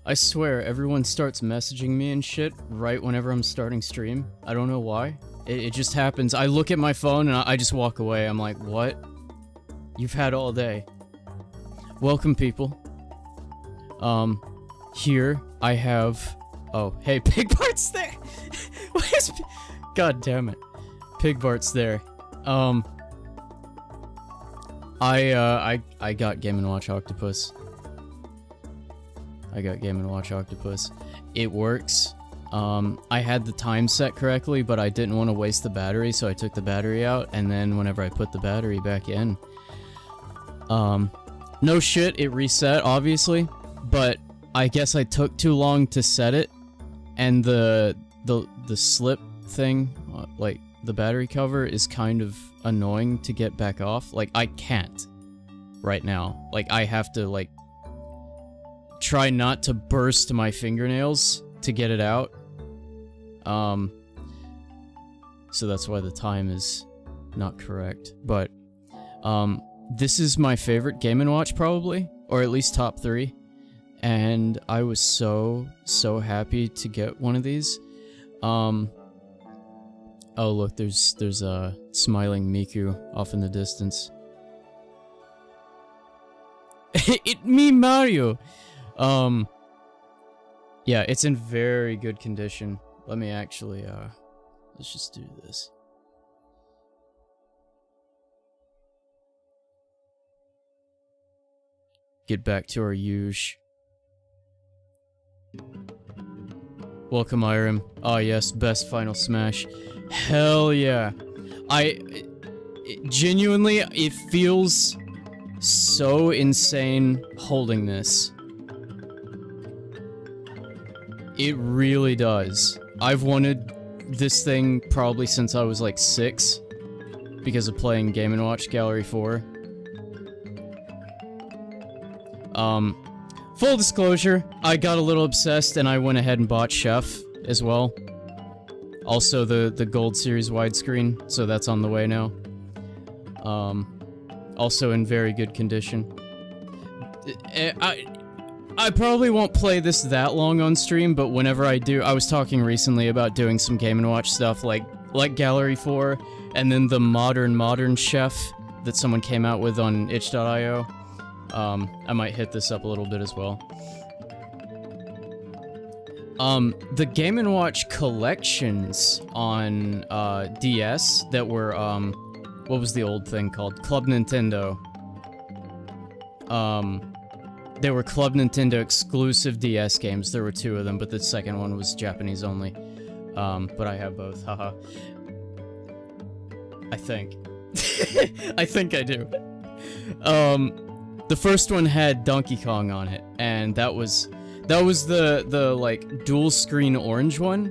I swear, everyone starts messaging me and shit right whenever I'm starting stream. I don't know why. It just happens. I look at my phone and I just walk away. I'm like, what? You've had all day. Welcome, people. Here I have... Oh, hey, Pig Bart's there! God damn it. Pig Bart's there. I got Game & Watch Octopus. It works. I had the time set correctly, but I didn't want to waste the battery, so I took the battery out, and then whenever I put the battery back in, no shit, it reset, obviously, but I guess I took too long to set it, and the slip thing, like, the battery cover is kind of annoying to get back off. Like, I can't right now. Like, I have to, like, try not to burst my fingernails to get it out. So that's why the time is not correct. But, this is my favorite Game & Watch, probably, or at least top 3. And I was so happy to get one of these. Oh look, there's a smiling Miku off in the distance. It me, Mario! Yeah, it's in very good condition. Let me actually, let's just do this. Get back to our usual. Welcome, Irem. Ah, yes, best Final Smash. Hell yeah. Genuinely, it feels so insane holding this. It really does. I've wanted this thing probably since I was like 6 because of playing Game & Watch Gallery 4. Full disclosure, I got a little obsessed and I went ahead and bought Chef as well. Also the Gold Series widescreen, so that's on the way now. Also in very good condition. I probably won't play this that long on stream, but whenever I do, I was talking recently about doing some Game & Watch stuff like Gallery 4, and then the modern Chef that someone came out with on itch.io. I might hit this up a little bit as well. The Game & Watch collections on, DS that were, what was the old thing called? Club Nintendo. They were Club Nintendo exclusive DS games. There were 2 of them, but the second one was Japanese only. But I have both, haha. I think. I think I do. The first one had Donkey Kong on it, and that was the like dual screen orange one,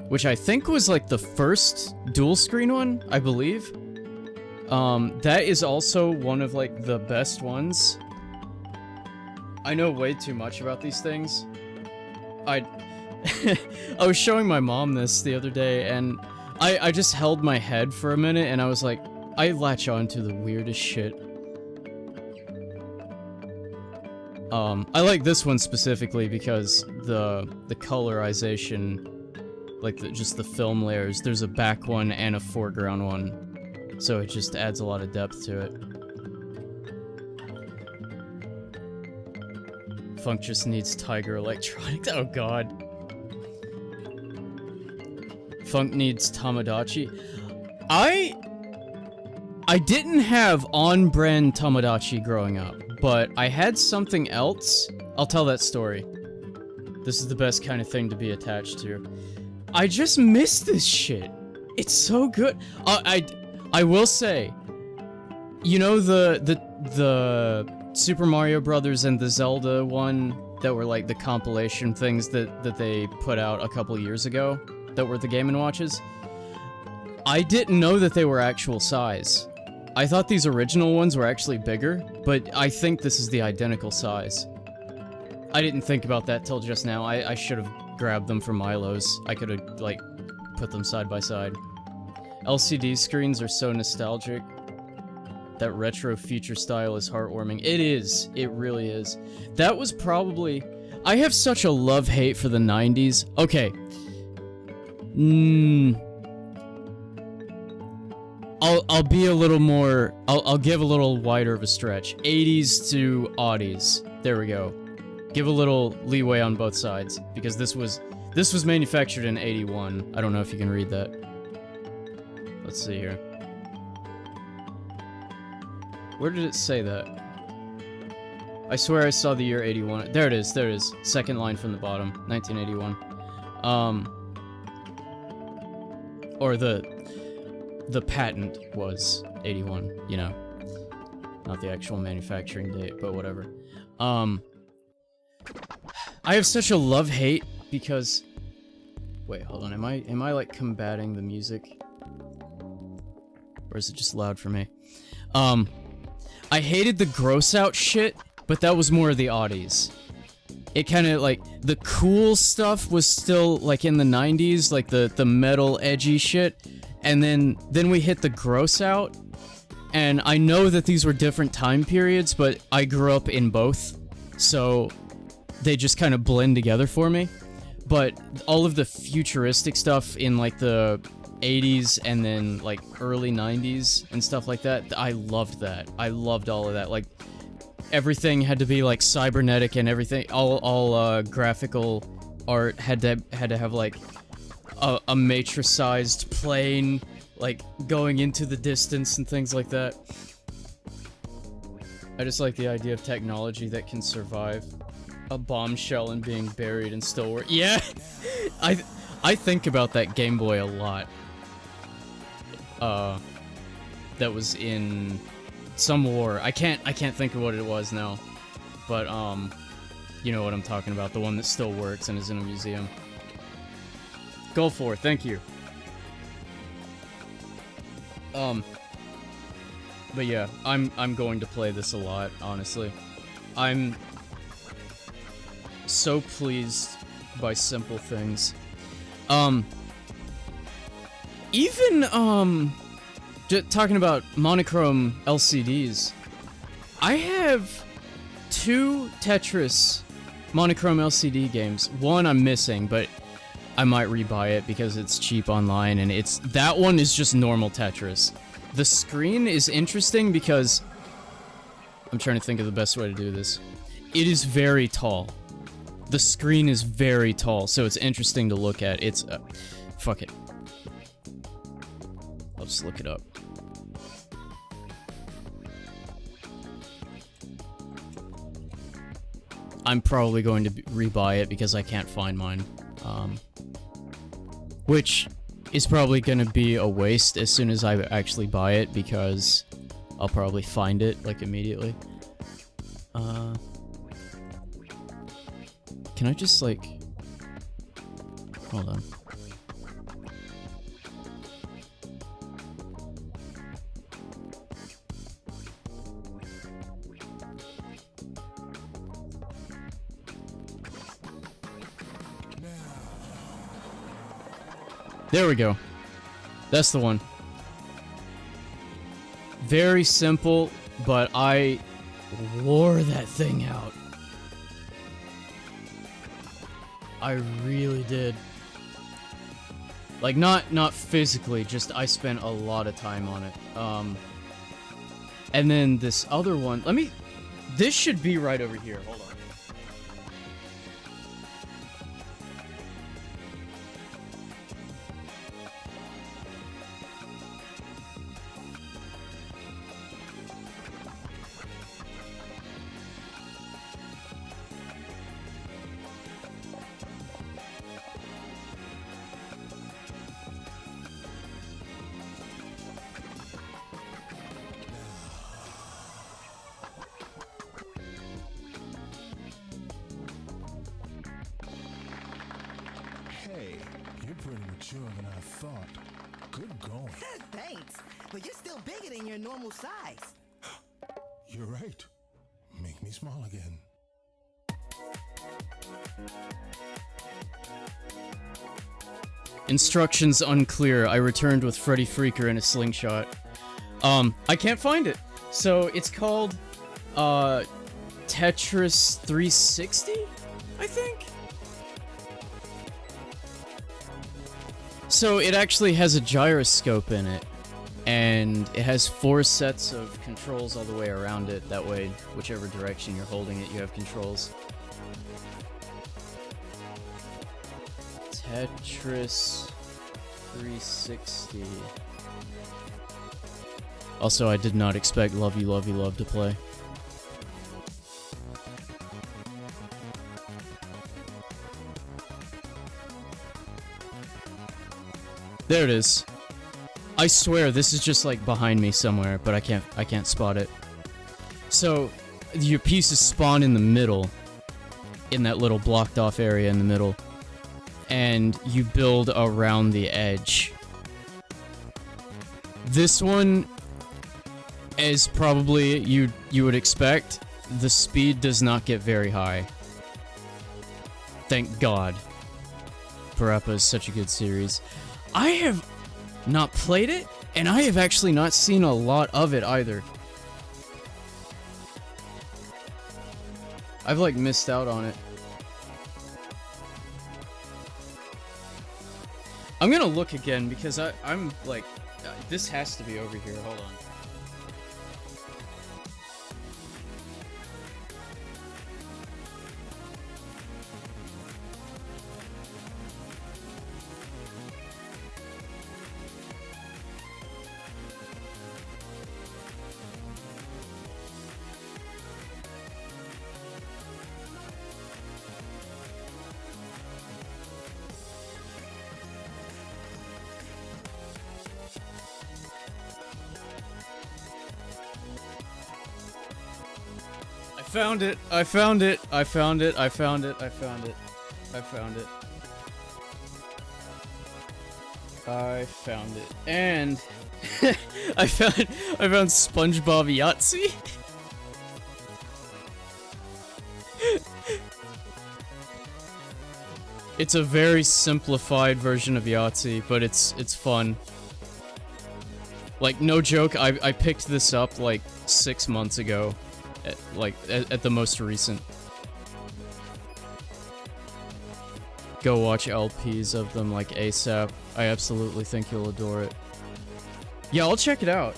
which I think was like the first dual screen one, I believe. That is also one of like the best ones. I know way too much about these things. I was showing my mom this the other day, and I just held my head for a minute, and I was like, I latch on to the weirdest shit. I like this one specifically because the colorization, like just the film layers, there's a back one and a foreground one, so it just adds a lot of depth to it. Funk just needs Tiger Electronics, oh god. Funk needs Tamagotchi. I didn't have on-brand Tamagotchi growing up, but I had something else. I'll tell that story. This is the best kind of thing to be attached to. I just miss this shit. It's so good. I will say, you know the Super Mario Brothers and the Zelda one that were like the compilation things that they put out a couple years ago that were the Game & Watches? I didn't know that they were actual size. I thought these original ones were actually bigger, but I think this is the identical size. I didn't think about that till just now. I should have grabbed them from Milo's. I could have, like, put them side by side. LCD screens are so nostalgic. That retro future style is heartwarming. It is. It really is. That was probably... I have such a love-hate for the 90s. Okay. I'll be a little more... I'll give a little wider of a stretch. 80s to aughties. There we go. Give a little leeway on both sides. Because this was manufactured in 81. I don't know if you can read that. Let's see here. Where did it say that? I swear I saw the year 81. There it is, there it is. Second line from the bottom, 1981. Or the patent was 81, you know. Not the actual manufacturing date, but whatever. I have such a love-hate because... Wait, hold on, am I like combating the music? Or is it just loud for me? I hated the gross out shit, but that was more of the oddies. It kind of like, the cool stuff was still like in the 90s, like the metal edgy shit, and then we hit the gross out, and I know that these were different time periods, but I grew up in both, so they just kind of blend together for me. But all of the futuristic stuff in like the 80s and then like early 90s and stuff like that, I loved that. I loved all of that. Like everything had to be like cybernetic and everything. All graphical art had to have like a matrixized plane like going into the distance and things like that. I just like the idea of technology that can survive a bombshell and being buried and still work. Yeah, I think about that Game Boy a lot. That was in some war. I can't think of what it was now, but you know what I'm talking about. The one that still works and is in a museum. Go for it. Thank you. But yeah, I'm going to play this a lot. Honestly, I'm so pleased by simple things. Even, talking about monochrome LCDs, I have 2 Tetris monochrome LCD games. One I'm missing, but I might rebuy it because it's cheap online, and that one is just normal Tetris. The screen is interesting because, I'm trying to think of the best way to do this. It is very tall. The screen is very tall, so it's interesting to look at. It's, fuck it. I'll just look it up. I'm probably going to rebuy it because I can't find mine. Which is probably going to be a waste as soon as I actually buy it because I'll probably find it, like, immediately. Can I just, like... Hold on. There we go. That's the one. Very simple, but I wore that thing out. I really did. Like, not physically, just I spent a lot of time on it. And then this other one, this should be right over here, hold on. Size. You're right. Make me small again. Instructions unclear. I returned with Freddy Freaker in a slingshot. I can't find it. So it's called Tetris 360, I think. So it actually has a gyroscope in it, and it has 4 sets of controls all the way around it. That way, whichever direction you're holding it, you have controls. Tetris 360. Also, I did not expect Love You Love You Love to play. There it is. I swear this is just like behind me somewhere, but I can't spot it. So your pieces spawn in the middle, in that little blocked off area in the middle, and you build around the edge. This one, as probably you would expect, the speed does not get very high. Thank God. Parappa is such a good series. I have not played it, and I have actually not seen a lot of it either. I've like missed out on it. I'm gonna look again because I'm like, this has to be over here. Hold on. Found it. I found it. I found it. I found it. I found it. I found it. I found it. And I found SpongeBob Yahtzee. It's a very simplified version of Yahtzee, but it's fun. Like, no joke, I picked this up like 6 months ago. At the most recent. Go watch LPs of them like ASAP. I absolutely think you'll adore it. Yeah, I'll check it out.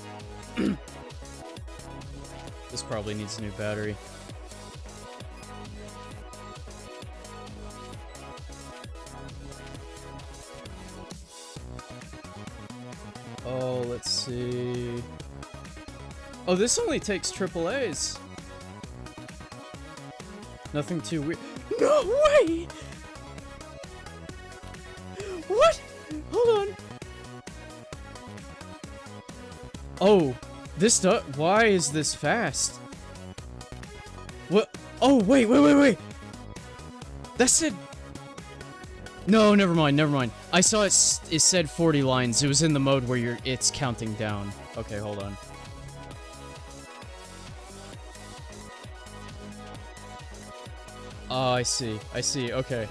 This probably needs a new battery. Oh, let's see. Oh, this only takes AAAs. Nothing too weird. No way! What? Hold on. Oh, this why is this fast? What? Oh, wait. That said... No, never mind. I saw it said 40 lines. It was in the mode where it's counting down. Okay, hold on. Oh, I see. Okay.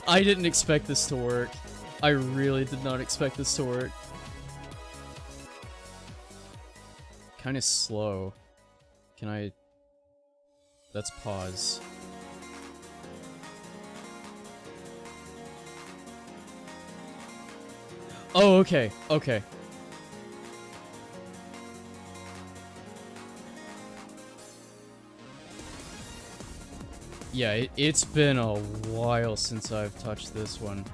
I didn't expect this to work. I really did not expect this to work. Kinda slow. Can I... Let's pause. Oh, okay. Yeah, it's been a while since I've touched this one.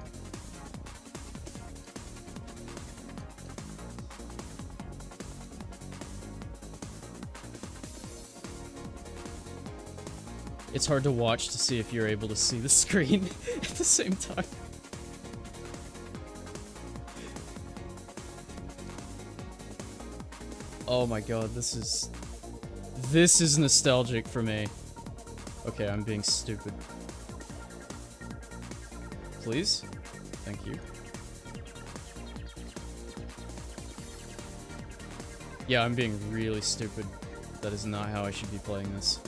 It's hard to watch to see if you're able to see the screen at the same time. Oh my god, this is nostalgic for me. Okay, I'm being stupid. Please? Thank you. Yeah, I'm being really stupid. That is not how I should be playing this.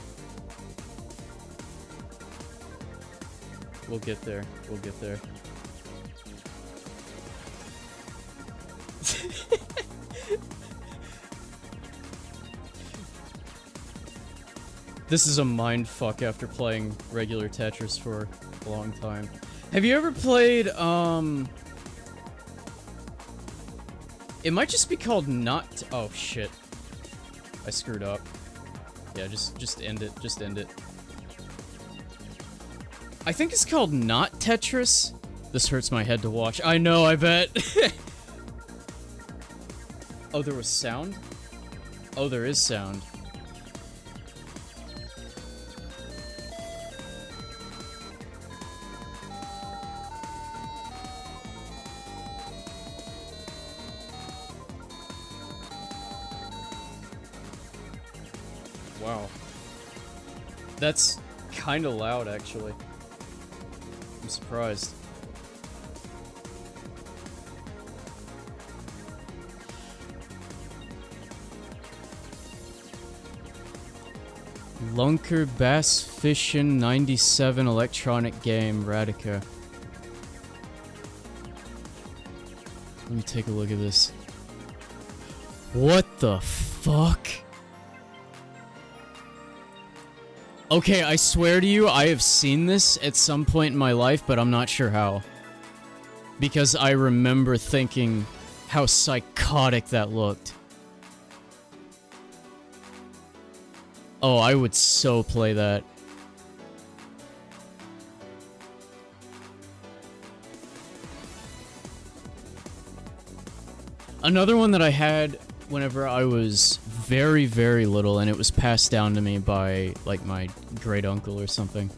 We'll get there. This is a mind fuck after playing regular Tetris for a long time. Have you ever played, it might just be called not... Oh, shit. I screwed up. Yeah, just end it. Just end it. I think it's called not Tetris. This hurts my head to watch. I know, I bet. Oh, there was sound? Oh, there is sound. Wow. That's kinda loud, actually. I'm surprised. Lunker Bass Fishin' 97 electronic game, Radica. Let me take a look at this. What the fuck? Okay, I swear to you, I have seen this at some point in my life, but I'm not sure how. Because I remember thinking how psychotic that looked. Oh, I would so play that. Another one that I had whenever I was very, very little, and it was passed down to me by, like, my great uncle or something.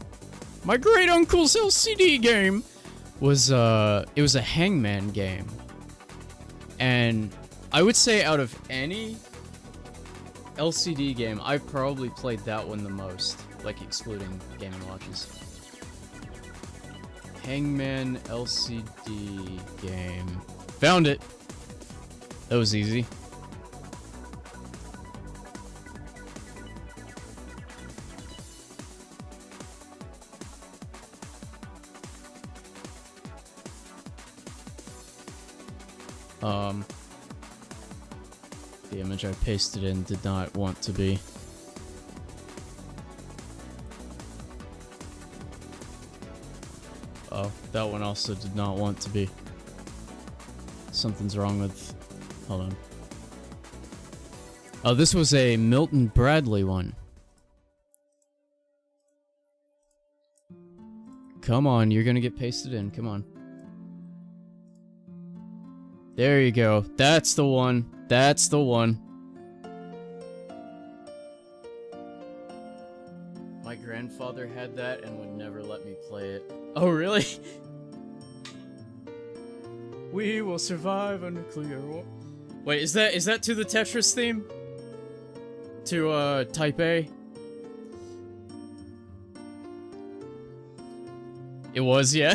My great uncle's LCD game was, it was a Hangman game. And I would say out of any LCD game, I probably played that one the most, like, excluding Game & Watches. Hangman LCD game. Found it! That was easy. The image I pasted in did not want to be. Oh, that one also did not want to be. Something's wrong with... Hold on. Oh, this was a Milton Bradley one. Come on, you're gonna get pasted in, come on. There you go. That's the one. That's the one. My grandfather had that and would never let me play it. Oh, really? We will survive a nuclear war. Wait, is that to the Tetris theme? To, Type A? It was, yeah.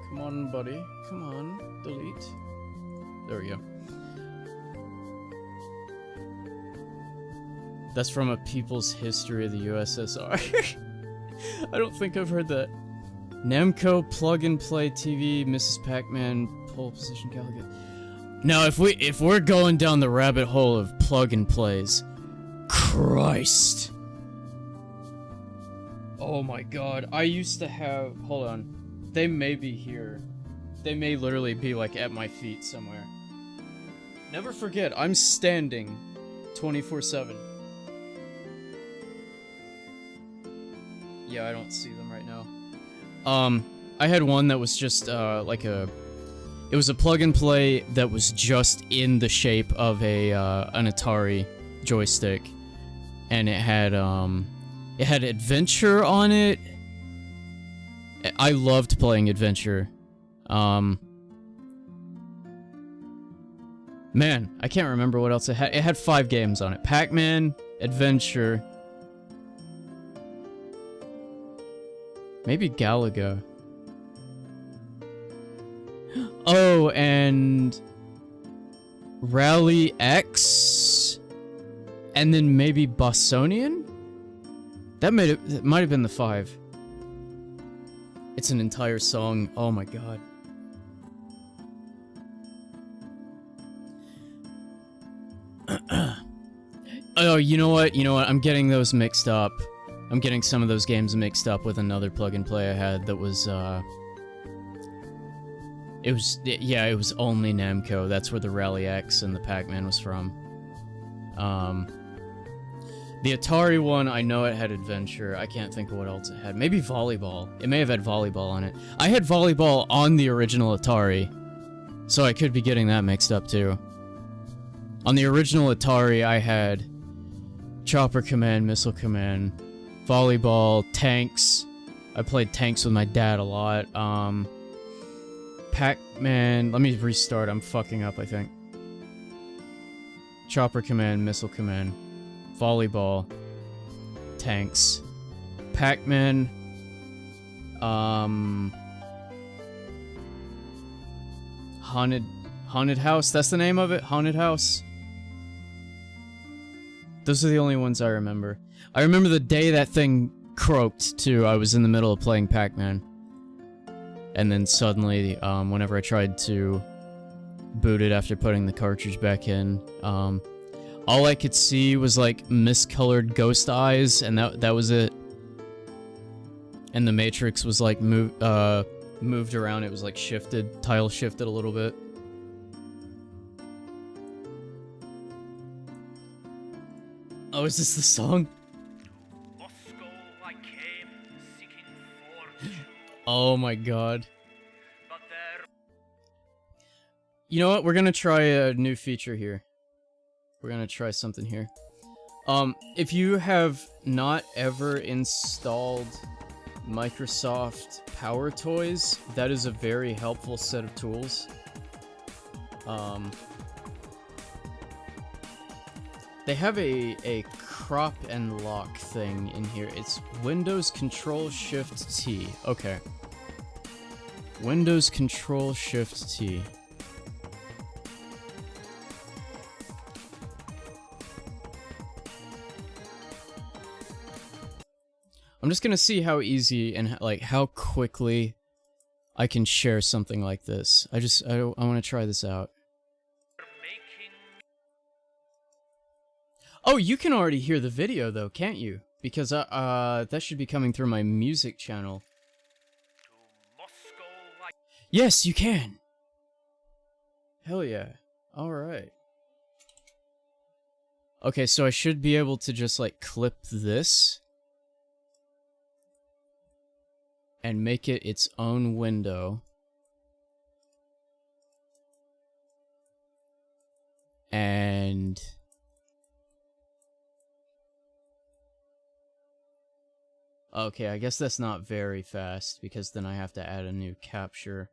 Come on, buddy. Come on. Delete. There we go. That's from A People's History of the USSR. I don't think I've heard that. Namco Plug and Play TV, Mrs. Pac-Man, Pole Position Galaga. Now, if we're going down the rabbit hole of plug and plays, Christ. Oh my god, I used to have, hold on. They may be here. They may literally be like at my feet somewhere. Never forget, I'm standing 24/7. Yeah, I don't see them right now. I had one that was just, like a... It was a plug and play that was just in the shape of a, an Atari joystick. And it had adventure on it. I loved playing adventure. Man, I can't remember what else it had. It had 5 games on it. Pac-Man, Adventure... Maybe Galaga. Oh, and... Rally X? And then maybe Bossonian? That might have been the 5. It's an entire song. Oh my god. Oh, you know what? You know what? I'm getting those mixed up. I'm getting some of those games mixed up with another plug-and-play I had that was, yeah, it was only Namco. That's where the Rally X and the Pac-Man was from. The Atari one, I know it had Adventure. I can't think of what else it had. Maybe Volleyball. It may have had Volleyball on it. I had Volleyball on the original Atari, so I could be getting that mixed up too. On the original Atari, I had Chopper Command, Missile Command, Volleyball, Tanks. I played Tanks with my dad a lot. Pac-Man. Let me restart. I'm fucking up, I think. Chopper Command, Missile Command, Volleyball, Tanks, Pac-Man, Haunted House, that's the name of it? Haunted House? Those are the only ones I remember. I remember the day that thing croaked, too. I was in the middle of playing Pac-Man. And then suddenly, whenever I tried to boot it after putting the cartridge back in, all I could see was, like, miscolored ghost eyes, and that was it. And the matrix was, like, moved around. It was, like, shifted, tile shifted a little bit. Oh, is this the song? Moscow I came, seeking fortune. Oh my god. But there... You know what? We're gonna try a new feature here. We're gonna try something here. If you have not ever installed Microsoft Power Toys, that is a very helpful set of tools. They have a crop and lock thing in here. It's Windows Control Shift T. Okay. Windows Control Shift T. I'm just gonna see how easy and like how quickly I can share something like this. I want to try this out. Oh, you can already hear the video though, can't you? Because that should be coming through my music channel. Yes, you can. Hell yeah. All right. Okay, so I should be able to just like clip this and make it its own window. And okay, I guess that's not very fast because then I have to add a new capture.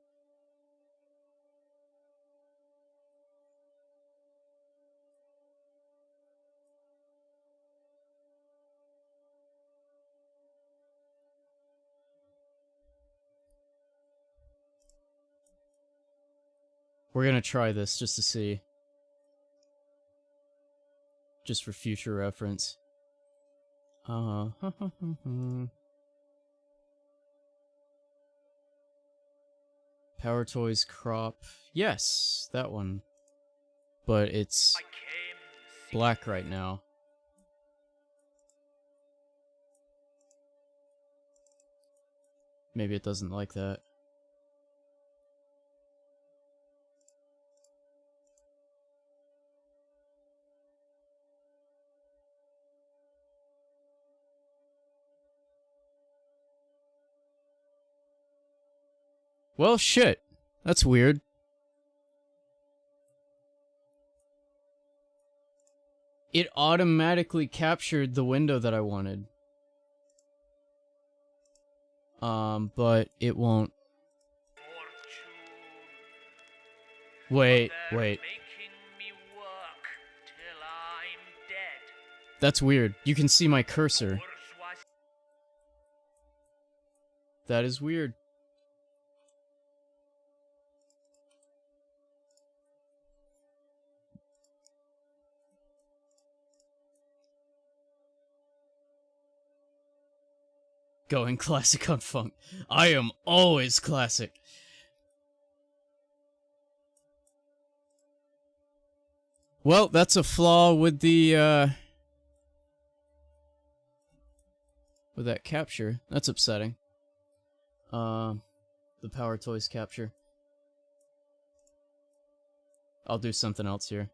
We're gonna try this just to see. Just for future reference. Power Toys crop. Yes, that one. But it's black right now. Maybe it doesn't like that. Well, shit. That's weird. It automatically captured the window that I wanted. But it won't. Wait. That's weird. You can see my cursor. That is weird. Going classic on funk. I am always classic. Well, that's a flaw with the with that capture. That's upsetting. The Power Toys capture. I'll do something else here.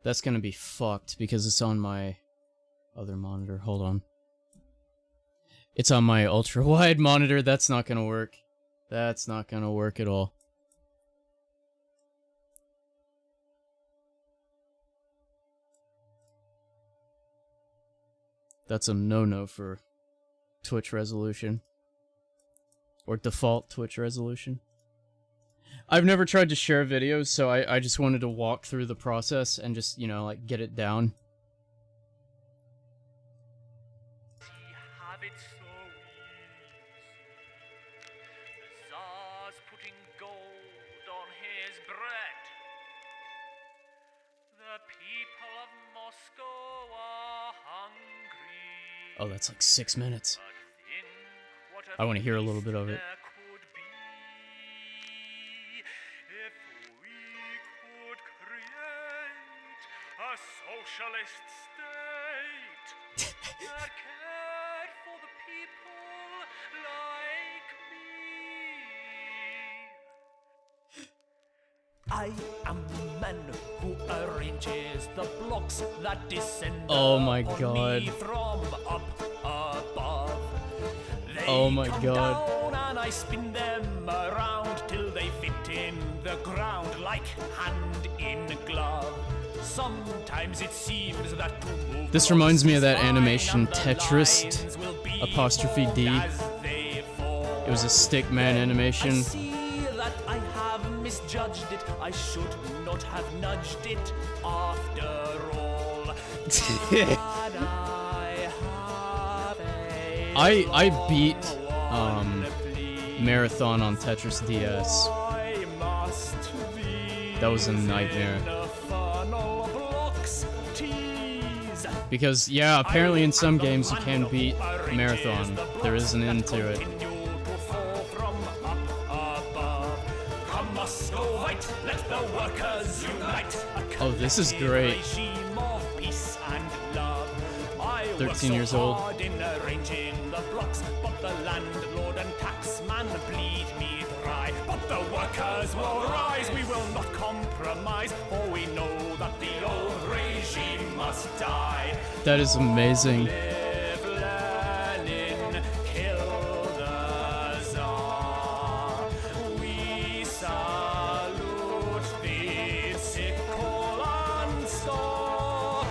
That's gonna be fucked because it's on my other monitor. Hold on. It's on my ultra-wide monitor. That's not gonna work. That's not gonna work at all. That's a no-no for Twitch resolution. Or default Twitch resolution. I've never tried to share videos, so I just wanted to walk through the process and just, you know, like, get it down. Have it so easy. The Tsar's putting gold on his bread. The people of Moscow are hungry. Oh, that's like 6 minutes. But think what I want to hear a little bit of it. there could be if we could create a socialist state that cared for the people like me. I am the man who arranges the blocks that descend Oh my upon God. me from up above. They Oh my come God. down and I spin them around till they fit in the ground like hand in glove. Sometimes it seems that to move This reminds me of that fine animation and the Tetris lines will be apostrophe D. formed as they fall. It was a stickman I animation. see that I have misjudged it. I should not have nudged it after all. But I beat Marathon on Tetris DS. That was a nightmare. Because, yeah, apparently in some games you can beat Marathon. There is an end to it. Oh, this is great. 13 years old. In arranging the blocks, but the landlord and taxman bleed me dry. But the workers will rise, we will not compromise, for we know that the old regime must die. That is amazing. Live Lenin, kill the Tsar. We salute the sickle and store.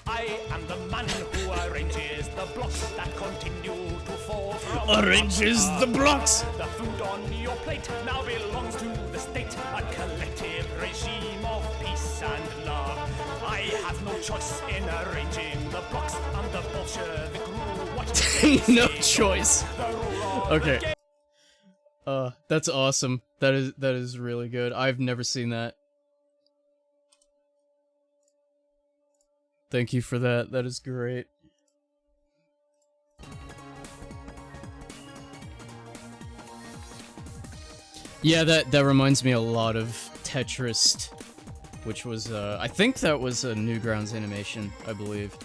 I am the man who arranges the blocks that continue to fall from Arranges up the blocks. above. The food on your plate now belongs to the state, a collective regime of peace and love. I have no choice in arranging the blocks, and the Bolshevik rule what they No say. choice. The rule of Okay. the game. That's awesome. That is really good. I've never seen that. Thank you for that. That is great. Yeah, that reminds me a lot of Tetris, which was, I think that was a Newgrounds animation, I believe.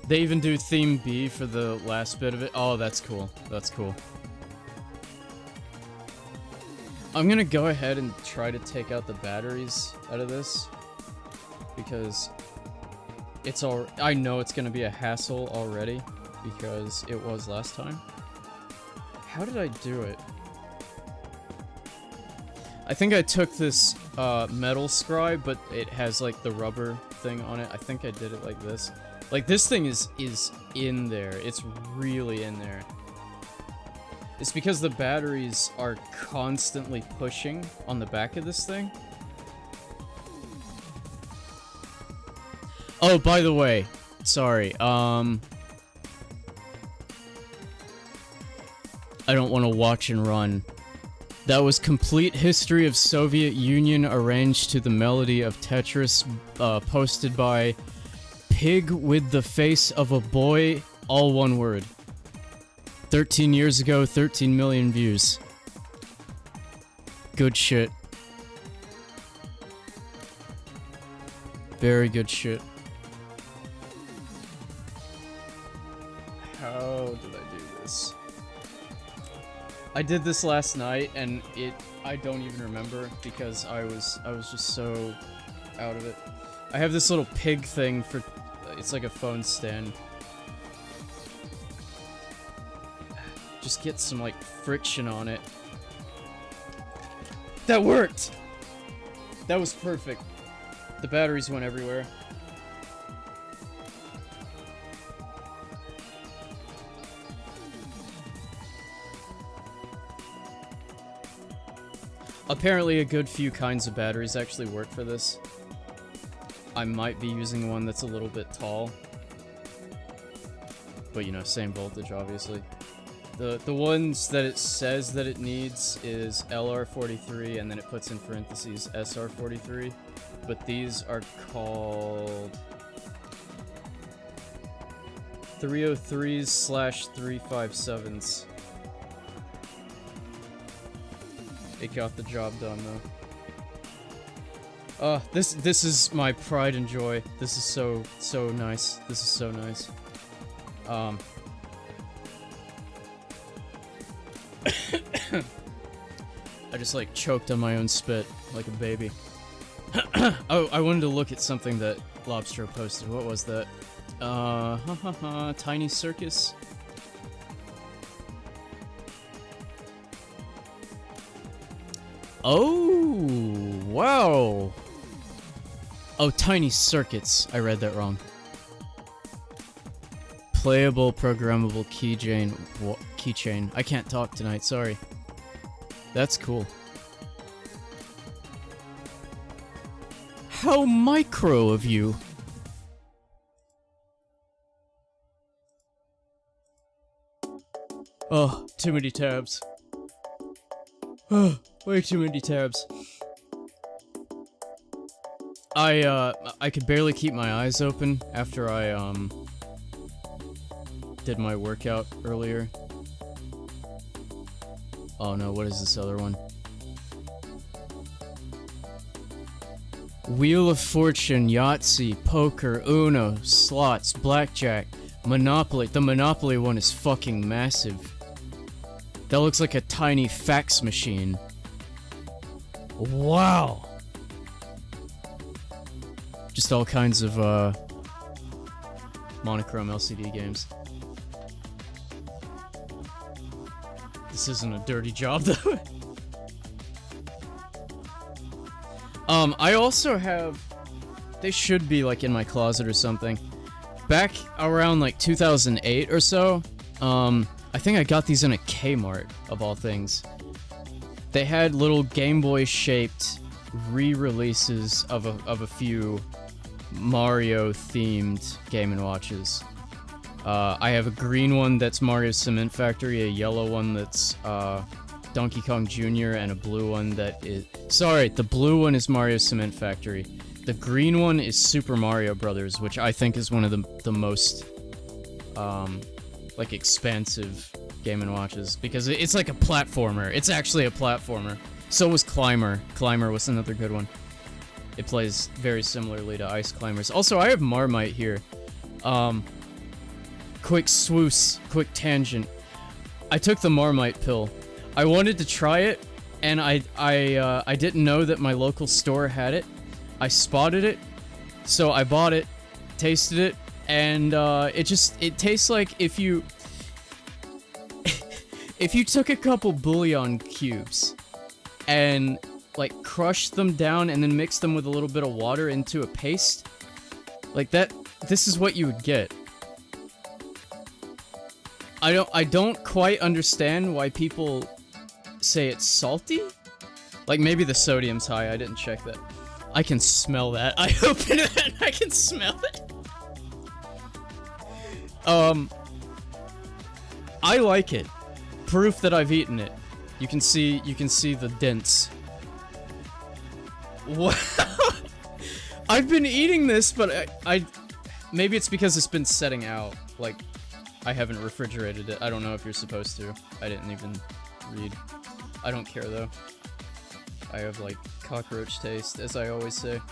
They even do Theme B for the last bit of it. Oh, that's cool. That's cool. I'm gonna go ahead and try to take out the batteries out of this, because it's I know it's gonna be a hassle already, because it was last time. How did I do it? I think I took this metal scribe, but it has like the rubber thing on it. I think I did it like this. Like, this thing is in there. It's really in there. It's because the batteries are constantly pushing on the back of this thing. Oh, by the way, sorry, I don't want to watch and run. That was Complete History of Soviet Union arranged to the melody of Tetris, posted by Pig with the Face of a Boy, all one word. 13 years ago, 13 million views. Good shit. Very good shit. How did I do this? I did this last night, and I don't even remember because I was just so out of it. I have this little pig thing for, it's like a phone stand. Just get some like friction on it. That worked! That was perfect. The batteries went everywhere. Apparently a good few kinds of batteries actually work for this. I might be using one that's a little bit tall. But you know, same voltage obviously. The ones that it says that it needs is LR43 and then it puts in parentheses SR43. But these are called 303s/357s. It got the job done though. This is my pride and joy. This is so nice. This is so nice. I just like choked on my own spit like a baby. Oh, I wanted to look at something that Lobster posted. What was that? Tiny Circus? Oh, wow. Oh, Tiny Circuits. I read that wrong. Playable, programmable keychain. I can't talk tonight, sorry. That's cool. How micro of you. Oh, too many tabs. Oh, way too many tabs. I could barely keep my eyes open after I, did my workout earlier. Oh no, what is this other one? Wheel of Fortune, Yahtzee, Poker, Uno, Slots, Blackjack, Monopoly. The Monopoly one is fucking massive. That looks like a tiny fax machine. Wow! Just all kinds of, monochrome LCD games. This isn't a dirty job, though. I also have... They should be, like, in my closet or something. Back around, like, 2008 or so, I think I got these in a Kmart, of all things. They had little Game Boy-shaped re-releases of a few Mario-themed Game & Watches. I have a green one that's Mario Cement Factory, a yellow one that's Donkey Kong Jr., and a blue one that is... Sorry, the blue one is Mario Cement Factory. The green one is Super Mario Brothers, which I think is one of the most, like, expansive Game & Watches, because it's like a platformer. It's actually a platformer. So was Climber. Climber was another good one. It plays very similarly to Ice Climbers. Also, I have Marmite here. Quick swoosh, quick tangent. I took the Marmite pill. I wanted to try it, and I didn't know that my local store had it. I spotted it, so I bought it, tasted it, and it tastes like if you took a couple bouillon cubes and like crushed them down and then mixed them with a little bit of water into a paste. Like that, this is what you would get. I don't quite understand why people say it's salty. Like maybe the sodium's high, I didn't check that. I can smell that. I opened it and I can smell it. I like it. Proof that I've eaten it. You can see the dents. Wow. I've been eating this, but I maybe it's because it's been setting out. Like, I haven't refrigerated it. I don't know if you're supposed to. I didn't even read. I don't care though. I have like cockroach taste, as I always say.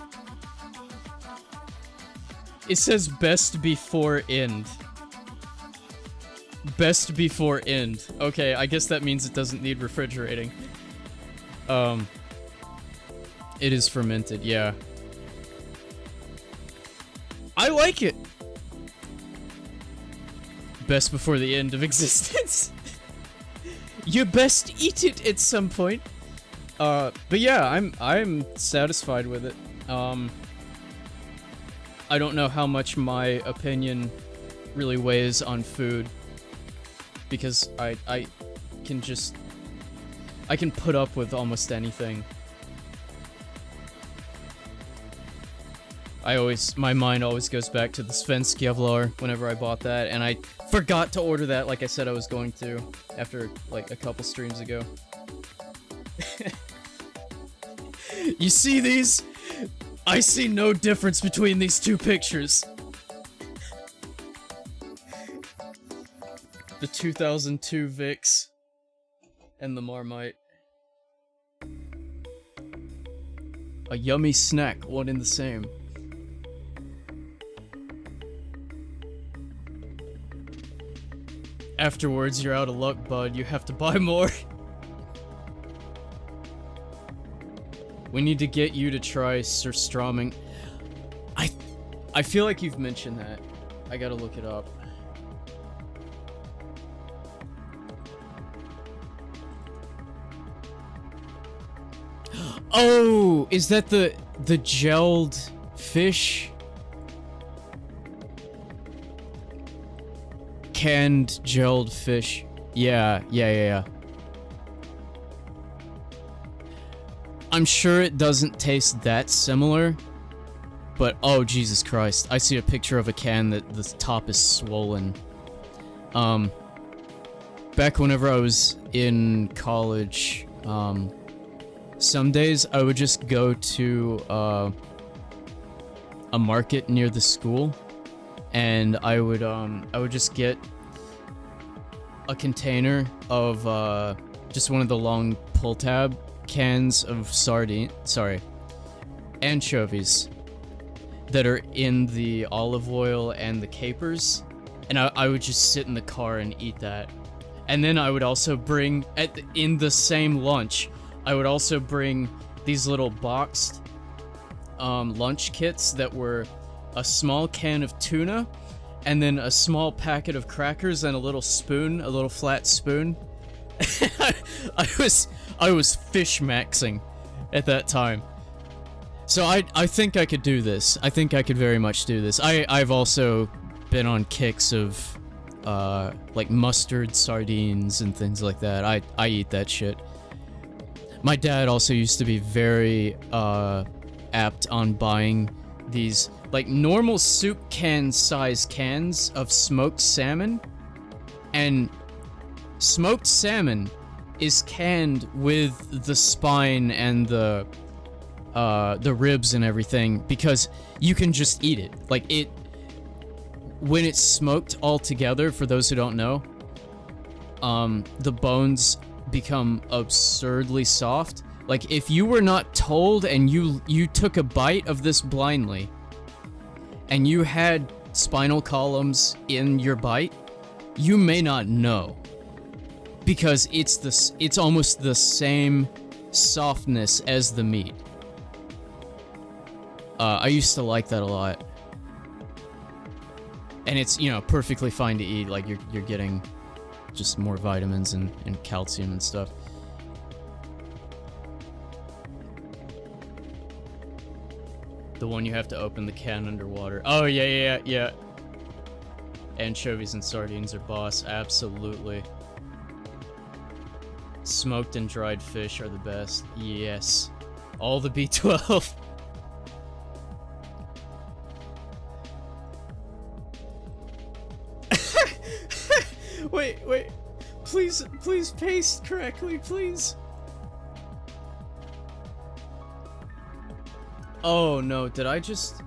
It says best before end. Best before end. Okay, I guess that means it doesn't need refrigerating. It is fermented, yeah. I like it. Best before the end of existence. You best eat it at some point. But yeah, I'm satisfied with it. I don't know how much my opinion really weighs on food, because I can put up with almost anything. My mind always goes back to the Svenskjavlar whenever I bought that, and I forgot to order that like I said I was going to after like a couple streams ago. You see these? I see no difference between these two pictures. The 2002 Vicks and the Marmite. A yummy snack, one and the same. Afterwards, you're out of luck, bud. You have to buy more. We need to get you to try surströmming. I feel like you've mentioned that. I gotta look it up. Oh, is that the gelled fish? Canned gelled fish. Yeah. I'm sure it doesn't taste that similar, but oh Jesus Christ, I see a picture of a can that the top is swollen. Back whenever I was in college, some days I would just go to a market near the school, and I would just get a container of just one of the long pull tab cans of anchovies that are in the olive oil and the capers, and I would just sit in the car and eat that. And then I would also bring, in the same lunch, I would also bring these little boxed lunch kits that were a small can of tuna, and then a small packet of crackers and a little spoon, a little flat spoon. I was fish maxing at that time. So I think I could do this. I think I could very much do this. I've also been on kicks of like mustard sardines and things like that. I eat that shit. My dad also used to be very apt on buying these like normal soup can size cans of smoked salmon, and smoked salmon is canned with the spine and the ribs and everything, because you can just eat it. Like it, when it's smoked all together, for those who don't know, the bones become absurdly soft. Like if you were not told and you took a bite of this blindly and you had spinal columns in your bite, you may not know, because it's almost the same softness as the meat. I used to like that a lot. And it's, you know, perfectly fine to eat. Like you're getting just more vitamins and calcium and stuff. The one you have to open the can underwater. Oh, yeah. Anchovies and sardines are boss, absolutely. Smoked and dried fish are the best. Yes. All the B12. Wait. Please paste correctly, please. Oh no, did I just...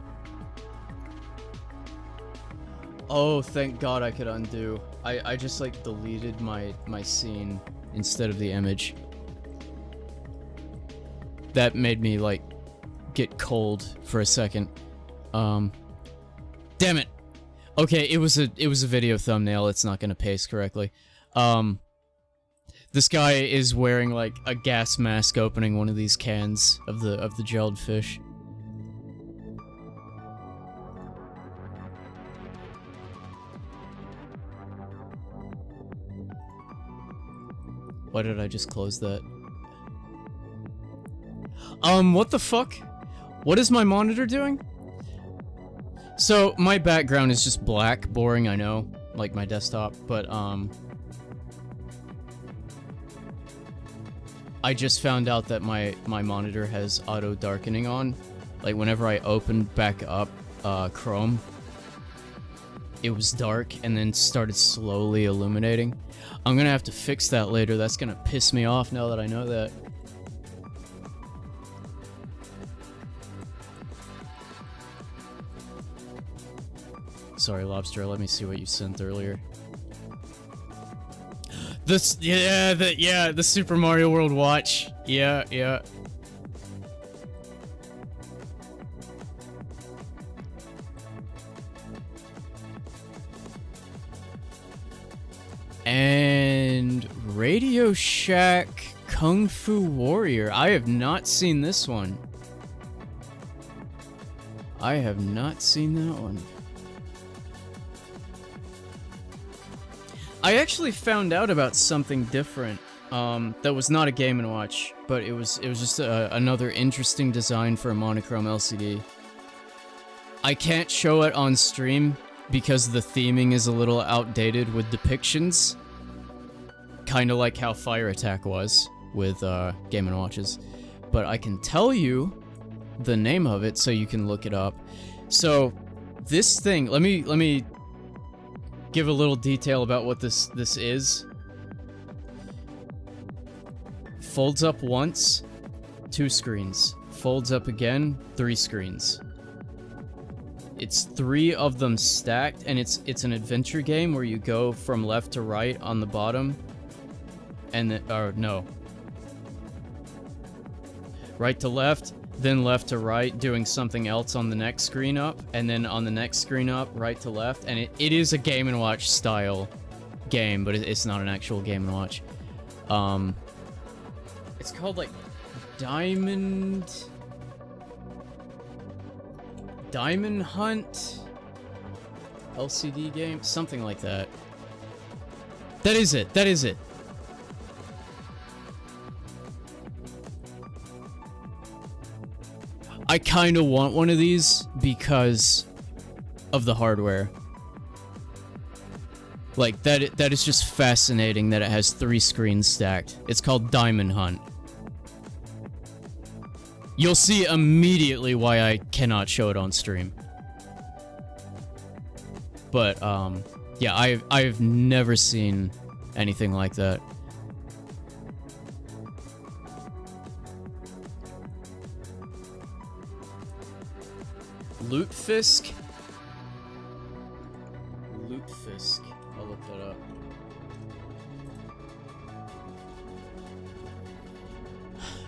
Oh, thank God I could undo. I just like deleted my scene instead of the image. That made me like get cold for a second. Damn it. Okay, it was a video thumbnail. It's not gonna paste correctly. This guy is wearing like a gas mask opening one of these cans of the gelled fish. Why did I just close that? What the fuck? What is my monitor doing? So, my background is just black, boring, I know, like my desktop, but, I just found out that my monitor has auto darkening on. Like, whenever I opened back up, Chrome, it was dark and then started slowly illuminating. I'm gonna have to fix that later. That's gonna piss me off now that I know that. Sorry, Lobster, let me see what you sent earlier. The Super Mario World watch. Yeah. And Radio Shack Kung Fu Warrior. I have not seen this one. I have not seen that one. I actually found out about something different, that was not a Game & Watch, but it was just another interesting design for a monochrome LCD. I can't show it on stream because the theming is a little outdated with depictions. Kinda like how Fire Attack was with Game & Watches. But I can tell you the name of it so you can look it up. So, this thing, let me give a little detail about what this is. Folds up once, 2 screens. Folds up again, 3 screens. It's 3 of them stacked, and it's an adventure game where you go from left to right on the bottom, and then, or no. Right to left, then left to right, doing something else on the next screen up, and then on the next screen up, right to left, and it is a Game & Watch style game, but it's not an actual Game & Watch. It's called, like, Diamond Hunt LCD game? Something like that. That is it. I kinda want one of these because of the hardware. Like, that is just fascinating that it has 3 screens stacked. It's called Diamond Hunt. You'll see immediately why I cannot show it on stream. But, yeah, I've never seen anything like that. Lutefisk? Lutefisk. I'll look that up.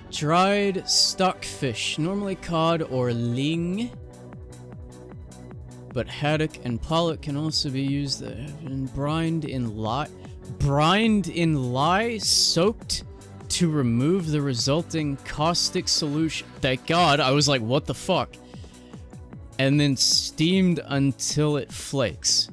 Dried stockfish, normally cod or ling. But haddock and pollock can also be used that have been brined in lye. Brined in lye, soaked to remove the resulting caustic solution. Thank God, I was like, what the fuck? And then steamed until it flakes.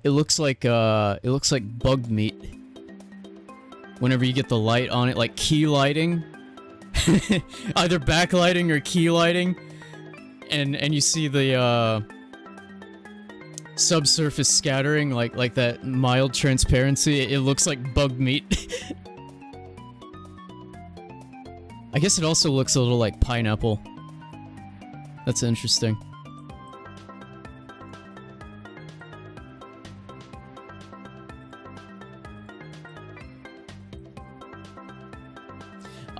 It looks like bug meat. Whenever you get the light on it, like key lighting. Either backlighting or key lighting. And you see the subsurface scattering, like that mild transparency. It looks like bug meat. I guess it also looks a little like pineapple. That's interesting.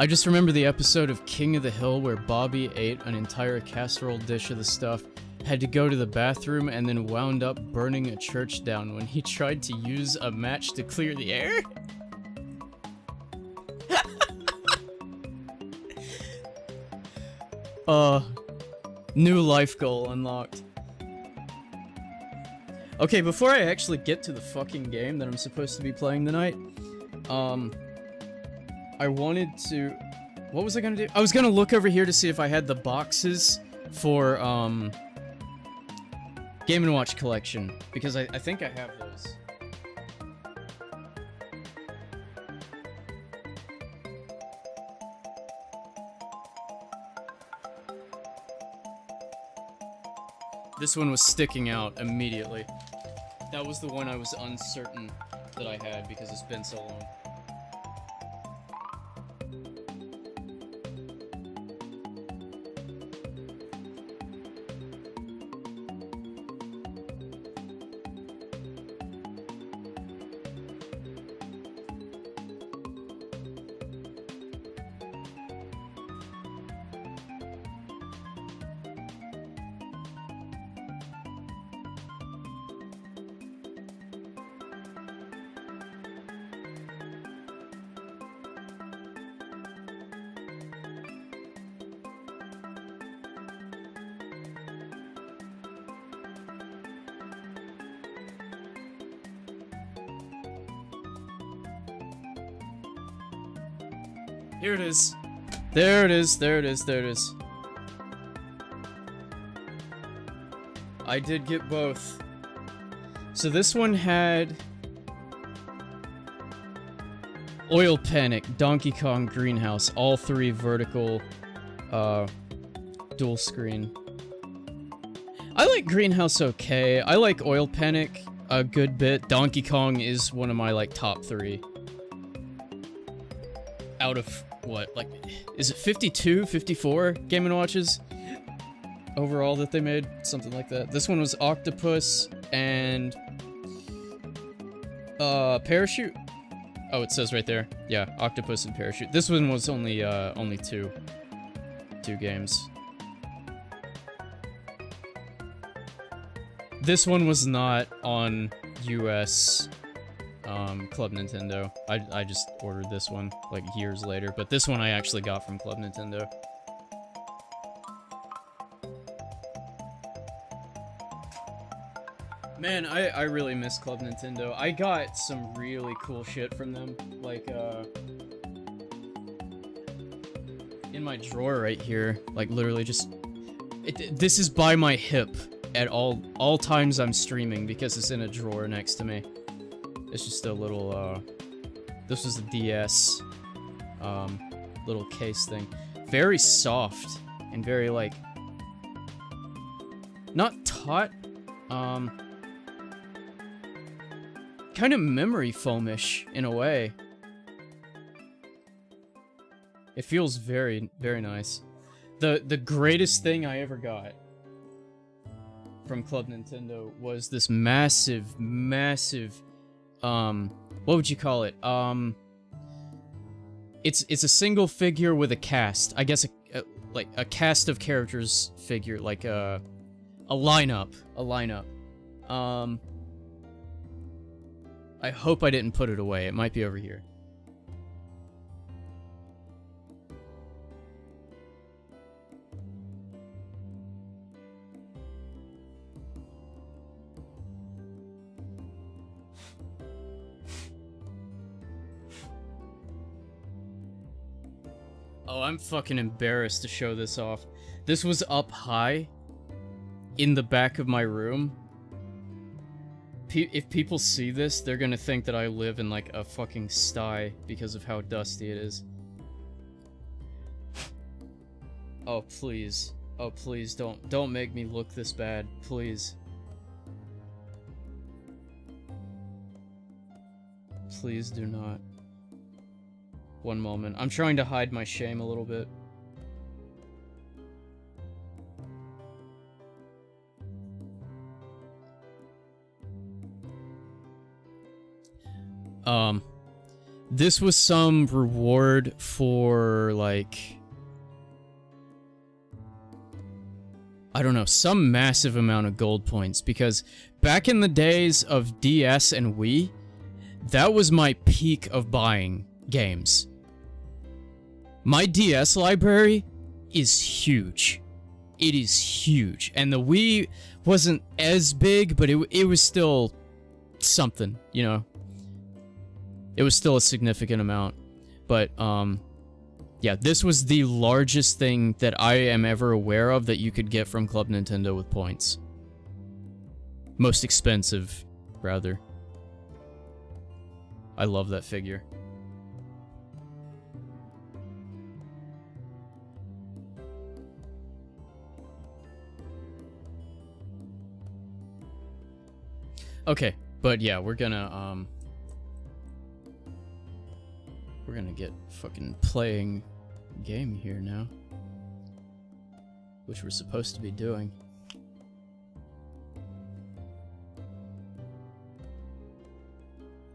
I just remember the episode of King of the Hill where Bobby ate an entire casserole dish of the stuff, had to go to the bathroom, and then wound up burning a church down when he tried to use a match to clear the air? New life goal unlocked. Okay, before I actually get to the fucking game that I'm supposed to be playing tonight, I wanted to... What was I gonna do? I was gonna look over here to see if I had the boxes for, Game & Watch collection, because I think I have those. This one was sticking out immediately. That was the one I was uncertain that I had because it's been so long. Here it is. There it is, there it is, there it is. I did get both. So this one had Oil Panic, Donkey Kong Greenhouse, all three vertical, dual screen. I like Greenhouse okay. I like Oil Panic a good bit. Donkey Kong is one of my, like, top 3. Out of, what, like, is it 52, 54 Game & Watches overall that they made? Something like that. This one was Octopus and, Parachute. Oh, it says right there. Yeah, Octopus and Parachute. This one was only two games. This one was not on US Club Nintendo. I just ordered this one like years later, but this one I actually got from Club Nintendo. Man, I really miss Club Nintendo. I got some really cool shit from them, like in my drawer right here, like literally just this is by my hip at all times I'm streaming because it's in a drawer next to me. It's just a little, this was a DS, little case thing. Very soft, and very, like, not taut, kind of memory foamish, in a way. It feels very, very nice. The greatest thing I ever got from Club Nintendo was this massive, what would you call it? It's a single figure with a cast. I guess like a cast of characters figure, like a lineup. I hope I didn't put it away. It might be over here. Oh, I'm fucking embarrassed to show this off. This was up high in the back of my room. If people see this, they're gonna think that I live in like a fucking sty because of how dusty it is. Oh, please. Oh, please don't make me look this bad, please. Please do not. One moment. I'm trying to hide my shame a little bit. This was some reward for, like, I don't know, some massive amount of gold points, because back in the days of DS and Wii, that was my peak of buying games. My DS library is huge. It is huge. And the Wii wasn't as big, but it was still something, you know? It was still a significant amount. But, yeah, this was the largest thing that I am ever aware of that you could get from Club Nintendo with points. Most expensive, rather. I love that figure. Okay, but yeah, we're gonna get fucking playing game here now, which we're supposed to be doing.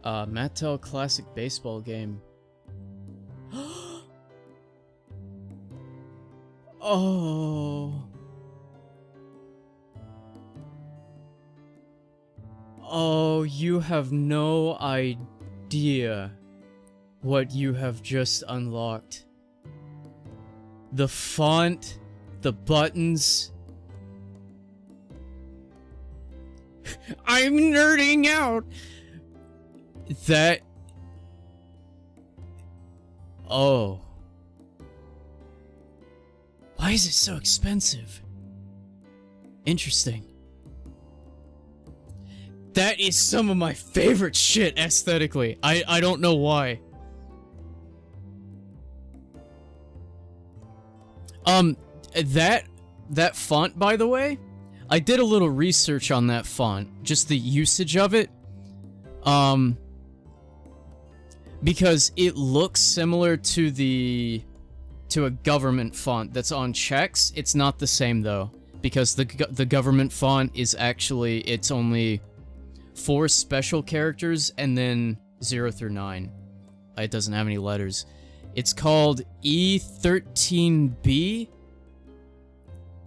Mattel Classic Baseball game. Oh. Oh, you have no idea what you have just unlocked. The font, the buttons. I'm nerding out. That... Oh. Why is it so expensive? Interesting. That is some of my favorite shit aesthetically. I don't know why. That font, by the way, I did a little research on that font, just the usage of it. Because it looks similar to a government font that's on checks. It's not the same though, because the government font is actually, it's only 4 special characters and then 0 through 9. It doesn't have any letters. It's called E13B,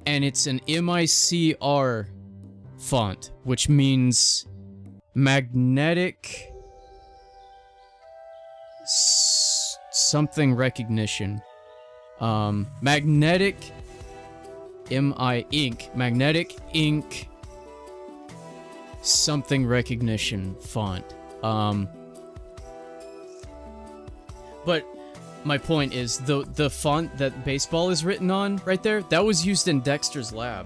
and it's an MICR font, which means magnetic something recognition. Magnetic magnetic ink something recognition font. But my point is, the font that baseball is written on right there, that was used in Dexter's lab.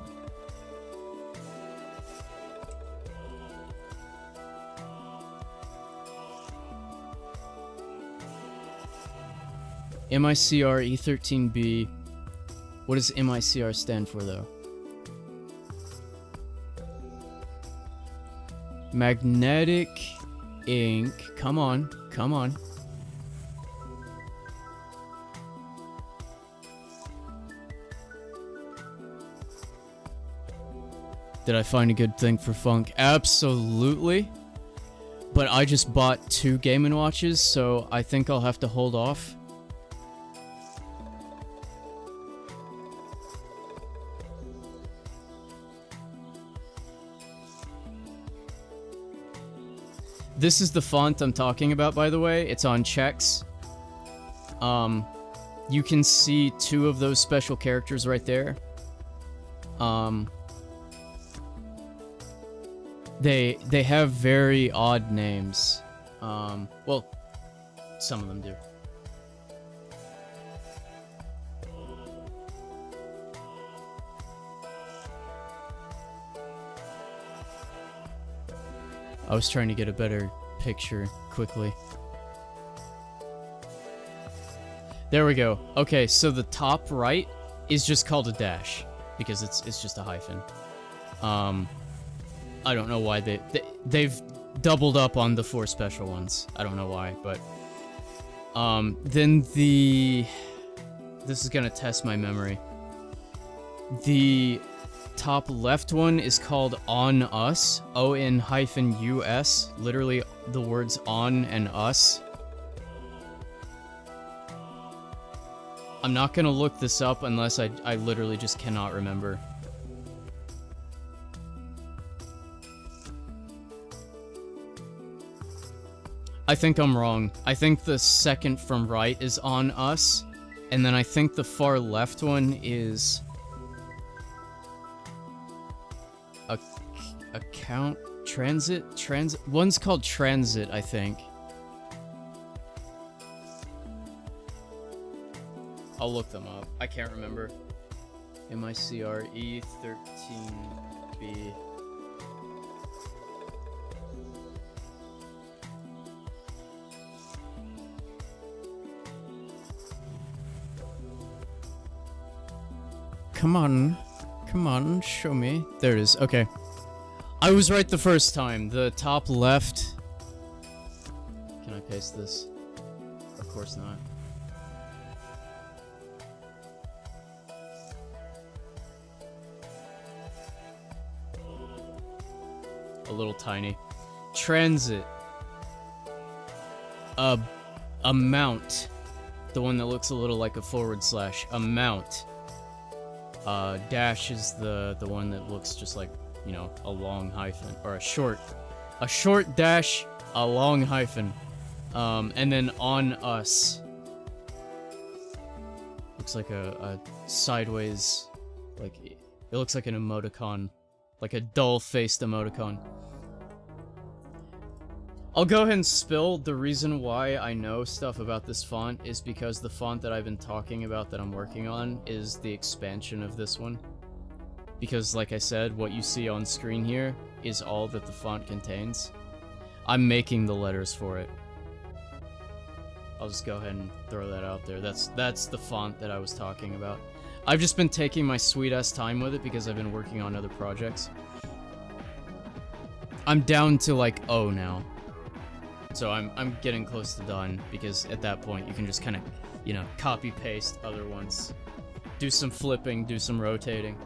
MICR E13B. What does MICR stand for though? Magnetic ink. Come on, come on. Did I find a good thing for Funk? Absolutely. But I just bought 2 Game & Watches, so I think I'll have to hold off. This is the font I'm talking about, by the way. It's on checks. You can see 2 of those special characters right there. They have very odd names. Well, some of them do. I was trying to get a better picture quickly. There we go. Okay, so the top right is just called a dash because it's just a hyphen. I don't know why they've doubled up on the 4 special ones. I don't know why, but then this is gonna test my memory. The top left one is called On Us, ON-US, literally the words on and us. I'm not gonna look this up unless I literally just cannot remember. I think I'm wrong. I think the second from right is on us, and then I think the far left one is account transit. One's called transit, I think. I'll look them up. I can't remember. MICRE 13B. Come on, show me. There it is, okay. I was right the first time. The top left. Can I paste this? Of course not. A little tiny. Transit. Amount. The one that looks a little like a / amount. Dash is the one that looks just like, you know, a long hyphen, or a short dash, a long hyphen, and then on us looks like a sideways, like it looks like an emoticon, like a dull-faced emoticon. I'll go ahead and spill. The reason why I know stuff about this font is because the font that I've been talking about that I'm working on is the expansion of this one. Because, like I said, what you see on screen here is all that the font contains. I'm making the letters for it. I'll just go ahead and throw that out there. That's the font that I was talking about. I've just been taking my sweet-ass time with it because I've been working on other projects. I'm down to, like, O now. So I'm getting close to done, because at that point you can just kind of, you know, copy-paste other ones. Do some flipping, do some rotating.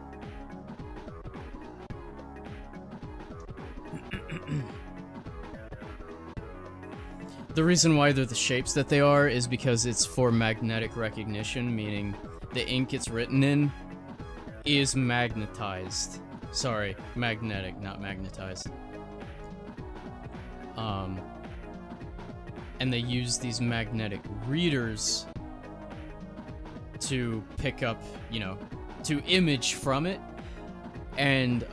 The reason why they're the shapes that they are is because it's for magnetic recognition, meaning the ink it's written in is magnetized. Sorry, magnetic, not magnetized. And they use these magnetic readers to pick up, you know, to image from it. And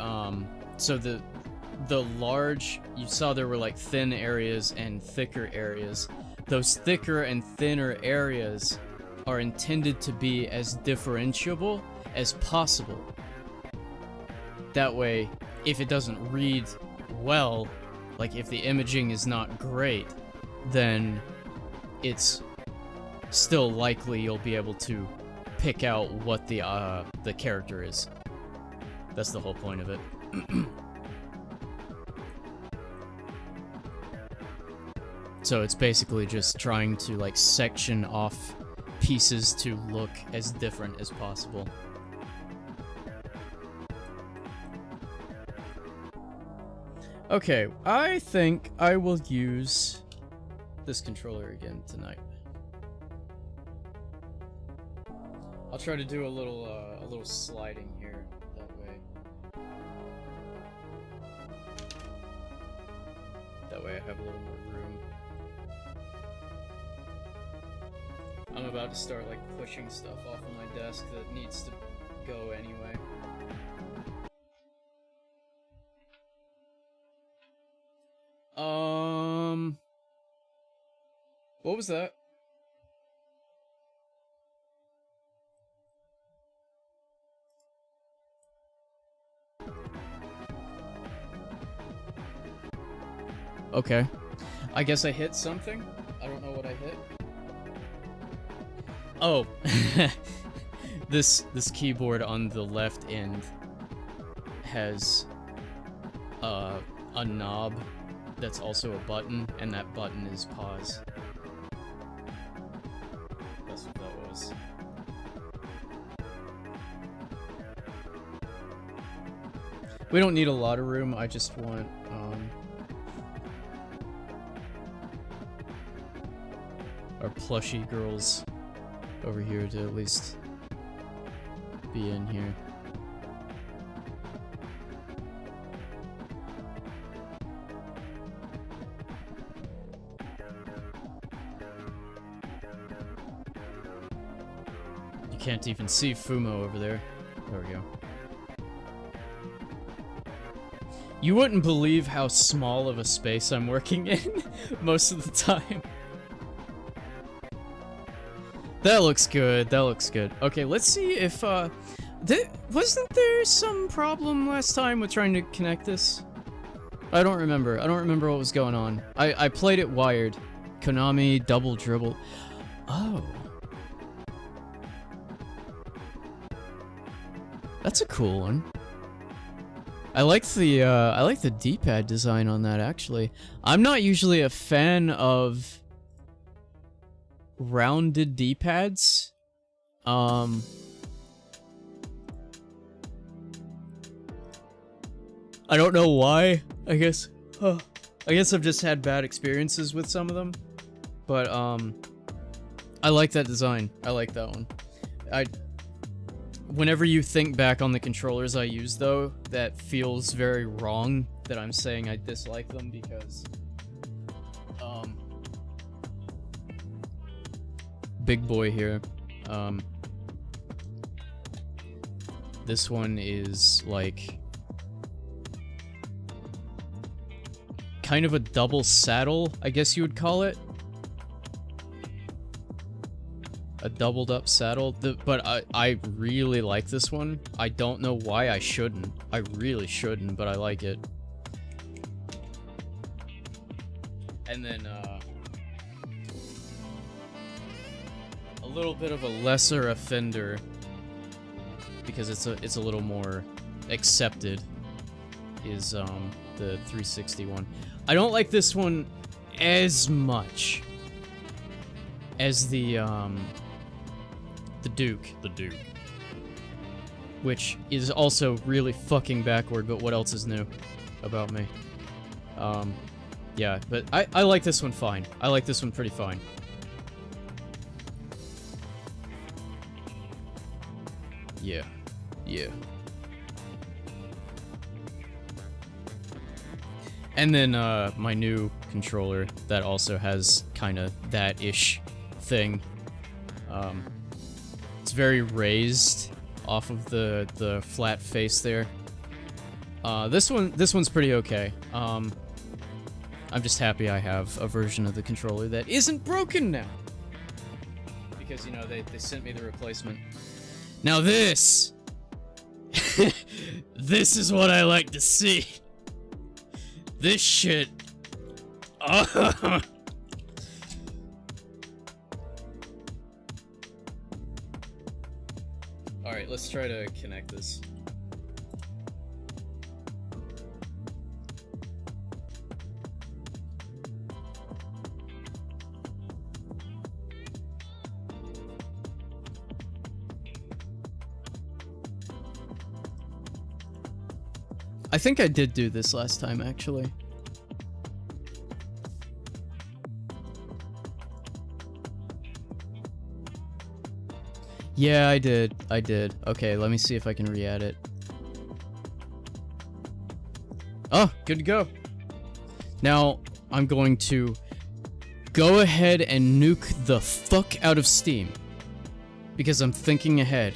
so the large, you saw there were like thin areas and thicker areas. Those thicker and thinner areas are intended to be as differentiable as possible. That way, if it doesn't read well, like if the imaging is not great, then it's still likely you'll be able to pick out what the character is. That's the whole point of it. So it's basically just trying to like section off pieces to look as different as possible. Okay, I think I will use this controller again tonight. I'll try to do a little sliding here that way. That way I have a little more room. I'm about to start like pushing stuff off of my desk that needs to go anyway. What was that? Okay. I guess I hit something? I don't know what I hit. Oh. This keyboard on the left end has a knob that's also a button, and that button is pause. That's what that was. We don't need a lot of room, I just want, our plushy girls over here to at least be in here. You can't even see Fumo over there. There we go. You wouldn't believe how small of a space I'm working in most of the time. That looks good, that looks good. Okay, let's see if, wasn't there some problem last time with trying to connect this? I don't remember. I don't remember what was going on. I played it wired. Konami, double dribble. Oh. That's a cool one. I like the D-pad design on that, actually. I'm not usually a fan of rounded D-pads. I don't know why. I guess I've just had bad experiences with some of them. But I like that design. I like that one. Whenever you think back on the controllers I use, though, that feels very wrong that I'm saying I dislike them because, big boy here, this one is, like, kind of a double saddle, I guess you would call it. A doubled up saddle, but I really like this one. I don't know why I shouldn't. I really shouldn't, but I like it. And then a little bit of a lesser offender because it's a little more accepted is the 360 one. I don't like this one as much as the Duke. The Duke. Which is also really fucking backward, but what else is new about me? Yeah, but I like this one fine. I like this one pretty fine. Yeah. Yeah. And then, my new controller that also has kinda that-ish thing. It's very raised off of the flat face there. This one's pretty okay. I'm just happy I have a version of the controller that isn't broken now. Because, you know, they sent me the replacement. Now this! This is what I like to see. This shit. Alright, let's try to connect this. I think I did do this last time, actually. Yeah, I did. I did. Okay, let me see if I can re-add it. Oh, good to go. Now, I'm going to go ahead and nuke the fuck out of Steam. Because I'm thinking ahead.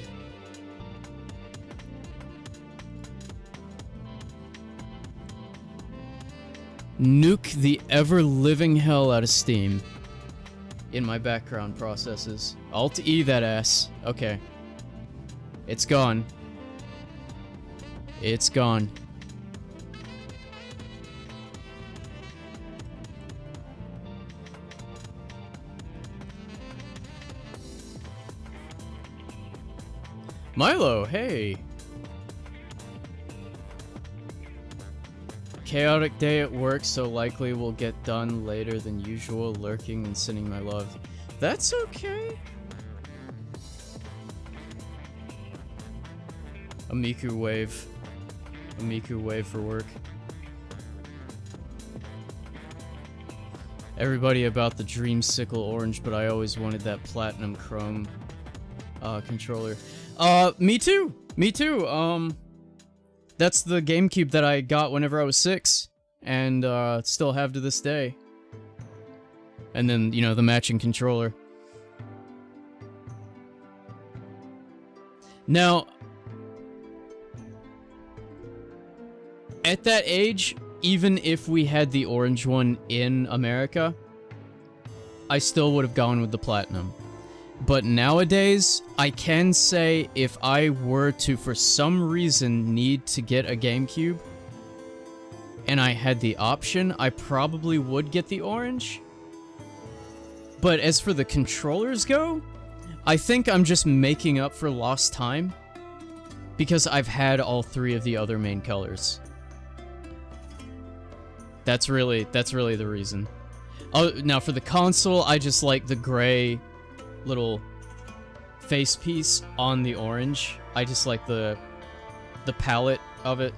Nuke the ever-living hell out of Steam. In my background processes. Alt-E that ass. Okay. It's gone. It's gone. Milo, hey! Chaotic day at work, so likely will get done later than usual, lurking and sending my love. That's okay. A Miku wave. A Miku wave for work. Everybody about the Dreamsicle orange, but I always wanted that platinum chrome. controller. Me too. Me too. That's the GameCube that I got whenever I was 6, and still have to this day. And then, you know, the matching controller. Now, at that age, even if we had the orange one in America, I still would have gone with the platinum. But nowadays, I can say if I were to, for some reason, need to get a GameCube, and I had the option, I probably would get the orange. But as for the controllers go, I think I'm just making up for lost time, because I've had all 3 of the other main colors. That's really the reason. Oh, now for the console, I just like the gray little face piece on the orange. I just like the palette of it.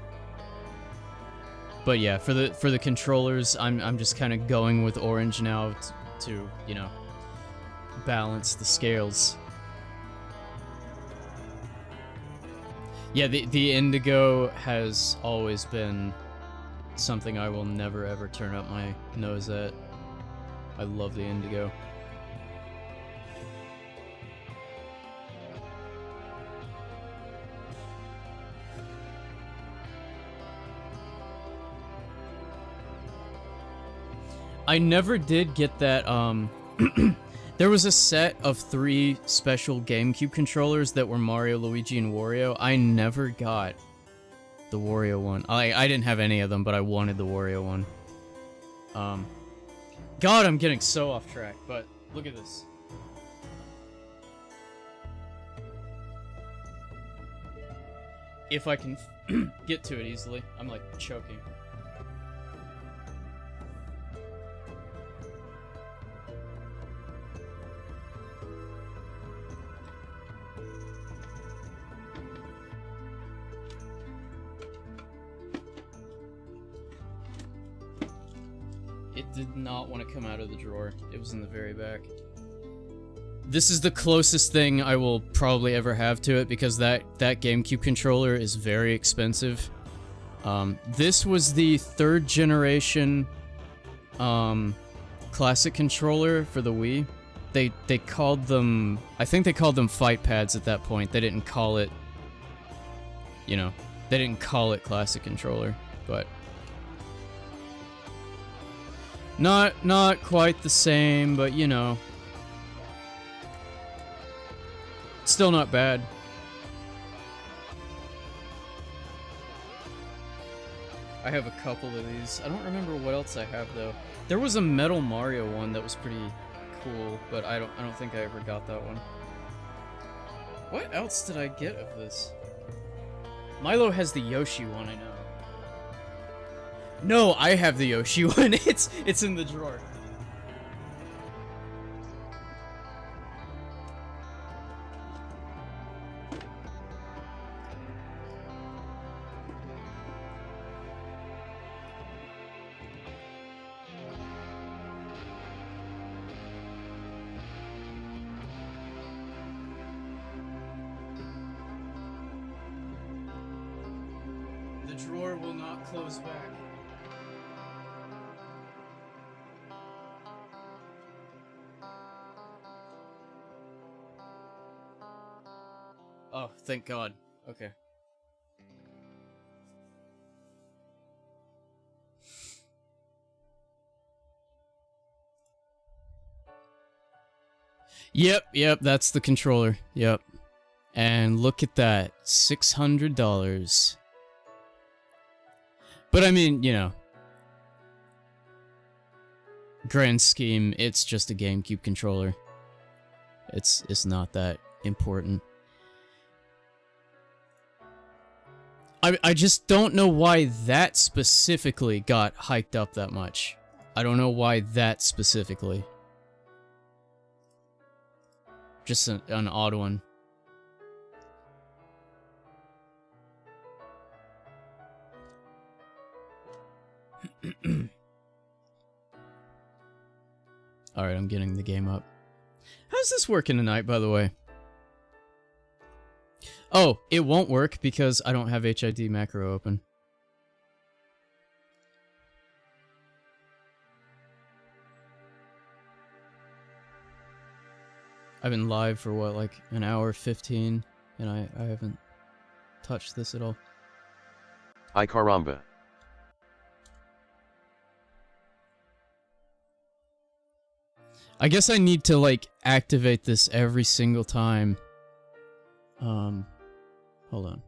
But yeah, for the controllers, I'm just kind of going with orange now to, you know, balance the scales. Yeah, the indigo has always been something I will never ever turn up my nose at. I love the indigo. I never did get that, there was a set of 3 special GameCube controllers that were Mario, Luigi, and Wario. I never got the Wario one. I didn't have any of them, but I wanted the Wario one. God, I'm getting so off track, but look at this. If I can get to it easily. I'm like choking. It did not want to come out of the drawer. It was in the very back. This is the closest thing I will probably ever have to it, because that GameCube controller is very expensive. This was the 3rd generation classic controller for the Wii. They called them, I think they called them fight pads at that point. They didn't call it, you know, they didn't call it classic controller, but not quite the same, but you know, still not bad. I have a couple of these. I don't remember what else I have though. There was a Metal Mario one that was pretty cool, but I don't think I ever got that one. What else did I get of this? Milo has the Yoshi one, I know. No, I have the Yoshi one. It's in the drawer. The drawer will not close back. Oh, thank God. Okay. Yep, that's the controller. Yep. And look at that. $600. But I mean, you know, grand scheme, it's just a GameCube controller. It's not that important. I just don't know why that specifically got hyped up that much. I don't know why that specifically. Just an odd one. Alright, I'm getting the game up. How's this working tonight, by the way? Oh, it won't work because I don't have HID macro open. I've been live for what, like an hour 15, and I haven't touched this at all. Ay caramba. I guess I need to, like, activate this every single time. Hold on.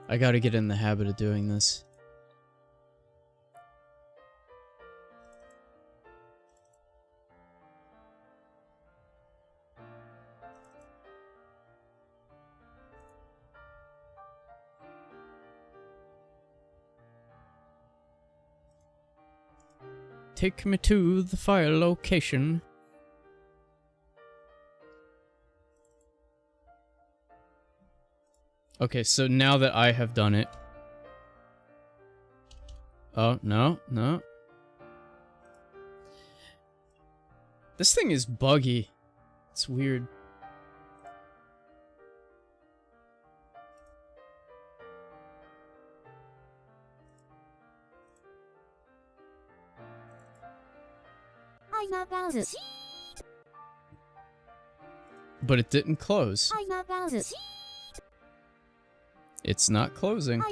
I gotta get in the habit of doing this. Take me to the fire location. Okay, so now that I have done it... Oh, no, no. This thing is buggy. It's weird. But it didn't close. It's not closing.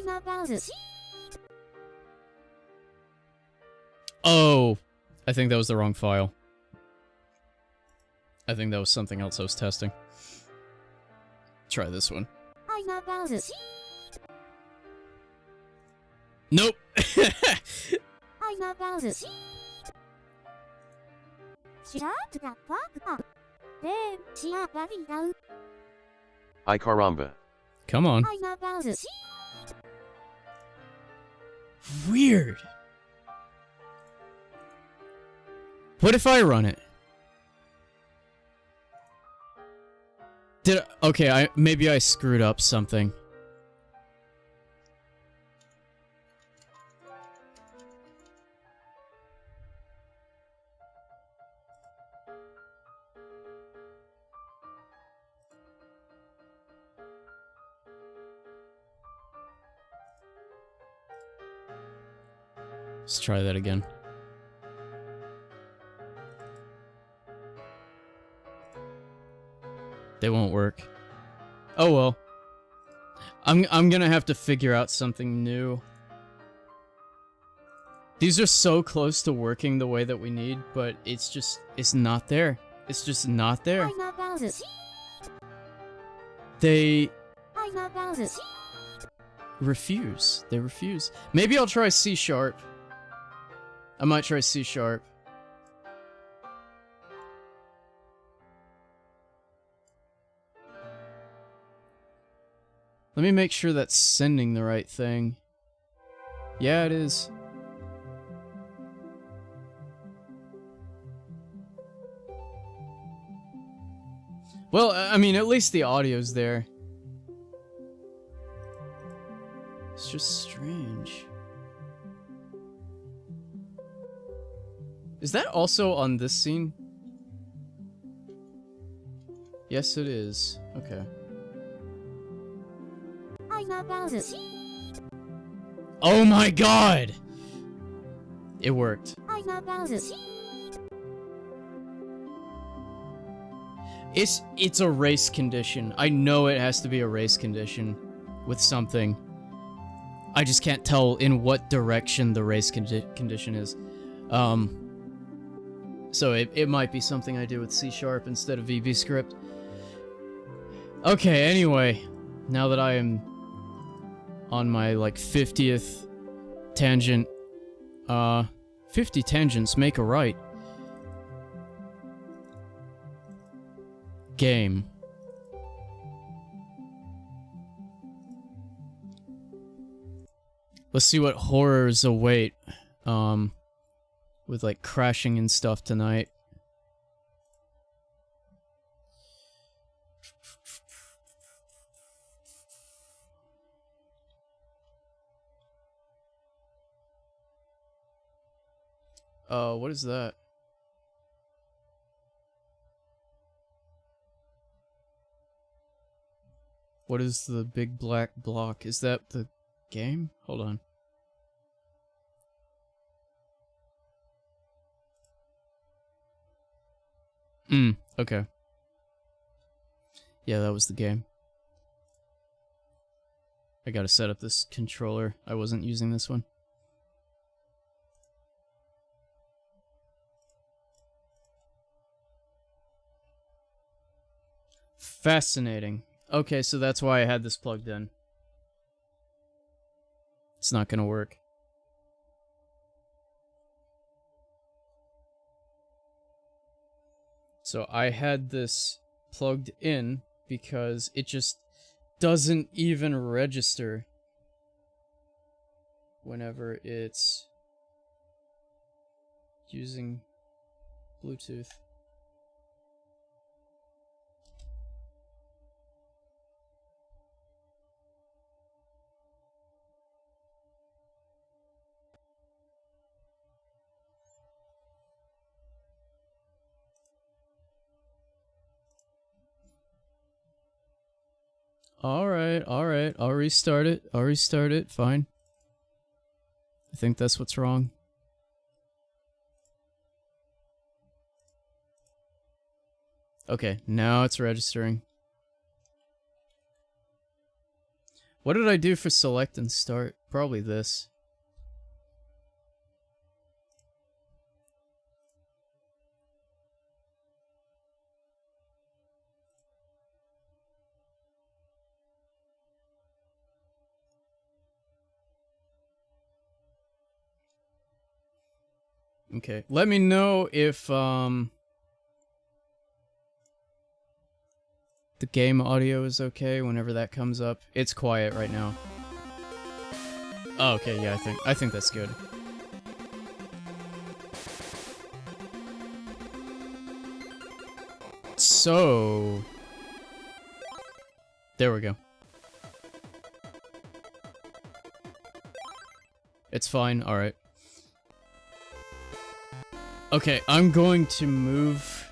Oh, I think that was the wrong file. I think that was something else I was testing. Try this one. Nope. Ay caramba. Come on. Weird. What if I run it? Okay, maybe I screwed up something. Let's try that again. They won't work. Oh well. I'm gonna have to figure out something new. These are so close to working the way that we need, but it's not there. It's just not there. They refuse. They refuse. Maybe I'll try C#. I might try C#. Let me make sure that's sending the right thing. Yeah, it is. Well, I mean, at least the audio's there. It's just strange. Is that also on this scene? Yes, it is. Okay. Oh my god! It worked. It's a race condition. I know it has to be a race condition with something. I just can't tell in what direction the race condition is. So it might be something I do with C# instead of VB script. Okay, anyway, now that I am on my, like, 50th tangent, 50 tangents make a right. Game. Let's see what horrors await, with, like, crashing and stuff tonight. What is that? What is the big black block? Is that the game? Hold on. Okay. Yeah, that was the game. I gotta set up this controller. I wasn't using this one. Fascinating. Okay, so that's why I had this plugged in. It's not gonna work. So I had this plugged in because it just doesn't even register whenever it's using Bluetooth. Alright, I'll restart it, fine. I think that's what's wrong. Okay, now it's registering. What did I do for select and start? Probably this. Okay, let me know if, the game audio is okay whenever that comes up. It's quiet right now. Oh, okay, yeah, I think that's good. So... there we go. It's fine, alright. Okay, I'm going to move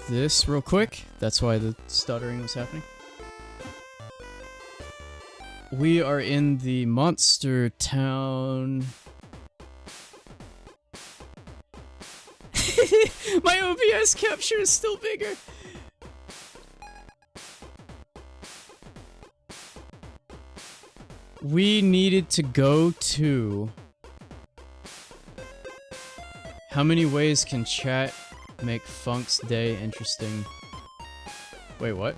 this real quick. That's why the stuttering was happening. We are in the monster town. My OBS capture is still bigger. We needed to go to... How many ways can chat make Funk's day interesting? Wait, what?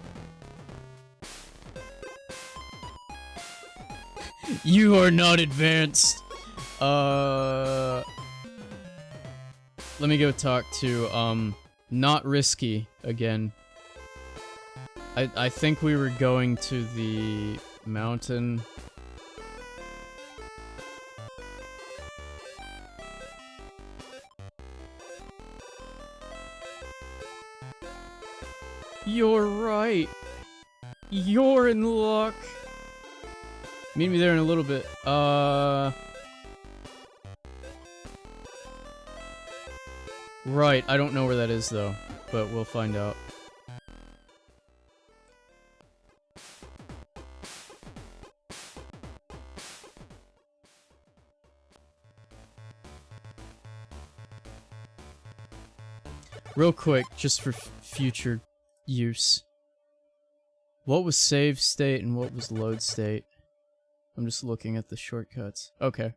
You are not advanced! Let me go talk to, Not Risky again. I think we were going to the mountain. You're right. You're in luck. Meet me there in a little bit. Right, I don't know where that is though, but we'll find out. Real quick, just for future use. What was save state and what was load state? I'm just looking at the shortcuts. Okay.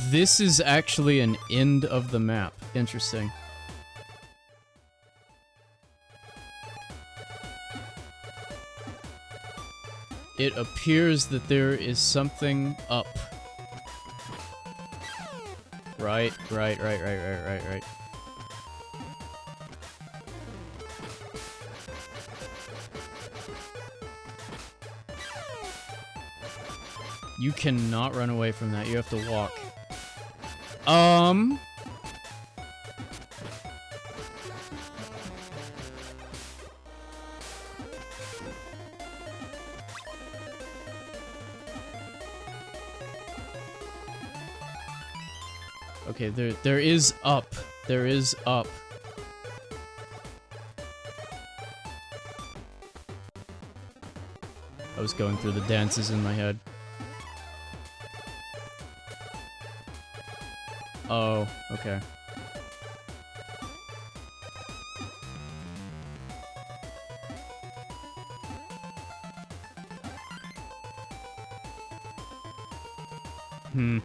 This is actually an end of the map. Interesting. It appears that there is something up. Right. You cannot run away from that. You have to walk. Okay, there is up. There is up. I was going through the dances in my head. Oh, okay. Hmm.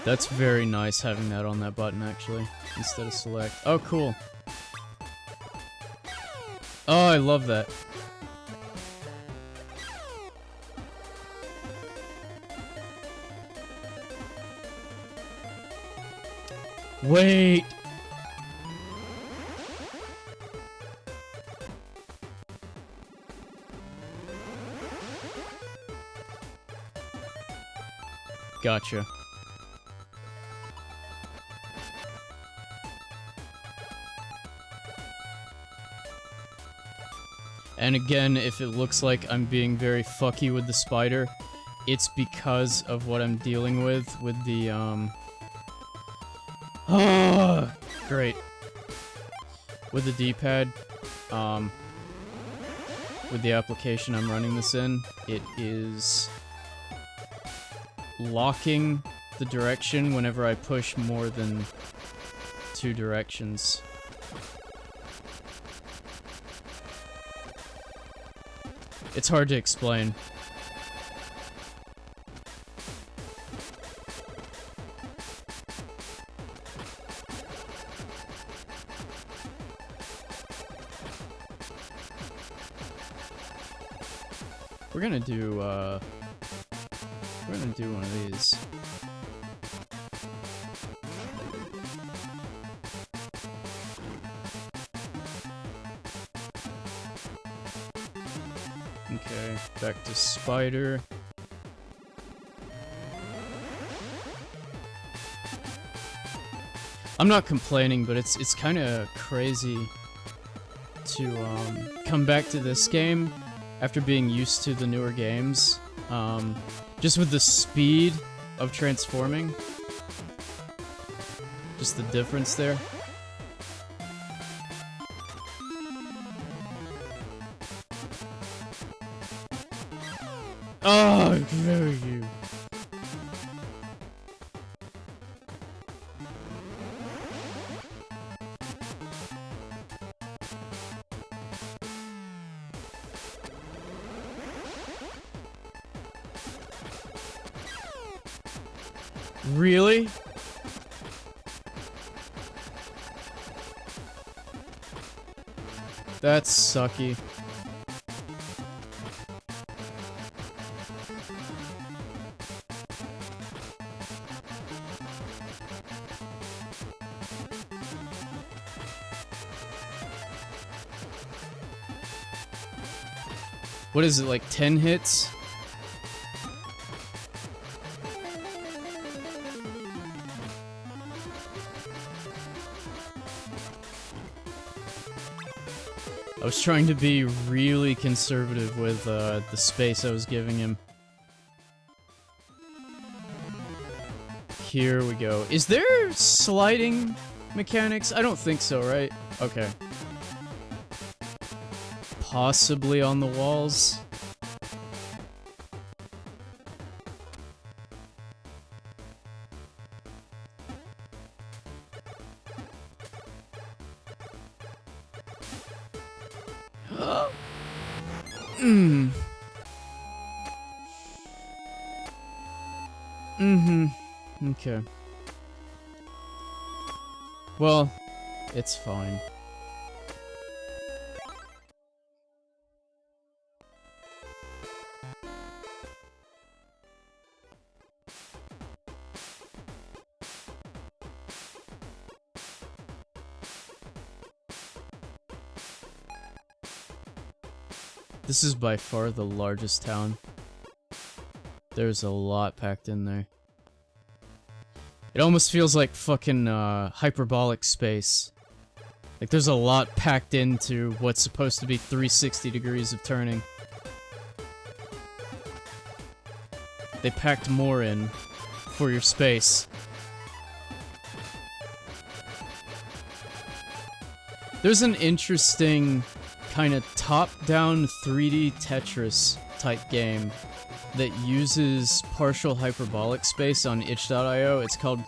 That's very nice having that on that button, actually, instead of select. Oh, cool. Oh, I love that. Wait! Gotcha. And again, if it looks like I'm being very fucky with the spider, it's because of what I'm dealing with the, Oh, great. With the D-pad, with the application I'm running this in, it is locking the direction whenever I push more than 2 directions. It's hard to explain. We're gonna do one of these. Okay, back to spider. I'm not complaining, but it's kind of crazy to come back to this game after being used to the newer games. Just with the speed of transforming. Just the difference there. Oh, very you. Really? That's sucky. What is it, like 10 hits? I was trying to be really conservative with the space I was giving him. Here we go. Is there sliding mechanics? I don't think so, right? Okay. Possibly on the walls. Okay. Well, it's fine. This is by far the largest town. There's a lot packed in there. It almost feels like fucking hyperbolic space. Like there's a lot packed into what's supposed to be 360 degrees of turning. They packed more in for your space. There's an interesting kind of top-down 3D Tetris type game that uses partial hyperbolic space on itch.io. It's called...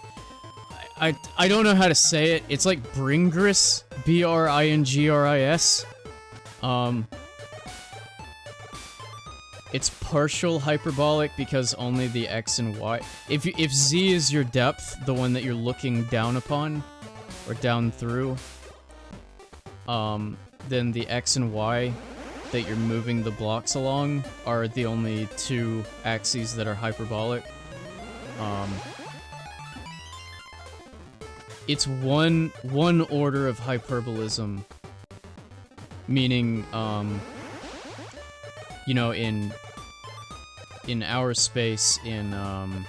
I don't know how to say it. It's like Bringris, B-R-I-N-G-R-I-S. It's partial hyperbolic because only the X and Y... If Z is your depth, the one that you're looking down upon, or down through, then the X and Y that you're moving the blocks along are the only two axes that are hyperbolic. It's one order of hyperbolism, meaning, you know, in our space, I'm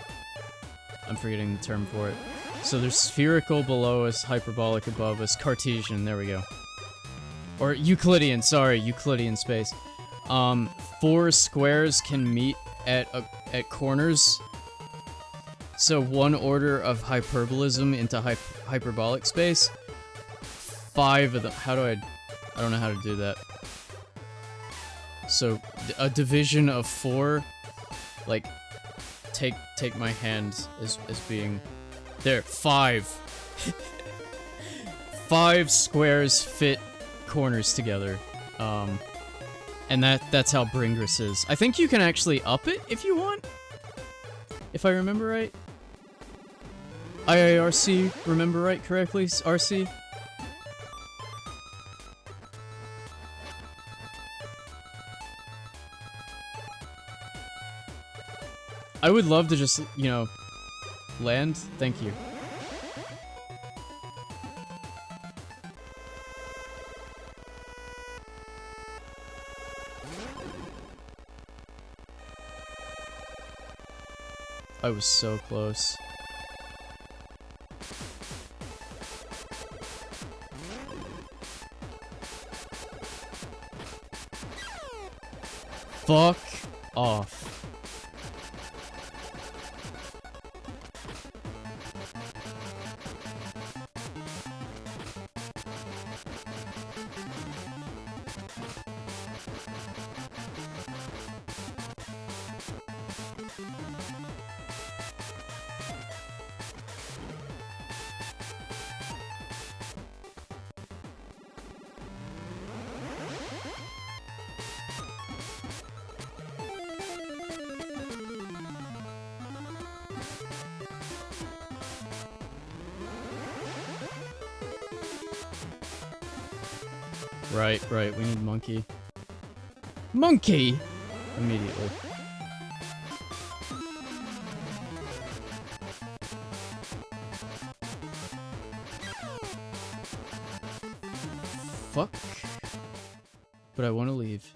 forgetting the term for it. So there's spherical below us, hyperbolic above us, Cartesian, there we go. Or Euclidean, sorry, Euclidean space. 4 squares can meet at corners. So one order of hyperbolism into hyperbolic space. 5 of them. I don't know how to do that. So a division of 4. Like, take my hand as being there. 5. 5 squares fit corners together. And that's how Bringris is. I think you can actually up it if you want. If I remember right. IIRC, remember right correctly, RC? I would love to just, you know, land. Thank you. I was so close. Fuck off. Right, we need monkey. Monkey! Immediately. Fuck. But I want to leave.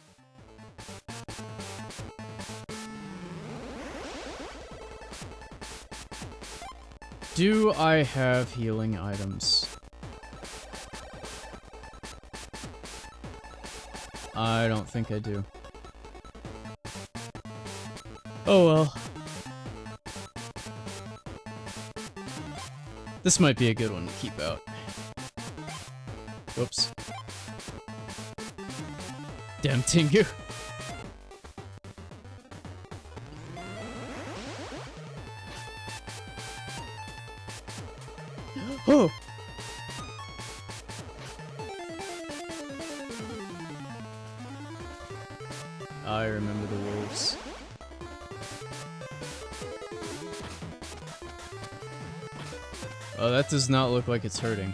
Do I have healing items? I don't think I do. Oh well. This might be a good one to keep out. Whoops. Damn Tingu. Oh! I remember the wolves. Oh, that does not look like it's hurting.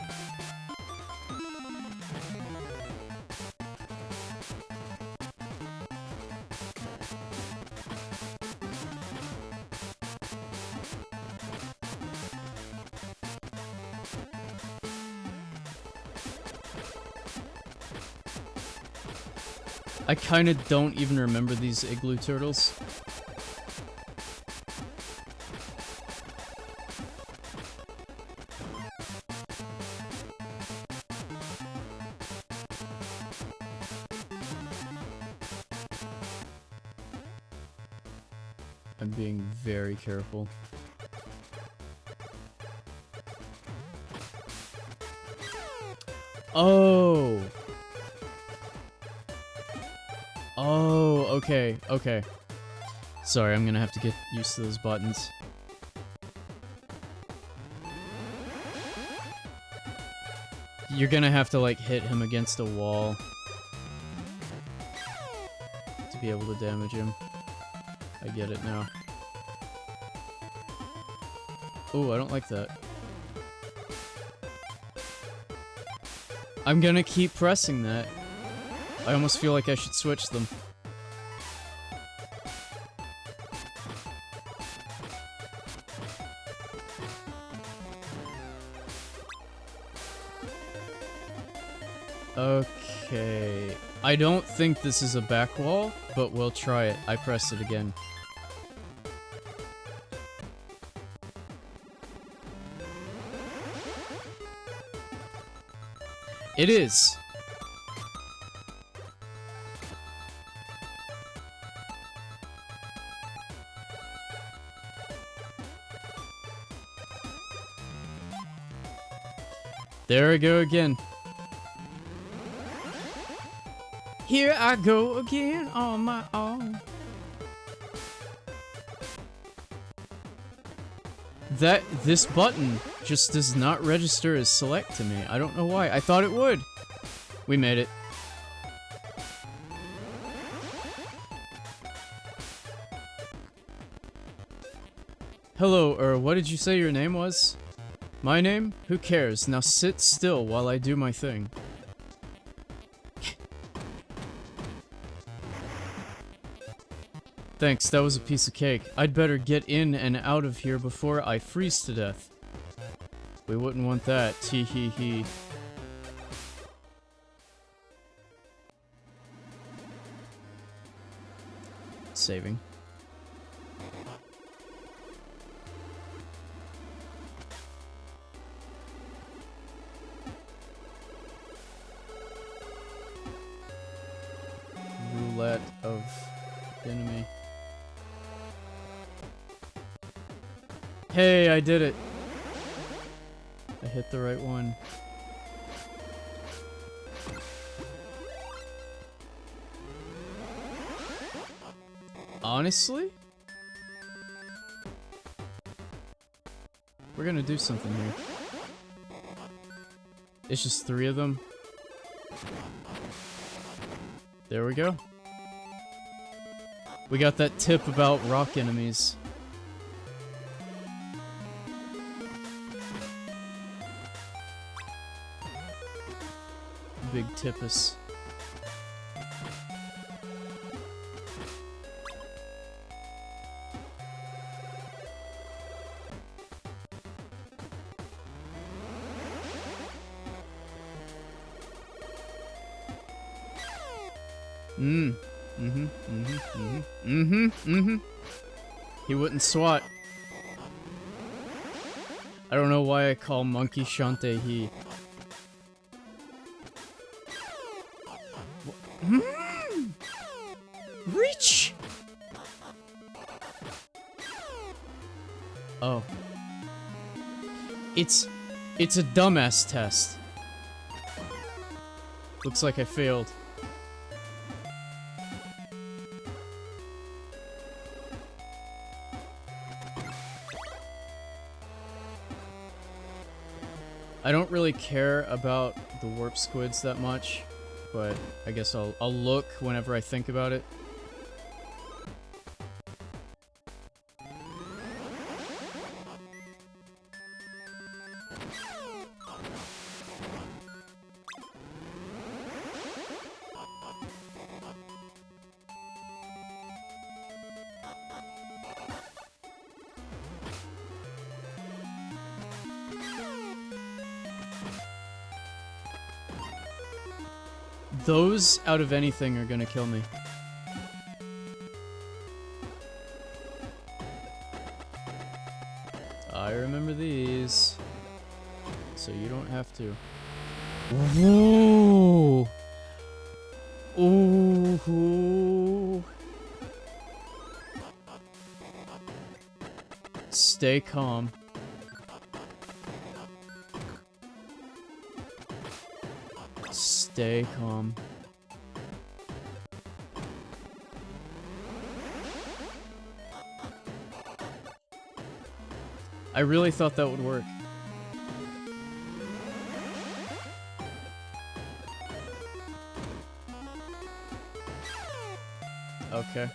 I kinda don't even remember these igloo turtles. I'm being very careful. Oh! Oh, okay, okay. Sorry, I'm gonna have to get used to those buttons. You're gonna have to, like, hit him against a wall to be able to damage him. I get it now. Oh, I don't like that. I'm gonna keep pressing that. I almost feel like I should switch them. Okay. I don't think this is a back wall, but we'll try it. I pressed it again. It is. There I go again. Here I go again on my own. This button just does not register as select to me. I don't know why. I thought it would. We made it. Hello, what did you say your name was? My name? Who cares? Now sit still while I do my thing. Thanks, that was a piece of cake. I'd better get in and out of here before I freeze to death. We wouldn't want that, tee hee hee. Saving. Roulette of enemy. Hey, I did it. I hit the right one. Honestly? We're gonna do something here. It's just 3 of them. There we go. We got that tip about rock enemies. Big tippus. He wouldn't swat. I don't know why I call monkey Shantae he. Reach! Oh. It's a dumbass test. Looks like I failed. I don't really care about the warp squids that much, but I guess I'll look whenever I think about it. Those, out of anything, are gonna kill me. I remember these. So you don't have to. Ooh! Ooh! Stay calm. Stay calm. I really thought that would work. Okay.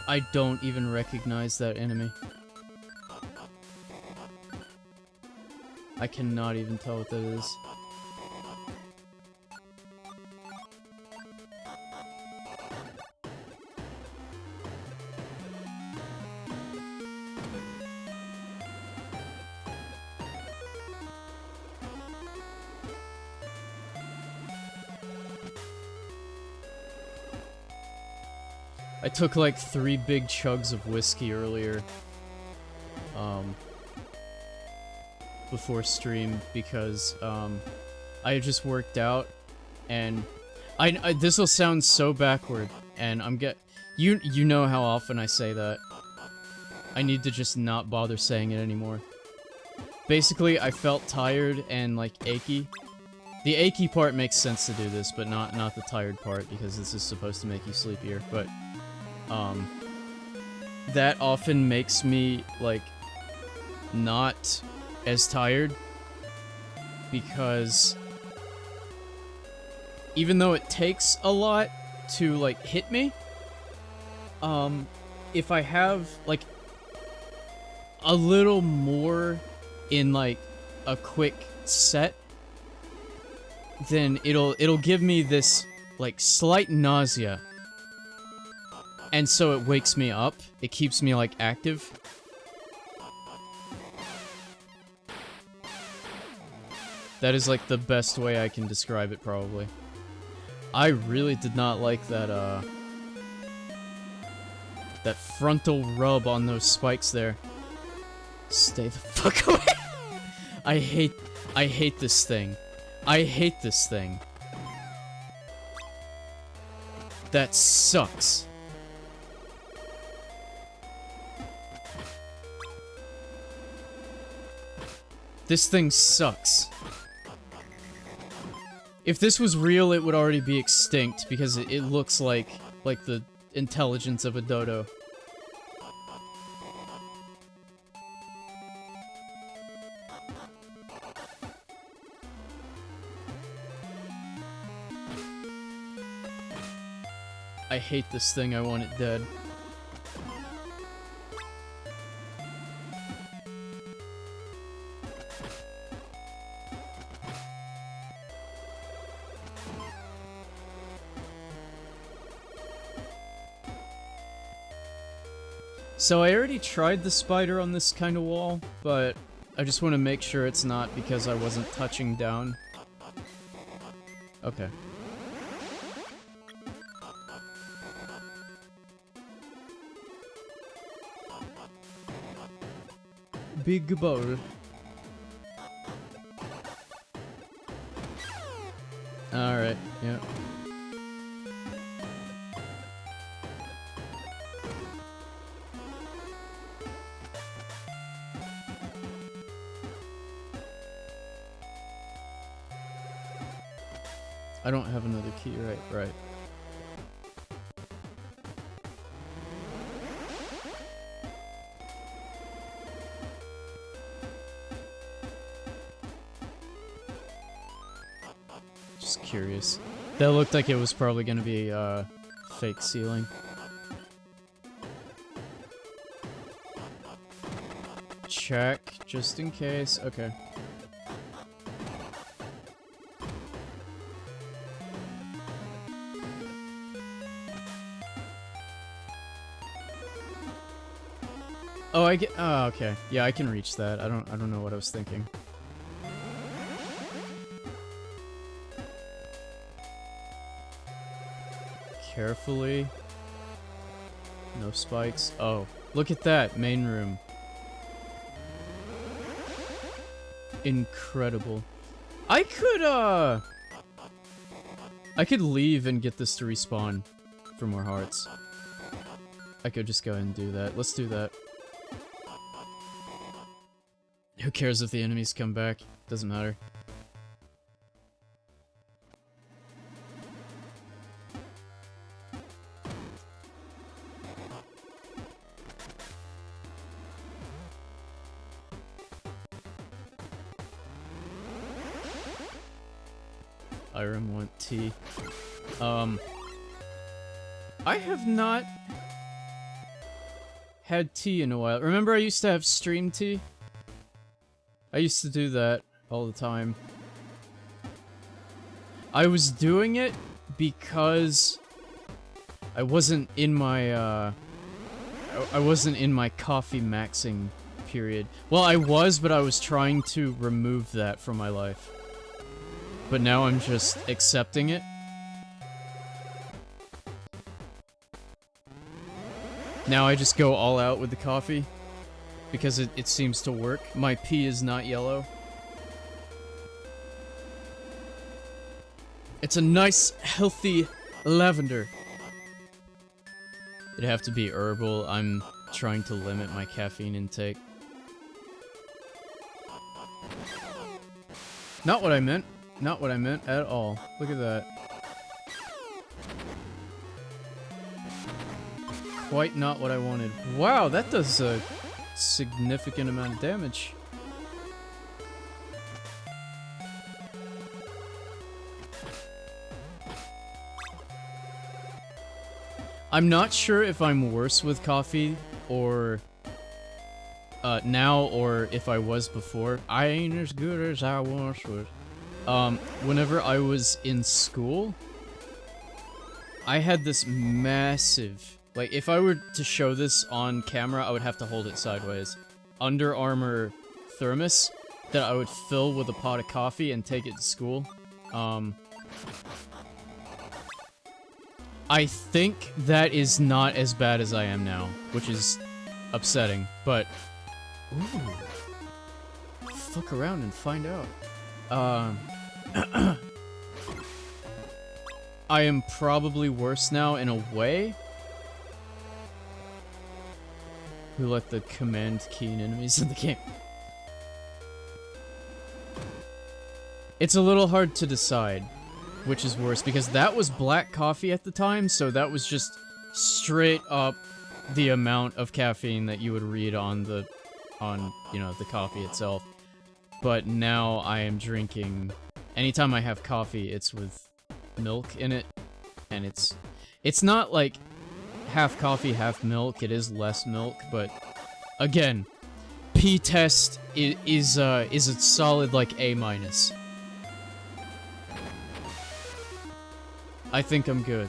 I don't even recognize that enemy. I cannot even tell what that is. I took like 3 big chugs of whiskey earlier, before stream because, I had just worked out, and this will sound so backward, and you know how often I say that. I need to just not bother saying it anymore. Basically, I felt tired and, like, achy. The achy part makes sense to do this, but not the tired part, because this is supposed to make you sleepier, but that often makes me, like, not as tired, because even though it takes a lot to, like, hit me, if I have, like, a little more in, like, a quick set, then it'll give me this, like, slight nausea. And so it wakes me up. It keeps me, like, active. That is, like, the best way I can describe it, probably. I really did not like that, that frontal rub on those spikes there. Stay the fuck away! I hate this thing. I hate this thing. That sucks. This thing sucks. If this was real, it would already be extinct, because it looks like the intelligence of a dodo. I hate this thing, I want it dead. So I already tried the spider on this kind of wall, but I just want to make sure it's not because I wasn't touching down. Okay. Big bowl. Alright, yeah. I don't have another key, right. Just curious. That looked like it was probably gonna be, fake ceiling. Check, just in case. Okay. Oh, I get. Oh, okay. Yeah, I can reach that. I don't know what I was thinking. carefully. No spikes. Oh, look at that. Main room. Incredible. I could leave and get this to respawn for more hearts. I could just go ahead and do that. Let's do that. Who cares if the enemies come back? Doesn't matter. Irem want tea. I have not had tea in a while. Remember I used to have stream tea? I used to do that all the time. I was doing it because I wasn't in my, I wasn't in my coffee maxing period. Well, I was, but I was trying to remove that from my life. But now I'm just accepting it. Now I just go all out with the coffee. Because it seems to work. My pee is not yellow. It's a nice, healthy lavender. It'd have to be herbal. I'm trying to limit my caffeine intake. Not what I meant. Not what I meant at all. Look at that. Quite not what I wanted. Wow, that does a significant amount of damage. I'm not sure if I'm worse with coffee or now or if I was before. I ain't as good as I once was. Whenever I was in school, I had this massive, like, if I were to show this on camera, I would have to hold it sideways. Under Armour thermos that I would fill with a pot of coffee and take it to school. I think that is not as bad as I am now, which is upsetting, but... Ooh. Fuck around and find out. I am probably worse now in a way. Who let the command keen enemies in the game? It's a little hard to decide which is worse, because that was black coffee at the time, so that was just straight up the amount of caffeine that you would read on the, you know, the coffee itself. But now I am drinking, anytime I have coffee, it's with milk in it, and it's not like half coffee, half milk, it is less milk, but again, P-test is a solid, like, A-. I think I'm good.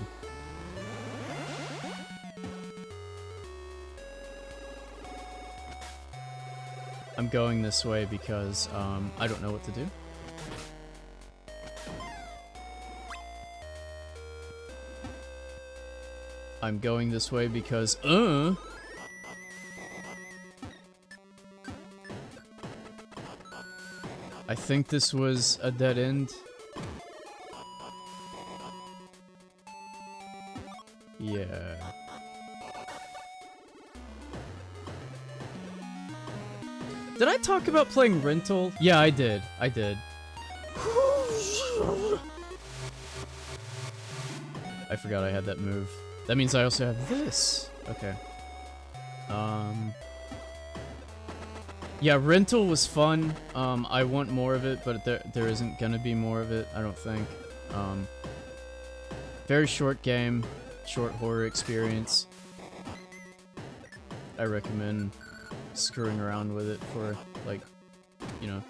I'm going this way because, I don't know what to do. I'm going this way because, I think this was a dead end. Yeah. Did I talk about playing Rental? Yeah, I did. I did. I forgot I had that move. That means I also have this. Okay. Yeah, Rental was fun. I want more of it, but there isn't gonna be more of it, I don't think. Very short game, short horror experience. I recommend screwing around with it for, like, you know,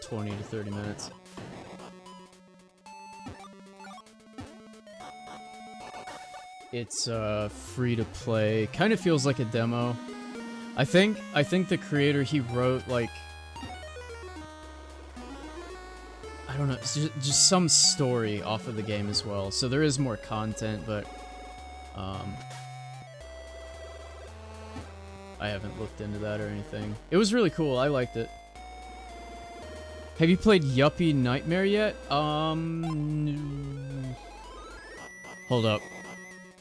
20 to 30 minutes. It's free to play. Kind of feels like a demo. I think the creator, he wrote, like, I don't know, it's just some story off of the game as well. So there is more content, but I haven't looked into that or anything. It was really cool. I liked it. Have you played Yuppie Nightmare yet? Hold up.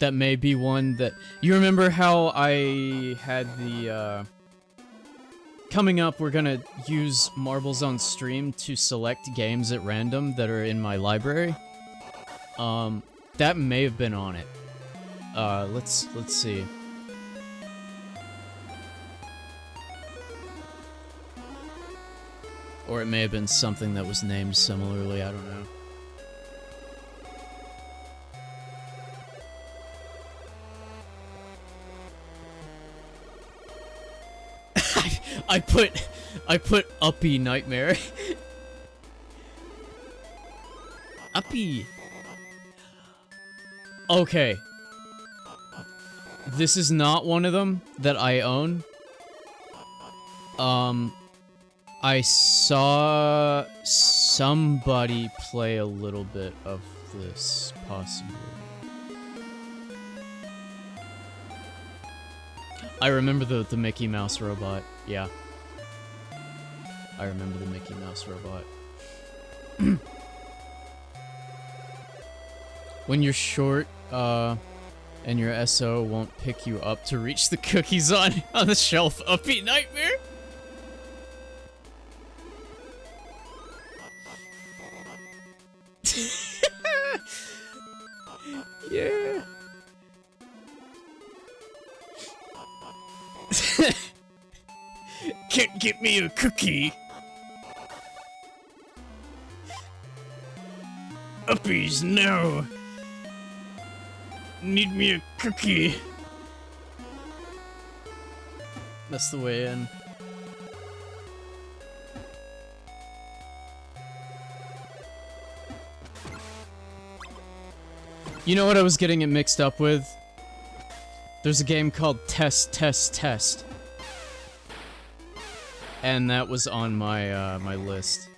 That may be one that... You remember how I had the, Coming up, we're gonna use Marbles on stream to select games at random that are in my library. That may have been on it. Let's see. Or it may have been something that was named similarly, I don't know. I put Uppy Nightmare. Uppy. Okay. This is not one of them that I own. I saw somebody play a little bit of this, possibly. I remember the Mickey Mouse robot, yeah. I remember the Mickey Mouse robot. When you're short, and your SO won't pick you up to reach the cookies on the shelf, Uppy Nightmare? Yeah. Can't get me a cookie. Uppies, no. Need me a cookie. That's the way in. You know what I was getting it mixed up with? There's a game called Test, Test, Test. And that was on my, my list.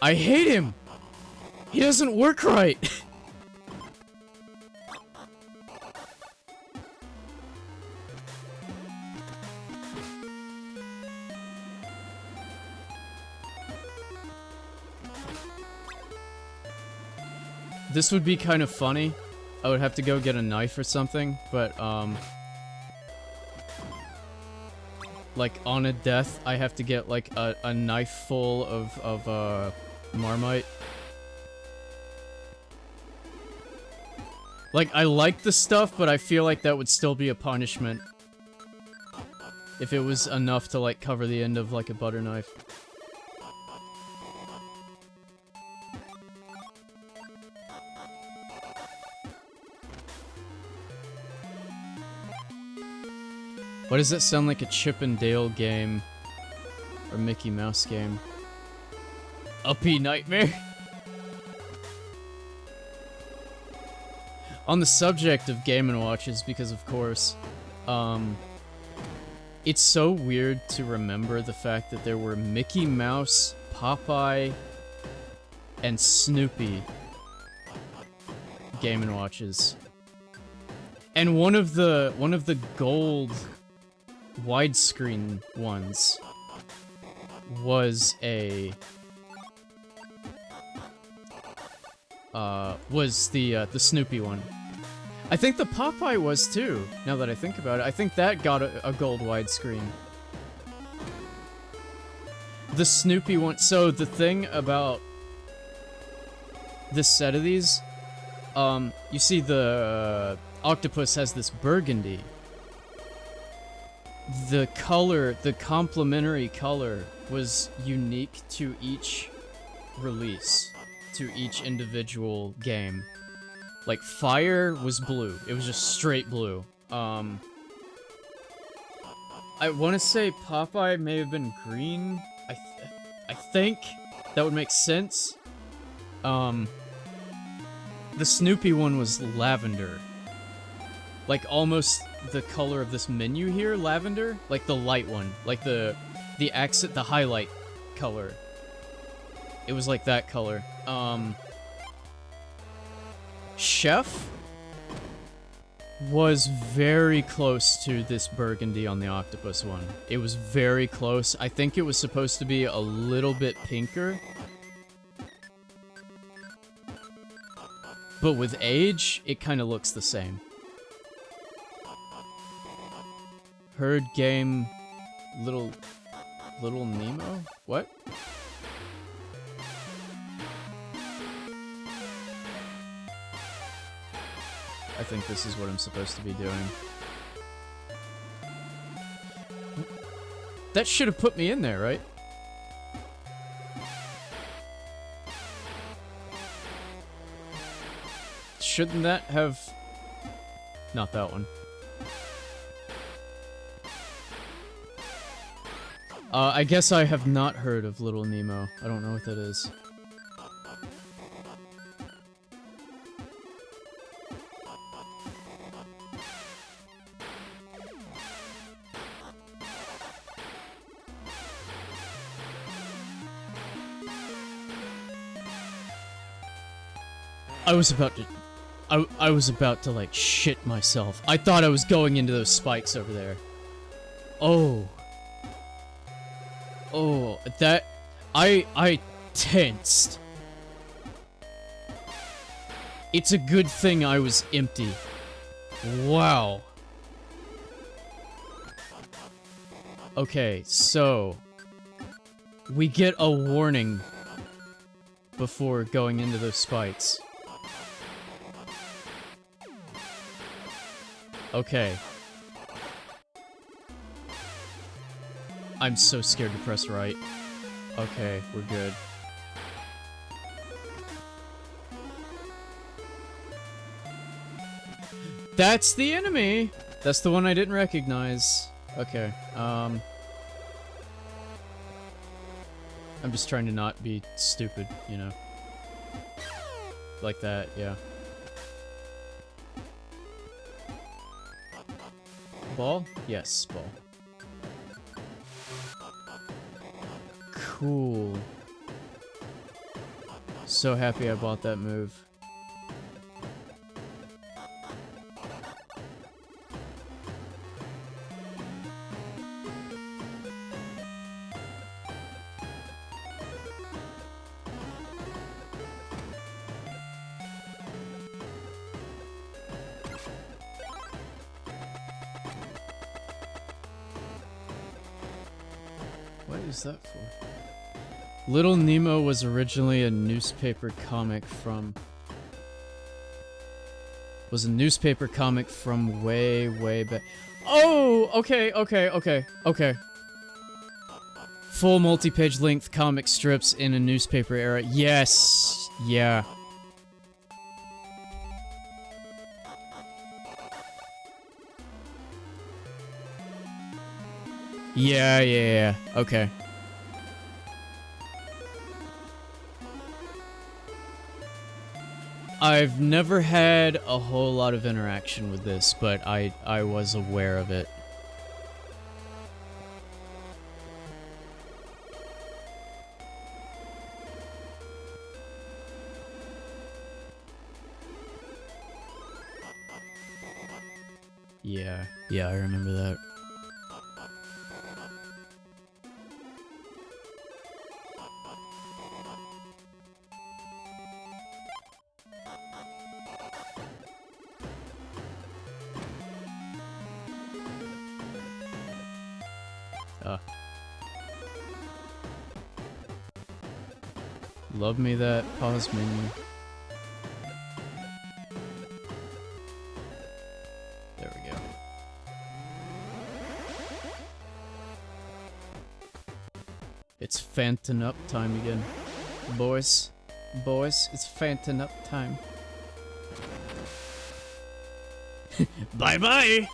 I hate him! He doesn't work right! This would be kind of funny. I would have to go get a knife or something, but, like, on a death, I have to get, like, a knife full of Marmite. Like, I like the stuff, but I feel like that would still be a punishment. If it was enough to, like, cover the end of, like, a butter knife. Why does that sound like a Chip and Dale game? Or Mickey Mouse game? Uppy Nightmare? On the subject of Game & Watches, because of course, it's so weird to remember the fact that there were Mickey Mouse, Popeye, and Snoopy Game & Watches. And one of the gold widescreen ones was a the Snoopy one. I think the Popeye was too, now that I think about it. I think that got a gold widescreen. The Snoopy one, so the thing about this set of these, you see the octopus has this burgundy. The color, the complementary color, was unique to each release, to each individual game. Like, Fire was blue. It was just straight blue. I want to say Popeye may have been green. I think that would make sense. The Snoopy one was lavender. Like, almost the color of this menu here, lavender, like the light one, like the accent, the highlight color. It was like that color. Chef was very close to this burgundy on the octopus one. It was very close. I think it was supposed to be a little bit pinker. But with age, it kind of looks the same. Herd game... Little Nemo? What? I think this is what I'm supposed to be doing. That should have put me in there, right? Shouldn't that have... Not that one. I guess I have not heard of Little Nemo. I don't know what that is. I was about to like shit myself. I thought I was going into those spikes over there. Oh. Oh, that... I tensed. It's a good thing I was empty. Wow. Okay, so... we get a warning before going into those spikes. Okay. I'm so scared to press right. Okay, we're good. That's the enemy! That's the one I didn't recognize. Okay, I'm just trying to not be stupid, you know. Like that, yeah. Ball? Yes, ball. Cool. So happy I bought that move. What is that for? Little Nemo was originally a newspaper comic from... was a newspaper comic from way, way back. Oh! Okay, okay, okay, okay. Full multi-page length comic strips in a newspaper era. Yes! Yeah. Yeah. Okay. I've never had a whole lot of interaction with this, but I was aware of it. Yeah, I remember that. Love me that pause menu. There we go. It's Phantom Up time again. Boys, it's Phantom Up time. Bye-bye!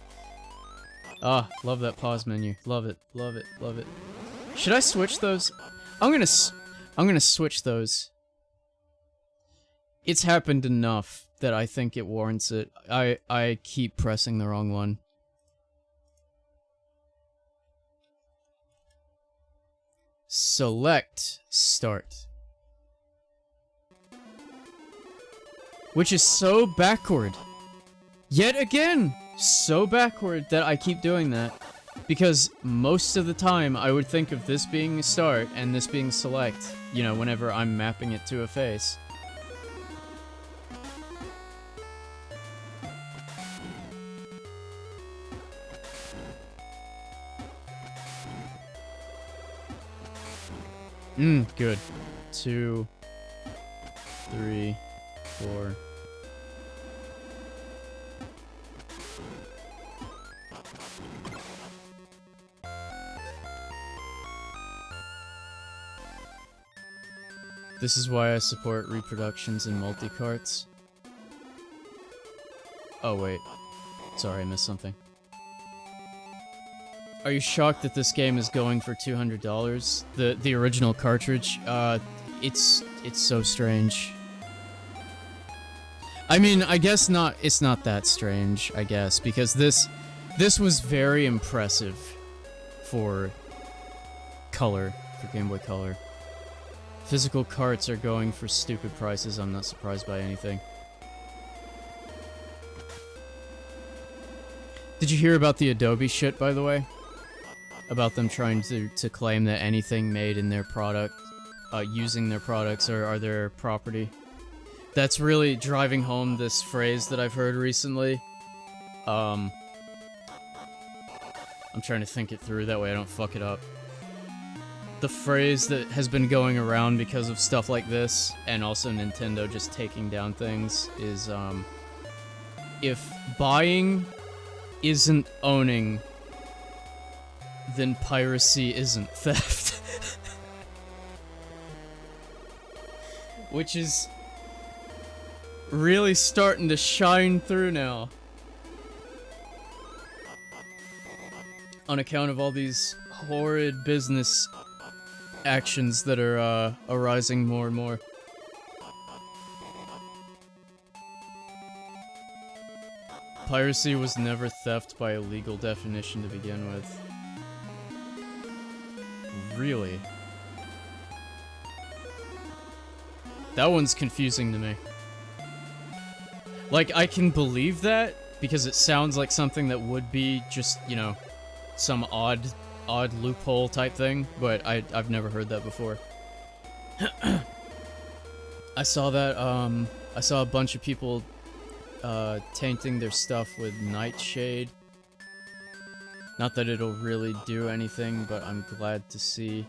Ah, love that pause menu. Love it, love it, love it. Should I switch those? I'm gonna switch those. It's happened enough that I think it warrants it. I keep pressing the wrong one. select start. Which is so backward. Yet again, so backward that I keep doing that. Because most of the time, I would think of this being start and this being select, you know, whenever I'm mapping it to a face. Good. 2, 3, 4. This is why I support reproductions in multi-carts. Oh wait. Sorry, I missed something. Are you shocked that this game is going for $200? The original cartridge? It's so strange. I mean, I guess not. It's not that strange, I guess, because this was very impressive for color, for Game Boy Color. Physical carts are going for stupid prices. I'm not surprised by anything. Did you hear about the Adobe shit, by the way? About them trying to claim that anything made in their product, using their products are their property. That's really driving home this phrase that I've heard recently. I'm trying to think it through, that way I don't fuck it up. The phrase that has been going around because of stuff like this, and also Nintendo just taking down things, is, if buying isn't owning, then piracy isn't theft. Which is really starting to shine through now. On account of all these horrid business actions that are arising more and more. Piracy was never theft by a legal definition to begin with. Really? That one's confusing to me. Like, I can believe that, because it sounds like something that would be just, you know, some odd loophole type thing, but I've never heard that before. I saw that, I saw a bunch of people, tainting their stuff with Nightshade. Not that it'll really do anything, but I'm glad to see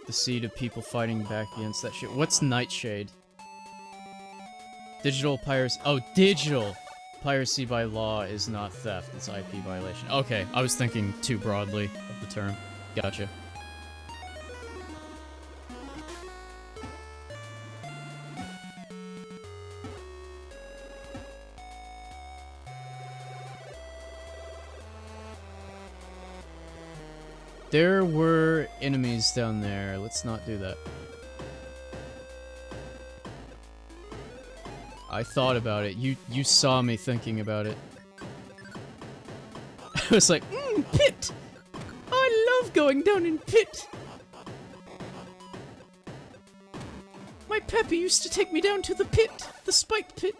the seed of people fighting back against that shit. What's Nightshade? Digital piracy. Oh, digital! Piracy by law is not theft, it's IP violation. Okay, I was thinking too broadly of the term. Gotcha. There were enemies down there. Let's not do that. I thought about it. You saw me thinking about it. I was like, pit! I love going down in pit! My Peppy used to take me down to the pit, the spiked pit.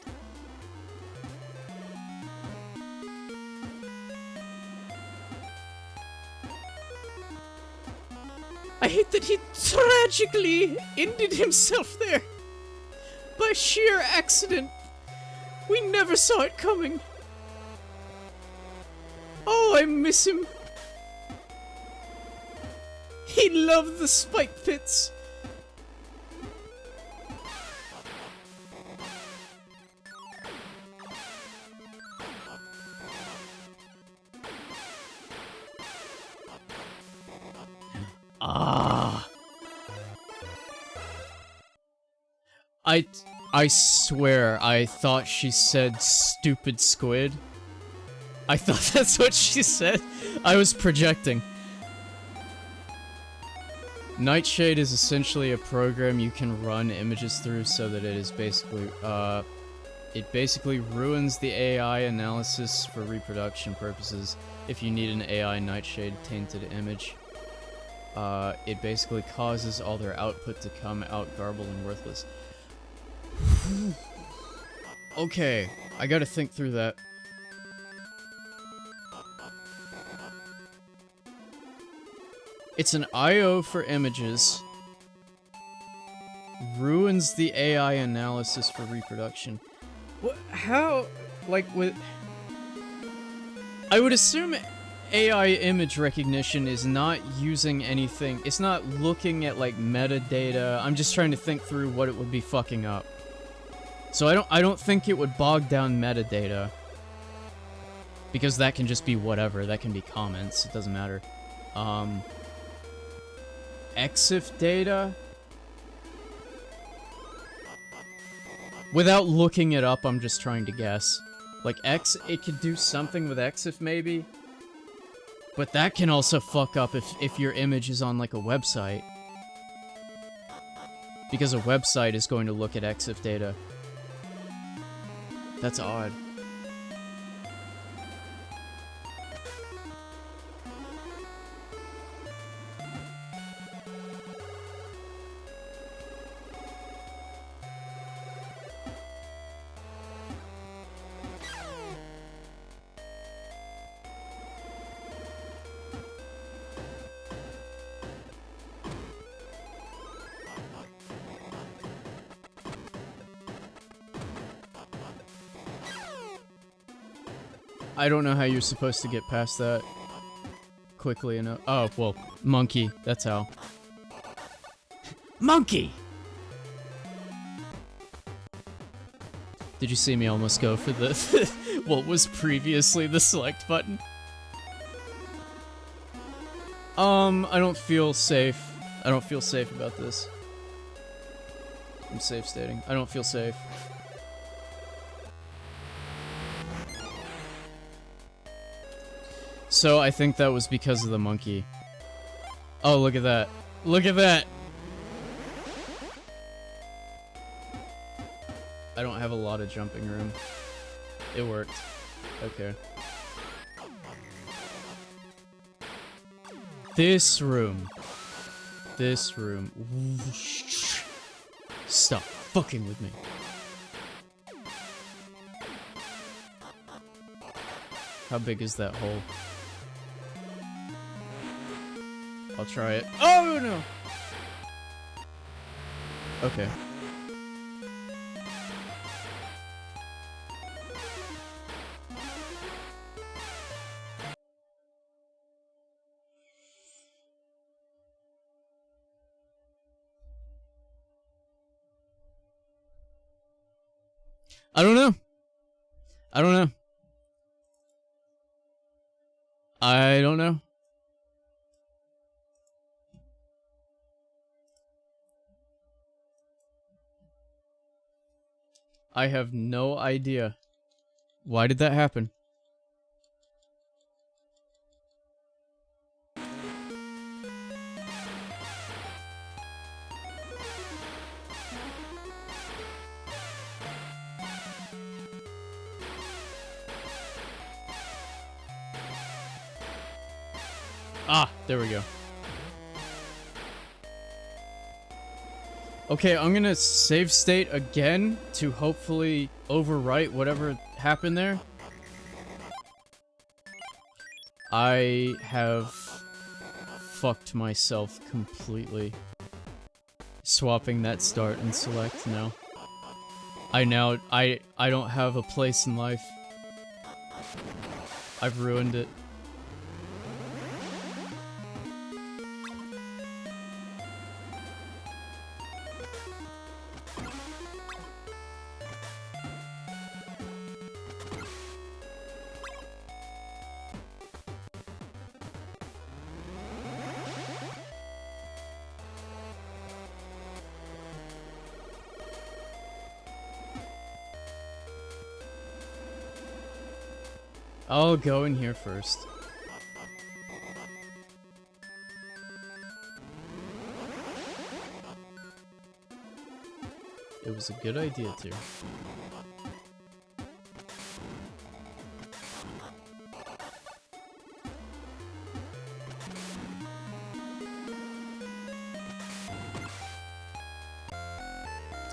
I hate that he tragically ended himself there. By sheer accident. We never saw it coming. Oh, I miss him. He loved the spike pits. Ah. I swear, I thought she said stupid squid. I thought that's what she said. I was projecting. Nightshade is essentially a program you can run images through so that it is basically, it basically ruins the AI analysis for reproduction purposes if you need an AI Nightshade tainted image. it basically causes all their output to come out garbled and worthless. Okay, I gotta think through that. It's an I/O for images. Ruins the AI analysis for reproduction. What? How? Like, with... I would assume AI image recognition is not using anything. It's not looking at, like, metadata. I'm just trying to think through what it would be fucking up. So I don't think it would bog down metadata. Because that can just be whatever. That can be comments. It doesn't matter. EXIF data? Without looking it up, I'm just trying to guess. Like, it could do something with EXIF, maybe? But that can also fuck up if your image is on, like, a website. Because a website is going to look at EXIF data. That's odd. I don't know how you're supposed to get past that quickly enough. Oh, well, monkey. That's how. Monkey! Did you see me almost go for the what was previously the select button? I don't feel safe. I don't feel safe about this. I'm safe stating. I don't feel safe. So I think that was because of the monkey. Oh, look at that. Look at that! I don't have a lot of jumping room. It worked. Okay. This room. This room. Stop fucking with me. How big is that hole? I'll try it. Oh, no! Okay. I don't know. I don't know. I don't know. I have no idea. Why did that happen? Ah, there we go. Okay, I'm gonna save state again to hopefully overwrite whatever happened there. I have fucked myself completely. Swapping that start and select now. I don't have a place in life. I've ruined it. I'll go in here first. It was a good idea too.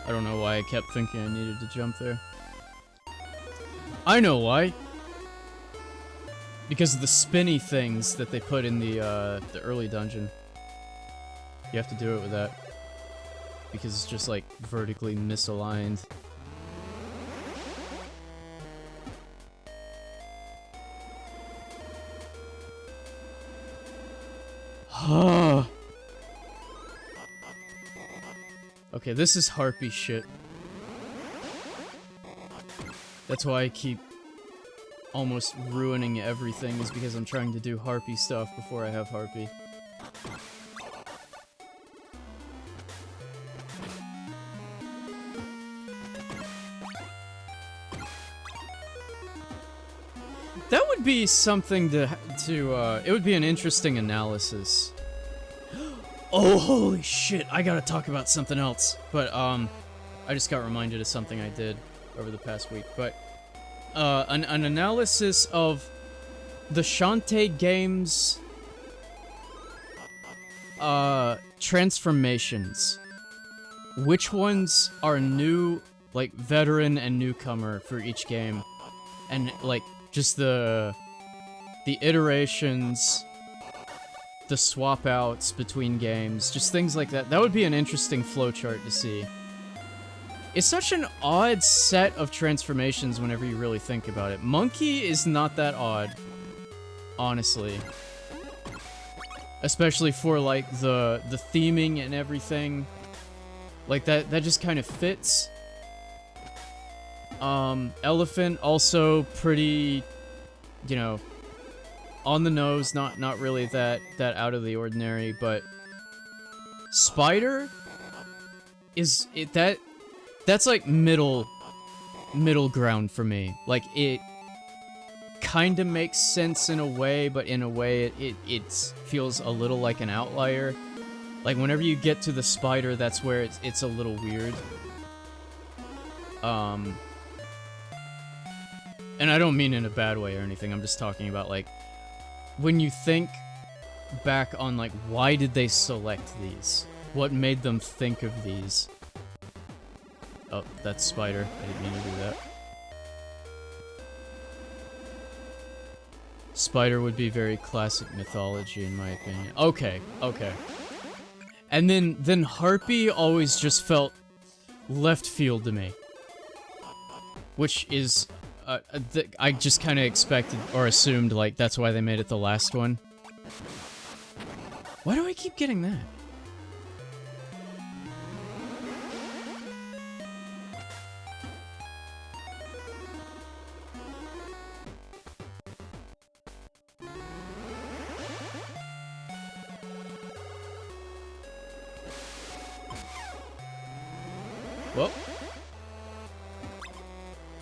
I don't know why I kept thinking I needed to jump there. I know why. Because of the spinny things that they put in the early dungeon. You have to do it with that. Because it's just, like, vertically misaligned. Okay, this is harpy shit. That's why I keep almost ruining everything, is because I'm trying to do harpy stuff before I have harpy. That would be something to it would be an interesting analysis. Oh, holy shit, I gotta talk about something else. But, I just got reminded of something I did over the past week. But, an analysis of the Shantae game's, transformations. Which ones are new, like, veteran and newcomer for each game? And, like, just the iterations, the swap outs between games, just things like that. That would be an interesting flowchart to see. It's such an odd set of transformations whenever you really think about it. Monkey is not that odd, honestly. Especially for, like, the theming and everything. Like, that just kind of fits. Elephant, also pretty, you know, on the nose, not really that out of the ordinary, but Spider is that's like middle ground for me. Like, it kind of makes sense in a way, but in a way it feels a little like an outlier. Like, whenever you get to the Spider, that's where it's a little weird. And I don't mean in a bad way or anything, I'm just talking about, like, when you think back on, like, why did they select these? What made them think of these? Oh, that's Spider. I didn't mean to do that. Spider would be very classic mythology, in my opinion. Okay, okay. And then Harpy always just felt left field to me. Which is... I just kind of expected, or assumed, like, that's why they made it the last one. Why do I keep getting that? Well,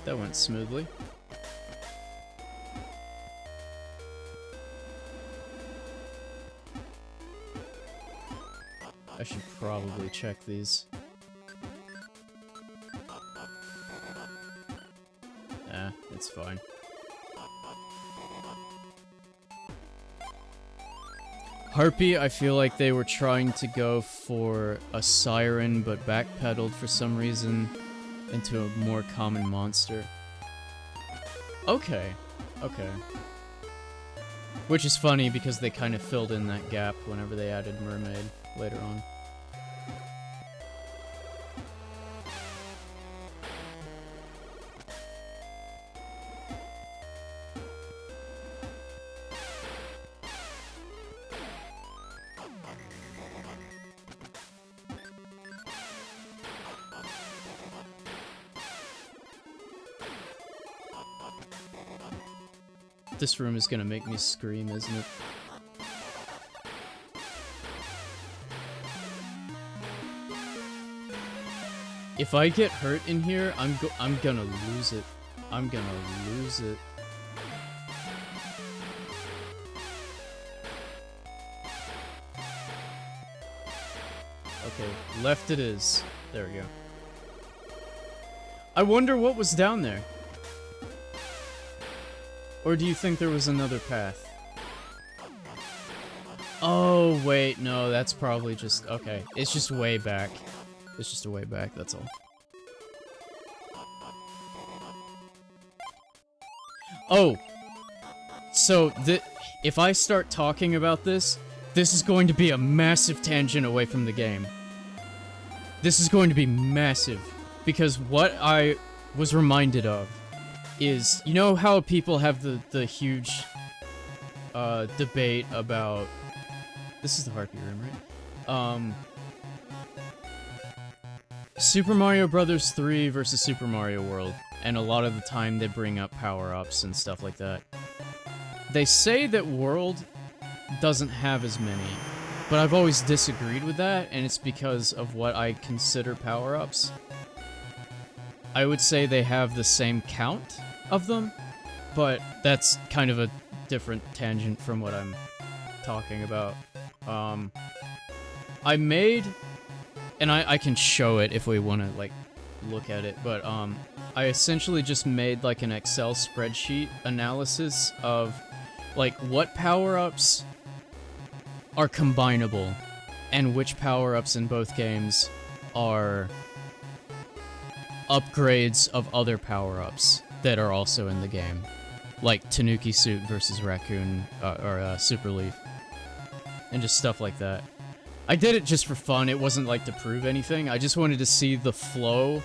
that went smoothly. I should probably check these. It's fine. Harpy, I feel like they were trying to go for a siren, but backpedaled for some reason into a more common monster. Okay, okay. Which is funny because they kind of filled in that gap whenever they added Mermaid later on. This room is gonna make me scream, isn't it? If I get hurt in here, I'm gonna lose it. I'm gonna lose it. Okay, left it is. There we go. I wonder what was down there. Or do you think there was another path? Oh, wait, no, that's probably just... Okay, it's just way back. It's just a way back, that's all. Oh, so if I start talking about this, this is going to be a massive tangent away from the game. This is going to be massive, because what I was reminded of is, you know how people have the huge debate about... This is the Harpy room, right? Super Mario Bros. 3 versus Super Mario World, and a lot of the time they bring up power-ups and stuff like that. They say that World doesn't have as many, but I've always disagreed with that, and it's because of what I consider power-ups. I would say they have the same count of them, but that's kind of a different tangent from what I'm talking about. I made, and I can show it if we want to, like, look at it, but, I essentially just made, like, an Excel spreadsheet analysis of, like, what power-ups are combinable, and which power-ups in both games are upgrades of other power-ups that are also in the game. Like Tanuki Suit versus Raccoon, or Super Leaf. And just stuff like that. I did it just for fun, it wasn't like to prove anything, I just wanted to see the flow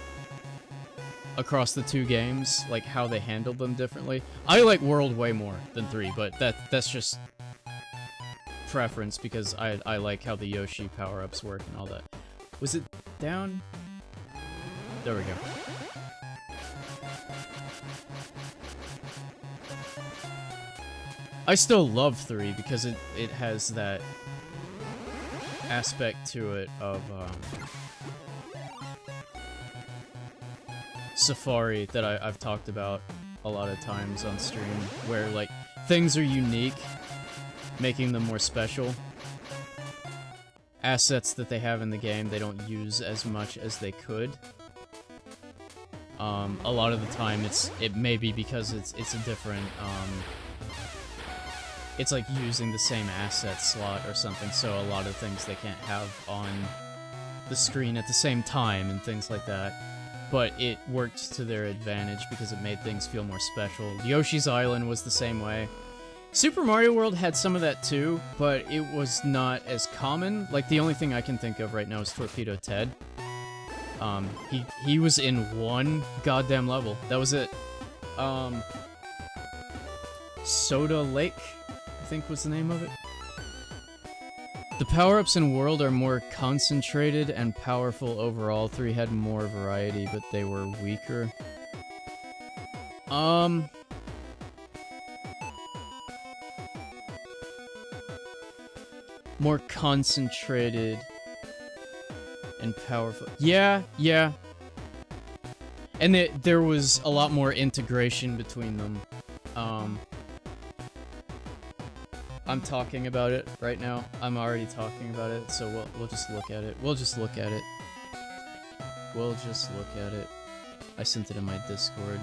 across the two games, like how they handled them differently. I like World way more than 3, but that's just preference, because I like how the Yoshi power-ups work and all that. Was it down? There we go. I still love 3 because it has that aspect to it of Safari that I've talked about a lot of times on stream, where like things are unique, making them more special. Assets that they have in the game they don't use as much as they could. A lot of the time it may be because it's a different it's like using the same asset slot or something, so a lot of things they can't have on the screen at the same time and things like that. But it worked to their advantage because it made things feel more special. Yoshi's Island was the same way. Super Mario World had some of that too, but it was not as common. Like, the only thing I can think of right now is Torpedo Ted. He was in one goddamn level. That was it. Soda Lake, I think was the name of it. The power-ups in World are more concentrated and powerful overall. 3 had more variety, but they were weaker. More concentrated and powerful. Yeah. And there was a lot more integration between them. I'm talking about it right now. I'm already talking about it, so we'll just look at it. We'll just look at it. I sent it in my Discord.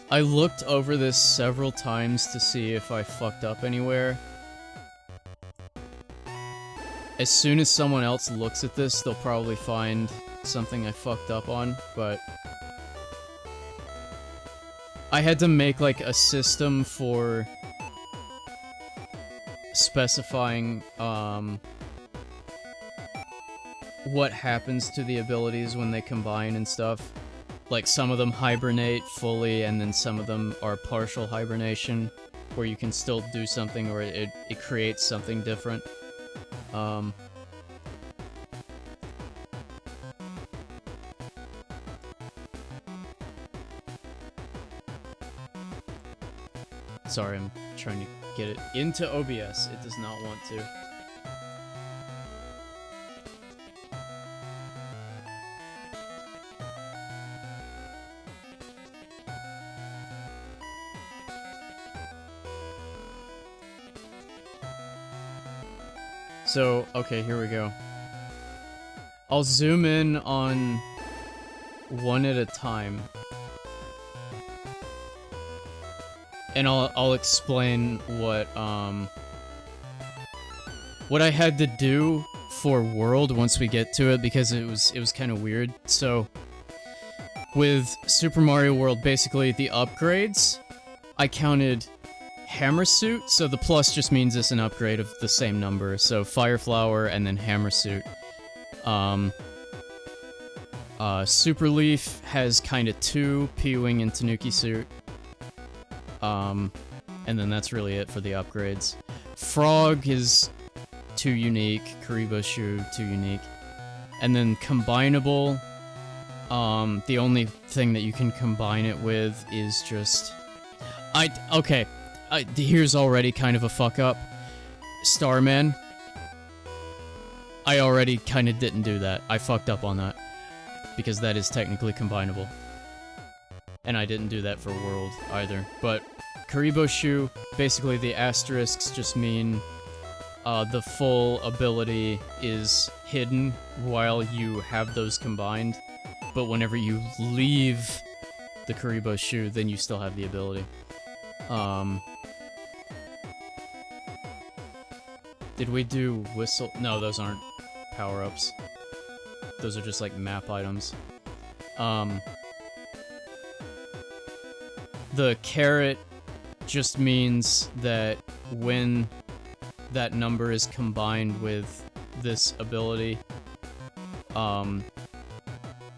I looked over this several times to see if I fucked up anywhere. As soon as someone else looks at this, they'll probably find something I fucked up on, but I had to make like a system for specifying what happens to the abilities when they combine and stuff. Like, some of them hibernate fully, and then some of them are partial hibernation, where you can still do something, or it creates something different. Sorry, I'm trying to get it into OBS. It does not want to. So, okay, here we go. I'll zoom in on one at a time. And I'll explain what I had to do for World once we get to it because it was kind of weird. So with Super Mario World, basically the upgrades, I counted Hammer Suit, so the plus just means it's an upgrade of the same number. So Fire Flower and then Hammer Suit. Super Leaf has kind of 2, P-Wing and Tanuki Suit. And then that's really it for the upgrades. Frog is 2 unique, Karibo Shoe 2 unique. And then combinable, the only thing that you can combine it with is just... here's already kind of a fuck up. Starman. I already kind of didn't do that. I fucked up on that. Because that is technically combinable. And I didn't do that for World either. But Karibo Shoe, basically the asterisks just mean the full ability is hidden while you have those combined. But whenever you leave the Karibo Shoe, then you still have the ability. Did we do Whistle? No, those aren't power-ups. Those are just like map items. The carrot just means that when that number is combined with this ability,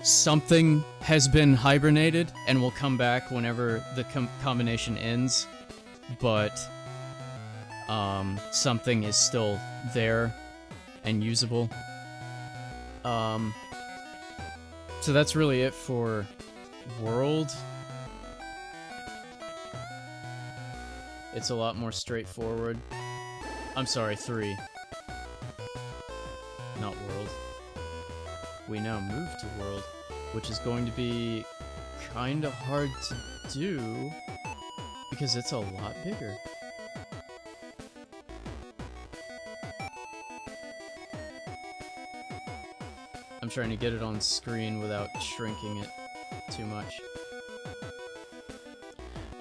something has been hibernated and will come back whenever the combination ends, but something is still there and usable. So that's really it for World. It's a lot more straightforward. I'm sorry, 3. Not World. We now move to World, which is going to be kinda hard to do because it's a lot bigger. I'm trying to get it on screen without shrinking it too much.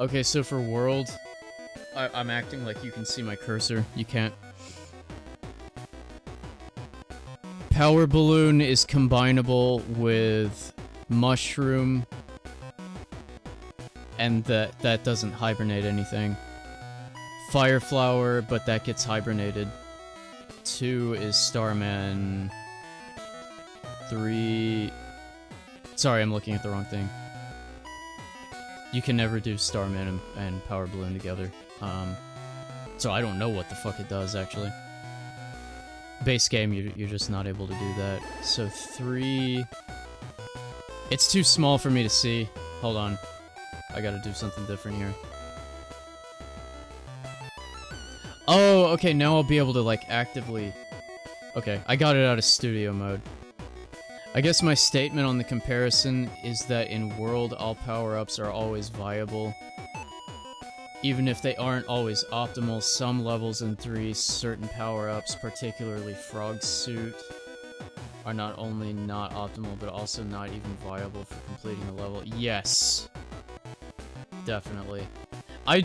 Okay, so for World, I'm acting like you can see my cursor. You can't. Power Balloon is combinable with Mushroom, and that doesn't hibernate anything. Fire Flower, but that gets hibernated. 2 is Starman. 3... Sorry, I'm looking at the wrong thing. You can never do Starman and Power Balloon together. So I don't know what the fuck it does, actually. Base game, you're just not able to do that. So 3... It's too small for me to see. Hold on. I gotta do something different here. Oh, okay, now I'll be able to, like, actively... Okay, I got it out of studio mode. I guess my statement on the comparison is that in World, all power-ups are always viable. Even if they aren't always optimal, some levels in 3, certain power-ups, particularly Frog Suit, are not only not optimal, but also not even viable for completing the level. Yes! Definitely. I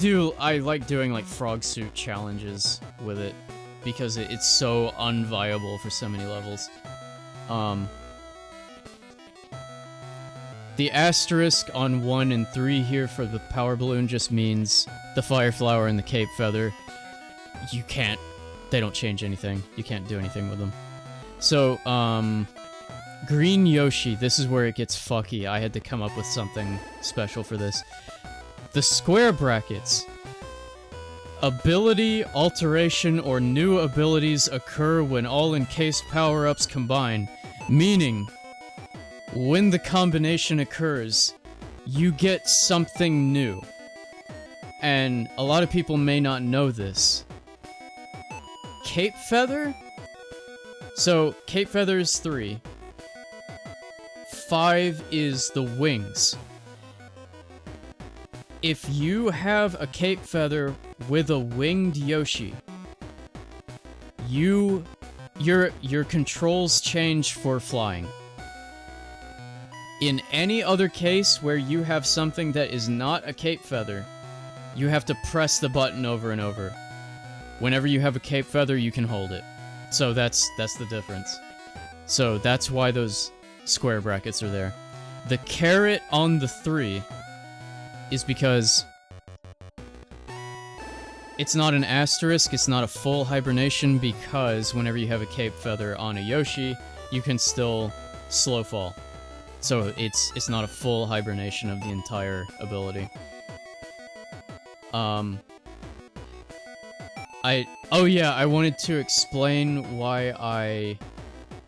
like doing, like, Frog Suit challenges with it, because it's so unviable for so many levels. The asterisk on 1 and 3 here for the Power Balloon just means the Fire Flower and the Cape Feather. You can't... They don't change anything. You can't do anything with them. So, Green Yoshi, this is where it gets fucky. I had to come up with something special for this. The square brackets. Ability, alteration, or new abilities occur when all encased power-ups combine. Meaning... when the combination occurs, you get something new. And a lot of people may not know this. Cape Feather? So, Cape Feather is 3. 5 is the wings. If you have a Cape Feather with a winged Yoshi, your controls change for flying. In any other case where you have something that is not a Cape Feather, you have to press the button over and over. Whenever you have a Cape Feather, you can hold it. So that's the difference. So that's why those square brackets are there. The caret on the 3 is because it's not an asterisk, it's not a full hibernation, because whenever you have a cape feather on a Yoshi, you can still slow fall. So it's not a full hibernation of the entire ability. Oh yeah, I wanted to explain why I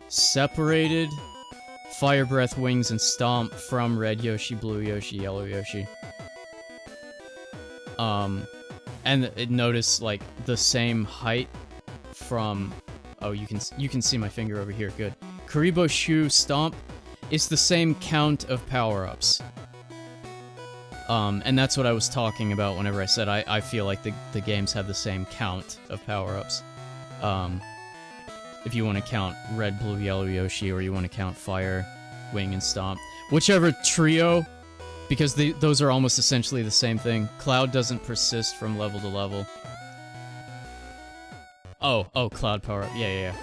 separated Fire Breath, Wings, and Stomp from Red Yoshi, Blue Yoshi, Yellow Yoshi. And notice, like, the same height from... Oh, you can see my finger over here, good. Karibo Shu Stomp is the same count of power-ups. And that's what I was talking about whenever I said I feel like the games have the same count of power-ups. If you want to count Red, Blue, Yellow Yoshi, or you want to count Fire, Wing, and Stomp. Whichever trio, because those are almost essentially the same thing. Cloud doesn't persist from level to level. Oh, Cloud power-up, yeah.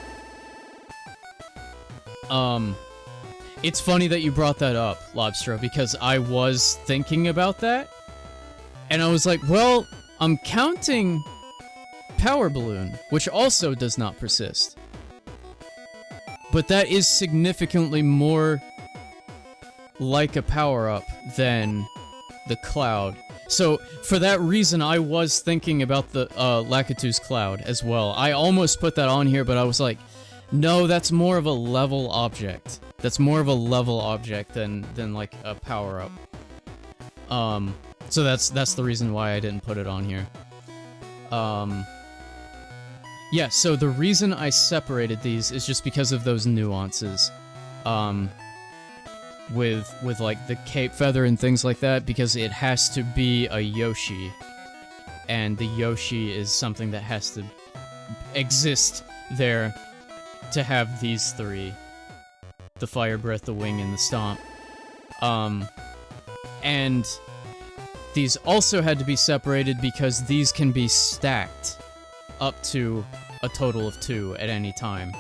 It's funny that you brought that up, Lobstro, because I was thinking about that, and I was like, well, I'm counting Power Balloon, which also does not persist. But that is significantly more like a power-up than the Cloud. So, for that reason, I was thinking about the Lakitu's Cloud as well. I almost put that on here, but I was like, no, that's more of a level object. That's more of a level object than like a power-up. So that's the reason why I didn't put it on here. Yeah, so the reason I separated these is just because of those nuances. With like the cape feather and things like that, because it has to be a Yoshi. And the Yoshi is something that has to exist there to have these three. The Fire Breath, the Wing, and the Stomp. And these also had to be separated because these can be stacked up to a total of 2 at any time.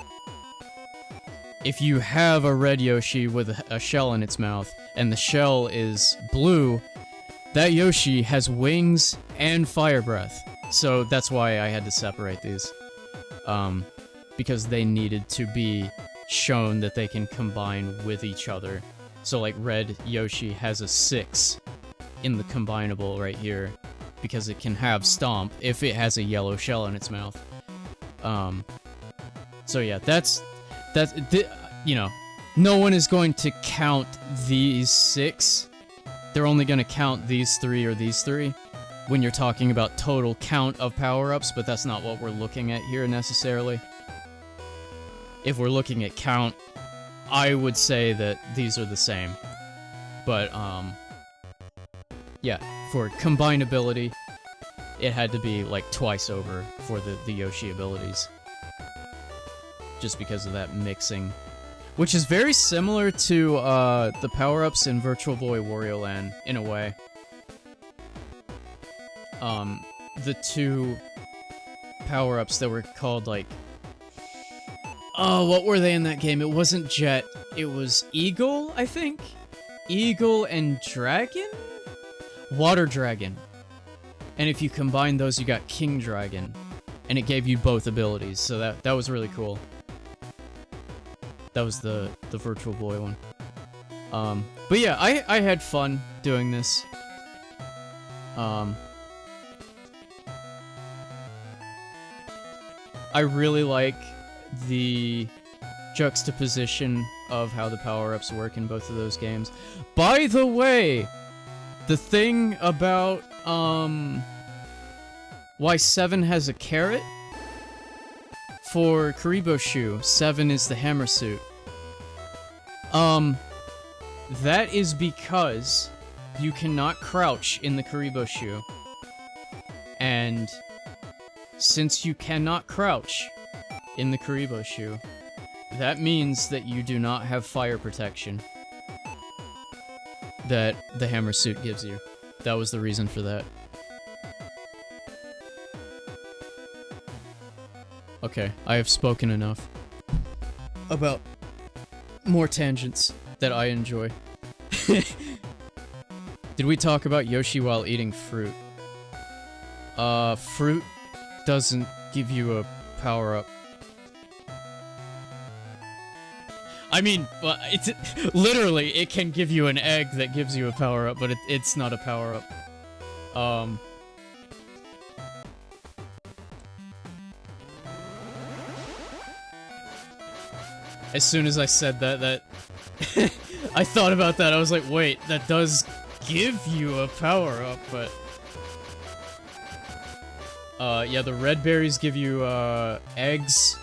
If you have a red Yoshi with a shell in its mouth, and the shell is blue, that Yoshi has wings and Fire Breath. So that's why I had to separate these. Because they needed to be shown that they can combine with each other. So like red Yoshi has a 6 in the combinable right here, because it can have Stomp if it has a yellow shell in its mouth. So yeah, you know, no one is going to count these 6. They're only going to count these 3 or these 3 when you're talking about total count of power-ups, but that's not what we're looking at here necessarily. If we're looking at count, I would say that these are the same. But, yeah, for combinability, it had to be, like, twice over for the Yoshi abilities. Just because of that mixing. Which is very similar to, the power-ups in Virtual Boy Wario Land, in a way. The 2 power-ups that were called, like... Oh, what were they in that game? It wasn't Jet. It was Eagle, I think? Eagle and Dragon? Water Dragon. And if you combine those, you got King Dragon. And it gave you both abilities, so that was really cool. That was the Virtual Boy one. But yeah, I had fun doing this. I really like the juxtaposition of how the power-ups work in both of those games. By the way, the thing about, why 7 has a caret? For Karibo Shu, 7 is the hammer suit. That is because you cannot crouch in the Karibo Shu. And since you cannot crouch in the Karibo Shu, that means that you do not have fire protection that the hammer suit gives you. That was the reason for that. Okay, I have spoken enough about more tangents that I enjoy. Did we talk about Yoshi while eating fruit? Fruit doesn't give you a power-up. I mean, it's literally, it can give you an egg that gives you a power-up, but it's not a power-up. As soon as I said that I thought about that. I was like, wait, that does give you a power-up, but yeah, the red berries give you eggs.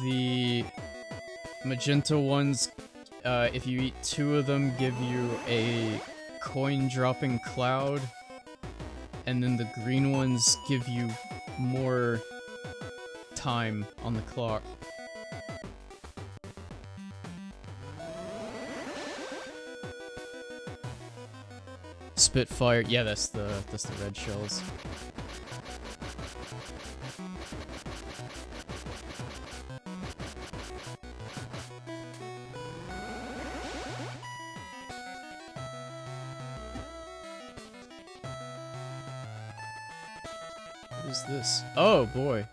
The magenta ones, if you eat 2 of them, give you a coin-dropping cloud. And then the green ones give you more time on the clock. Spitfire, yeah, that's the red shells. What is this? Oh boy.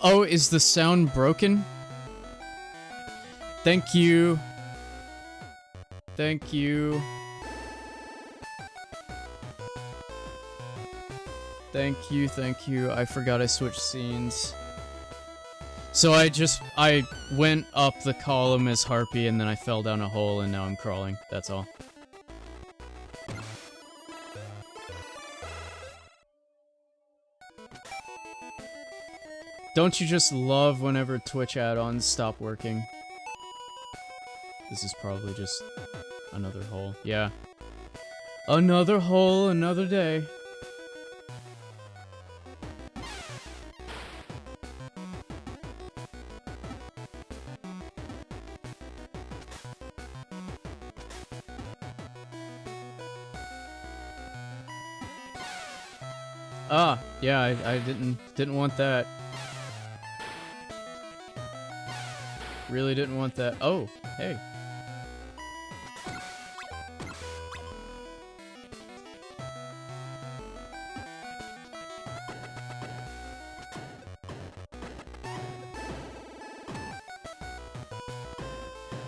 Oh, is the sound broken? Thank you. Thank you. Thank you, thank you. I forgot I switched scenes. So I went up the column as Harpy and then I fell down a hole and now I'm crawling. That's all. Don't you just love whenever Twitch add-ons stop working? This is probably just another hole. Yeah. Another hole, another day. Ah, yeah, I didn't want that. Really didn't want that. Oh, hey.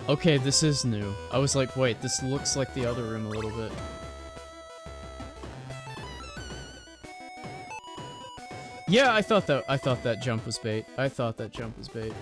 Okay, this is new. I was like, wait, this looks like the other room a little bit. Yeah, I thought that jump was bait. I thought that jump was bait.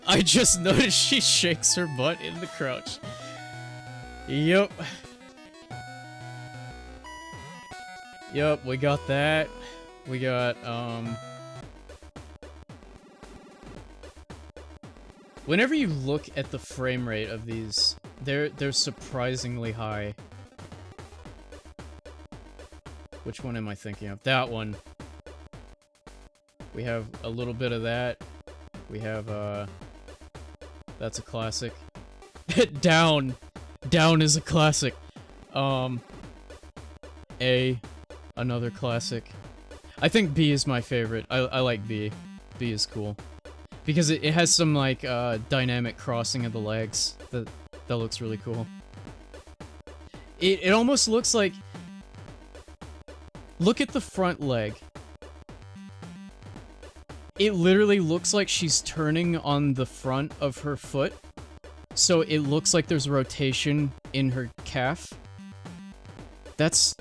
I just noticed she shakes her butt in the crouch. Yup. Yup, we got that. We got, whenever you look at the frame rate of these, they're surprisingly high. Which one am I thinking of? That one. We have a little bit of that. We have, that's a classic. Down. Down is a classic. A. Another classic. I think B is my favorite. I like B. B is cool. Because it has some, like, dynamic crossing of the legs. That looks really cool. It almost looks like... Look at the front leg. It literally looks like she's turning on the front of her foot. So it looks like there's rotation in her calf. That's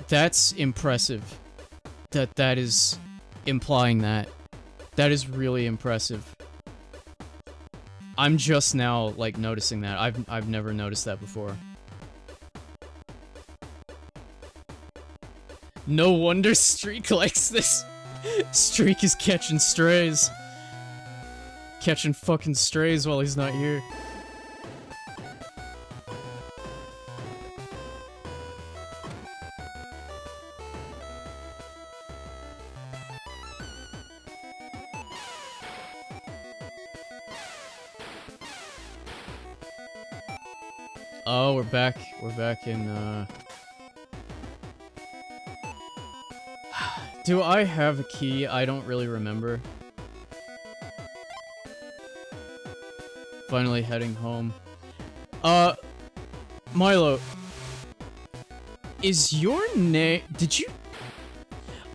impressive. That is implying that. That is really impressive. I'm just now, like, noticing that. I've never noticed that before. No wonder Streak likes this. Streak is catching strays. Catching fucking strays while he's not here. Oh, we're back in, Do I have a key? I don't really remember. Finally heading home. Milo. Is your name... Did you...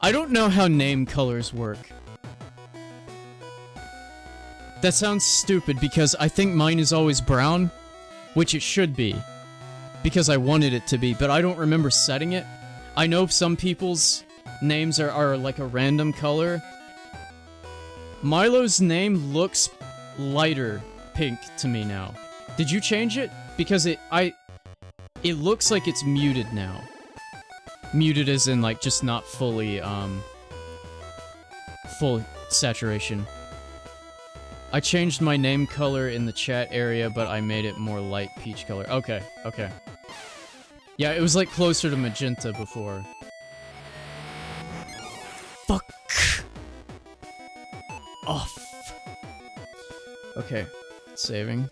I don't know how name colors work. That sounds stupid because I think mine is always brown. Which it should be, because I wanted it to be, but I don't remember setting it. I know some people's names are like a random color. Milo's name looks lighter pink to me now. Did you change it? Because it looks like it's muted now. Muted as in, like, just not fully, full saturation. I changed my name color in the chat area, but I made it more light peach color. Okay, okay. Yeah, it was like closer to magenta before. Fuck! Off! Okay, saving.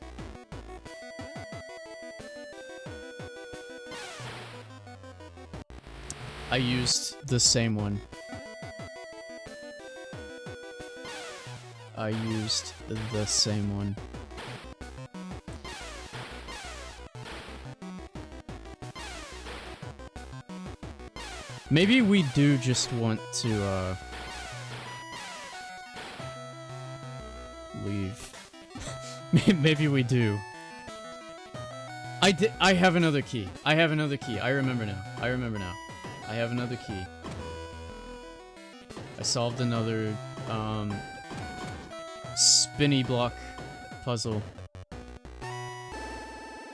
I used the same one. I used the same one. Maybe we do just want to, leave. Maybe we do. I have another key. I have another key. I remember now. I remember now. I have another key. I solved another, spinny block puzzle.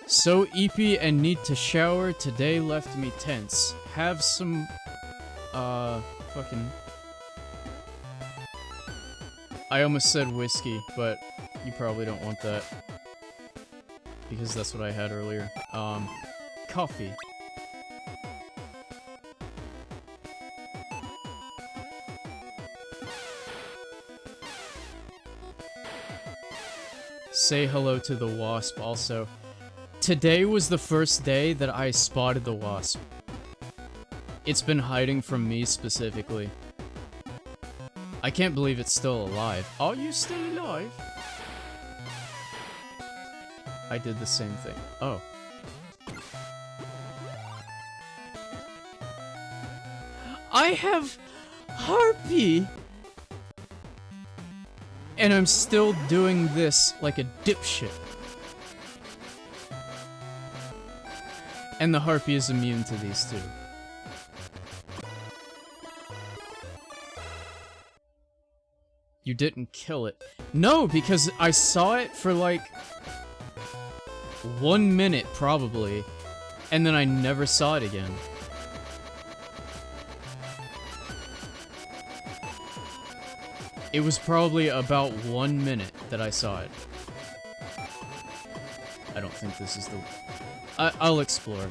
So eepy and need to shower. Today left me tense. Have some, fucking... I almost said whiskey, but you probably don't want that. Because that's what I had earlier. Coffee. Say hello to the wasp also. Today was the first day that I spotted the wasp. It's been hiding from me specifically. I can't believe it's still alive. Are you still alive? I did the same thing. Oh. I have Harpy! And I'm still doing this like a dipshit. And the Harpy is immune to these two. You didn't kill it. No, because I saw it for like 1 minute probably, and then I never saw it again. It was probably about 1 minute that I saw it. I don't think this is the... I'll explore.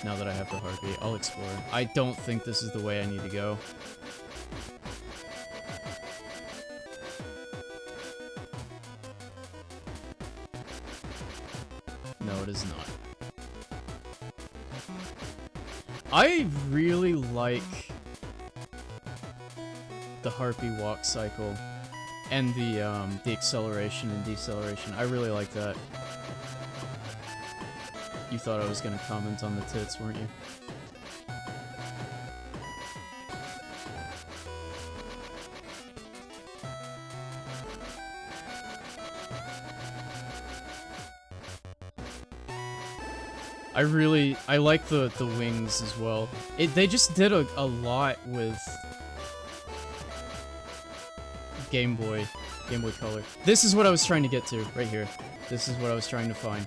Now that I have the Harpy, I'll explore. I don't think this is the way I need to go. No, it is not. I really like the Harpy walk cycle and the acceleration and deceleration. I really like that. You thought I was gonna comment on the tits, weren't you? I like the wings as well. They just did a lot with Game Boy Game Boy Color. This is what I was trying to get to, right here. This is what I was trying to find.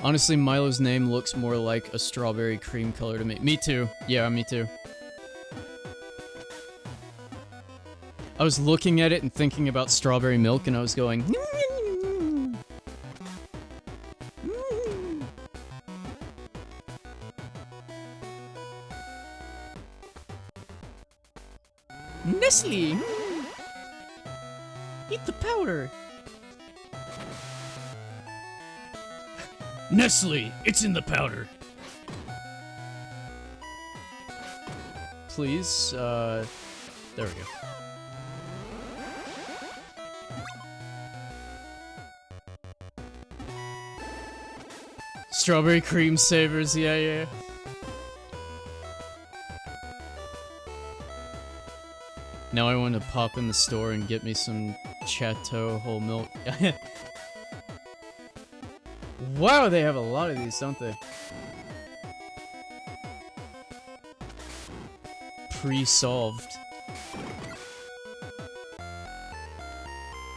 Honestly, Milo's name looks more like a strawberry cream color to me. Me too. Yeah, me too. I was looking at it and thinking about strawberry milk, and I was going... Nestle! Eat the powder! Nestle! It's in the powder! Please, there we go. Strawberry cream savers, yeah. Now I want to pop in the store and get me some Chateau whole milk. Wow, they have a lot of these, don't they? Pre-solved.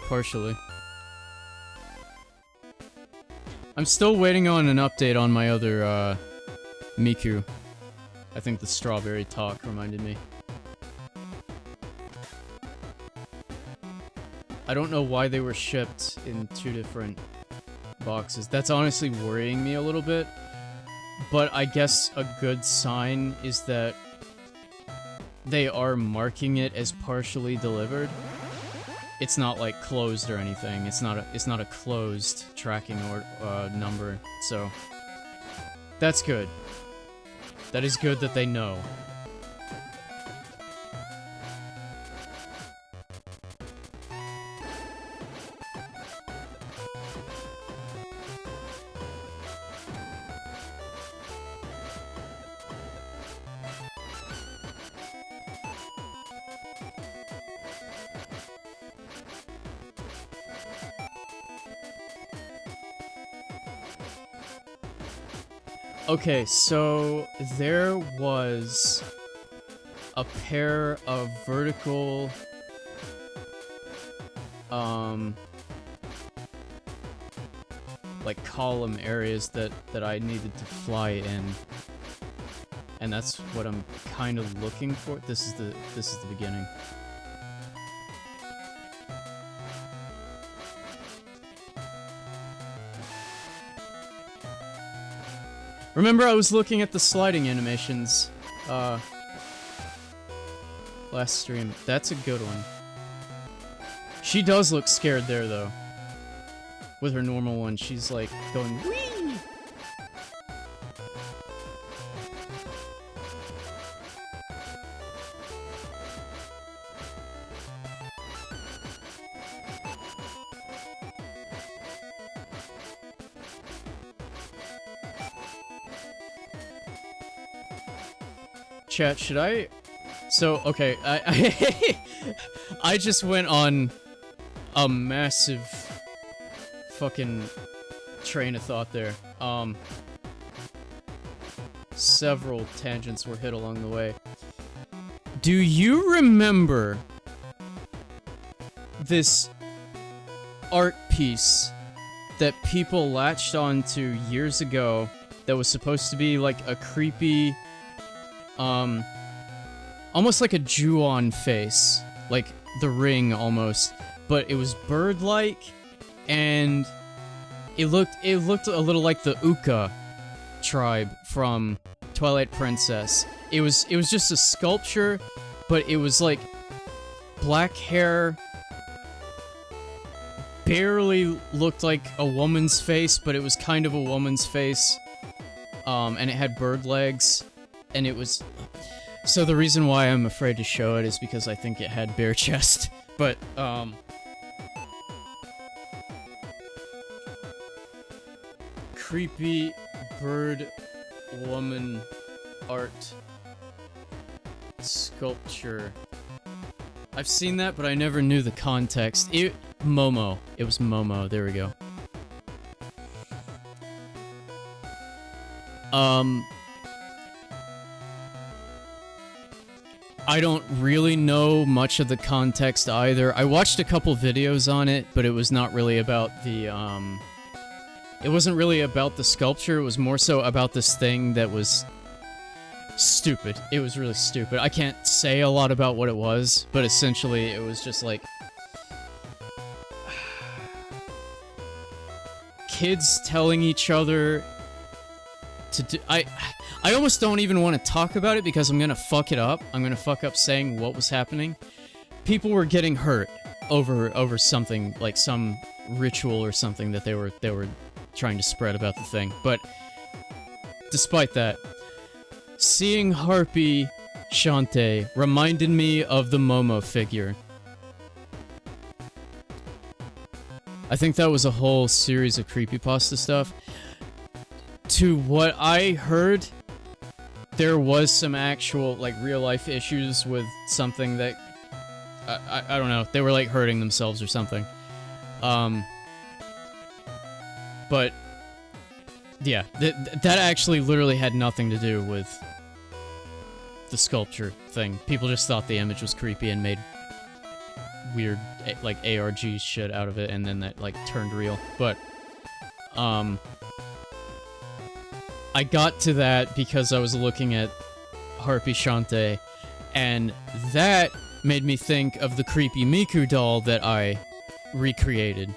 Partially. I'm still waiting on an update on my other, Miku. I think the strawberry talk reminded me. I don't know why they were shipped in 2 different boxes. That's honestly worrying me a little bit. But I guess a good sign is that they are marking it as partially delivered. It's not like closed or anything. It's not a closed tracking or number. So that's good. That is good that they know. Okay, so there was a pair of vertical, like column areas that I needed to fly in, and that's what I'm kind of looking for. This is the beginning. Remember, I was looking at the sliding animations, last stream. That's a good one. She does look scared there, though. With her normal one, she's like, going, whee! Chat, should I... So, okay, I just went on a massive fucking train of thought there. Several tangents were hit along the way. Do you remember this art piece that people latched onto years ago that was supposed to be like a creepy... almost like a Ju-on face, like The Ring almost, but it was bird-like, and it looked a little like the Uka tribe from Twilight Princess. It was just a sculpture, but it was like black hair, barely looked like a woman's face, but it was kind of a woman's face, and it had bird legs, and it was... So the reason why I'm afraid to show it is because I think it had bare chest, but, creepy bird woman art sculpture. I've seen that, but I never knew the context. Momo. It was Momo. There we go. I don't really know much of the context either. I watched a couple videos on it, but it was not really about the, it wasn't really about the sculpture, it was more so about this thing that was stupid. It was really stupid. I can't say a lot about what it was, but essentially it was just like kids telling each other to do. I almost don't even want to talk about it because I'm gonna fuck it up. I'm gonna fuck up saying what was happening. People were getting hurt over something, like some ritual or something that they were trying to spread about the thing. But despite that, seeing Harpy Shantae reminded me of the Momo figure. I think that was a whole series of creepypasta stuff. To what I heard, there was some actual, like, real-life issues with something that... I don't know. They were, like, hurting themselves or something. But... yeah, that actually literally had nothing to do with the sculpture thing. People just thought the image was creepy and made weird, like, ARG shit out of it, and then that, like, turned real. But, I got to that because I was looking at Harpy Shantae, and that made me think of the creepy Miku doll that I recreated.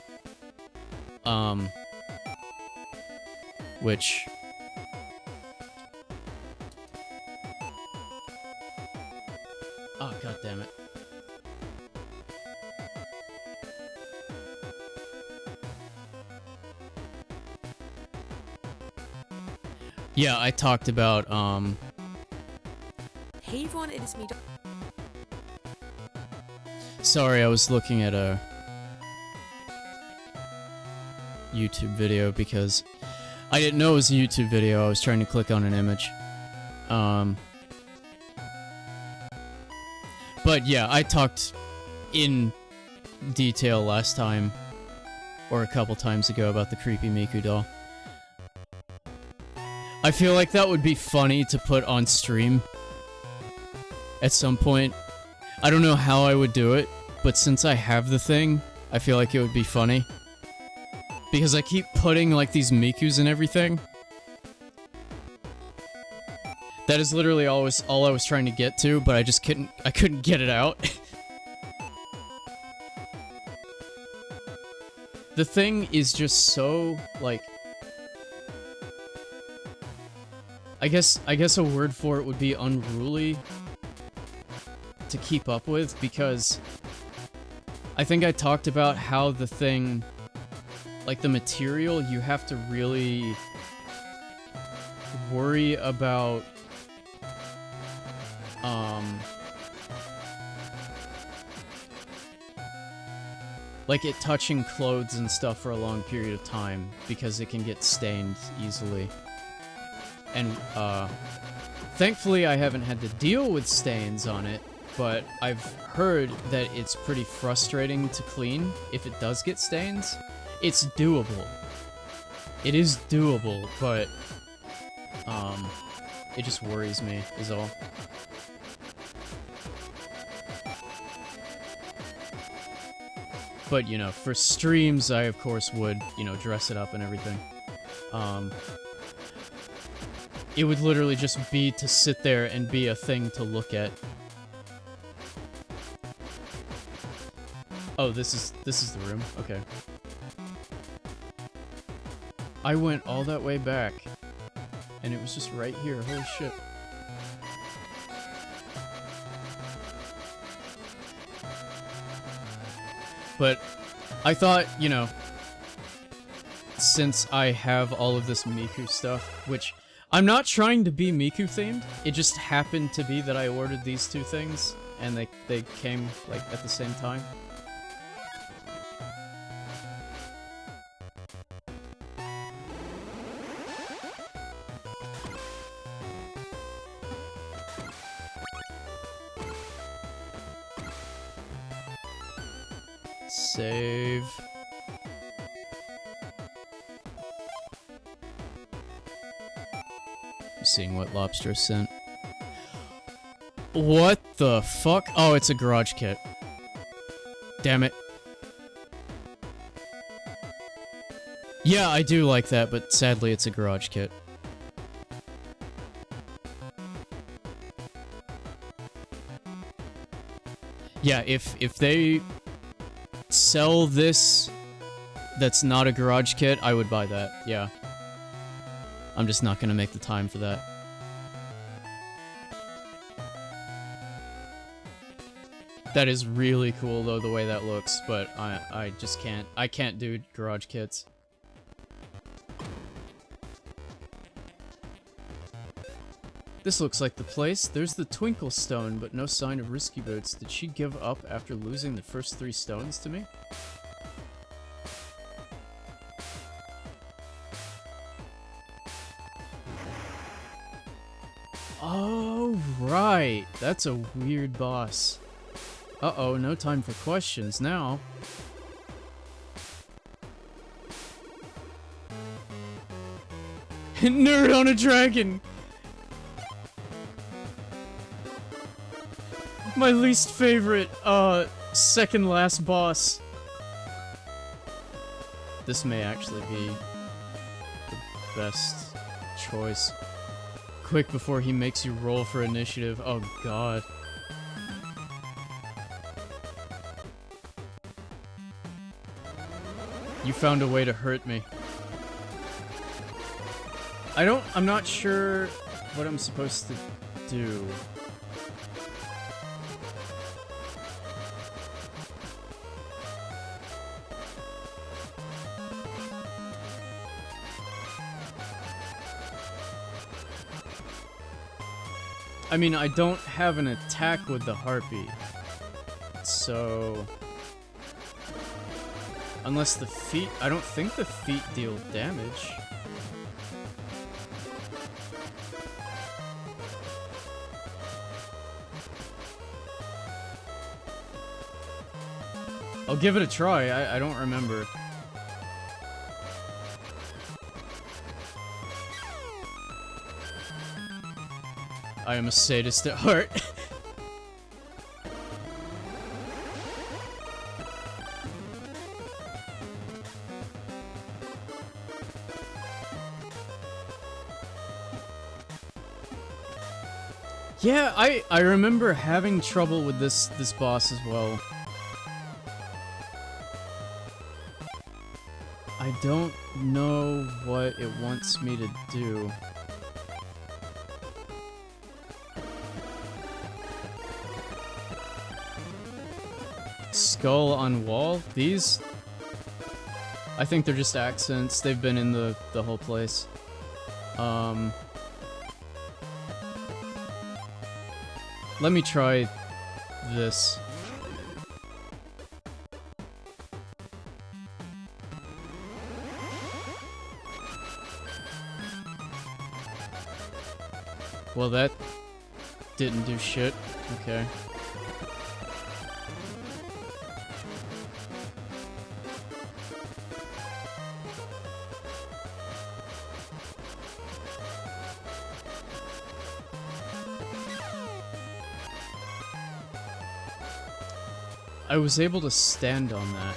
Which... oh, god damn it. Yeah, I talked about, Hey everyone, it is me. sorry, I was looking at a YouTube video because I didn't know it was a YouTube video. I was trying to click on an image. But yeah, I talked in detail last time, or a couple times ago, about the creepy Miku doll. I feel like that would be funny to put on stream at some point. I don't know how I would do it, but since I have the thing, I feel like it would be funny. Because I keep putting, like, these Mikus and everything. That is literally all I was trying to get to, but I just couldn't get it out. The thing is just so, like... I guess a word for it would be unruly to keep up with, because I think I talked about how the thing, like the material, you have to really worry about, like it touching clothes and stuff for a long period of time, because it can get stained easily. And, thankfully I haven't had to deal with stains on it, but I've heard that it's pretty frustrating to clean if it does get stains. It's doable. It is doable, but, it just worries me, is all. But, you know, for streams, I of course would, you know, dress it up and everything. It would literally just be to sit there and be a thing to look at. Oh, this is the room? Okay. I went all that way back, and it was just right here. Holy shit. But I thought, you know, since I have all of this Miku stuff, which I'm not trying to be Miku themed, it just happened to be that I ordered these two things, and they came, like, at the same time. Save. seeing what Lobster sent. What the fuck? Oh, it's a garage kit. Damn it. Yeah, I do like that, but sadly it's a garage kit. Yeah, if they sell this that's not a garage kit, I would buy that, yeah. I'm just not gonna make the time for that. That is really cool though, the way that looks, but I just can't. I can't do garage kits. This looks like the place. There's the Twinkle Stone, but no sign of Risky Boots. Did she give up after losing the first 3 stones to me? Oh, right. That's a weird boss. Uh-oh, no time for questions now. Nerd on a dragon! My least favorite, second last boss. This may actually be the best choice. Quick before he makes you roll for initiative. Oh god. You found a way to hurt me. I'm not sure what I'm supposed to do. I mean, I don't have an attack with the harpy, so... Unless the feet... I don't think the feet deal damage. I'll give it a try, I don't remember. I am a sadist at heart. Yeah, I remember having trouble with this boss as well. I don't know what it wants me to do. Skull on wall? These? I think they're just accents. They've been in the whole place. Let me try this. Well, that didn't do shit. Okay. I was able to stand on that.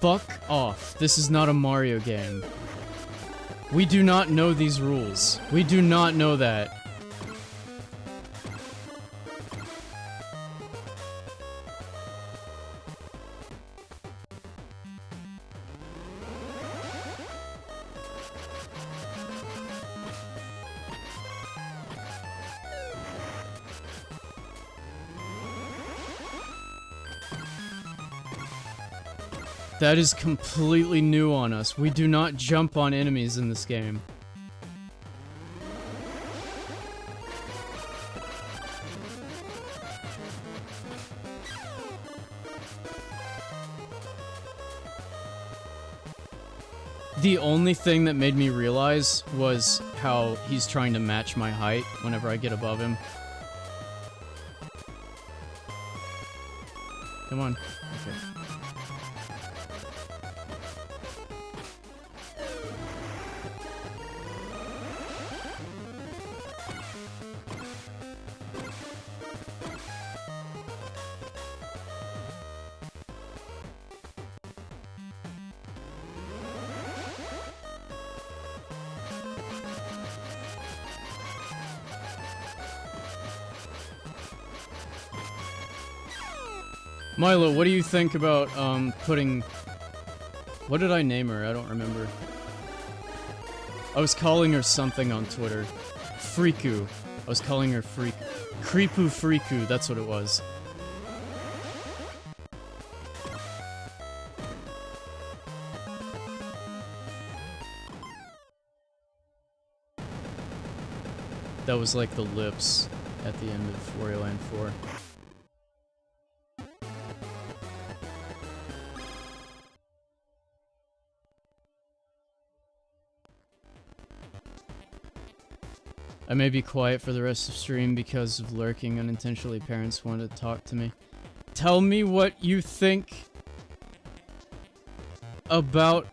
Fuck off. This is not a Mario game. We do not know these rules. We do not know that. That is completely new on us. We do not jump on enemies in this game. The only thing that made me realize was how he's trying to match my height whenever I get above him. Come on. Okay. Milo, what do you think about, putting... What did I name her? I don't remember. I was calling her something on Twitter. Freaku. I was calling her Freak... Creepu Freaku, that's what it was. That was like the lips at the end of Wario Land 4. I may be quiet for the rest of stream because of lurking unintentionally. Parents want to talk to me. Tell me what you think about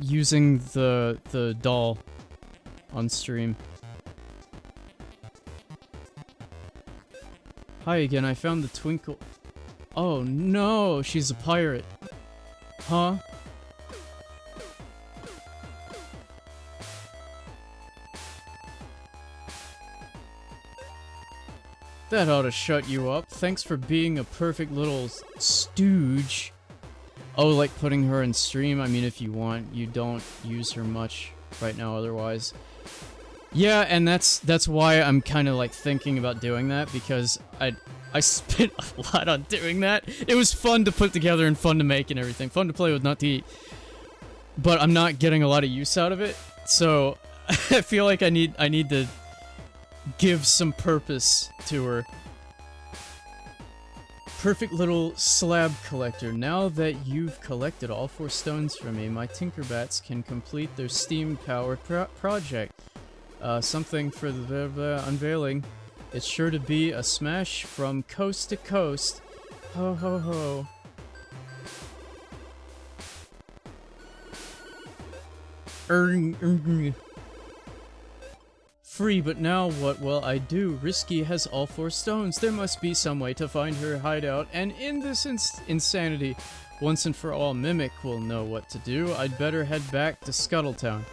using the doll on stream. Hi again, I found the twinkle. Oh no, she's a pirate. Huh? That ought to shut you up. Thanks for being a perfect little stooge. Oh, like putting her in stream? I mean, if you want, you don't use her much right now otherwise. Yeah, and that's why I'm kind of like thinking about doing that, because I spent a lot on doing that. It was fun to put together and fun to make and everything. Fun to play with, not to eat. But I'm not getting a lot of use out of it, so I feel like I need to give some purpose to her. Perfect little slab collector. Now that you've collected all 4 stones for me, my Tinkerbats can complete their steam-powered project. Something for the unveiling. It's sure to be a smash from coast to coast. Ho ho ho. Free, but now what will I do? Risky has all 4 stones. There must be some way to find her hideout and end this insanity. Once and for all, Mimic will know what to do. I'd better head back to Scuttletown.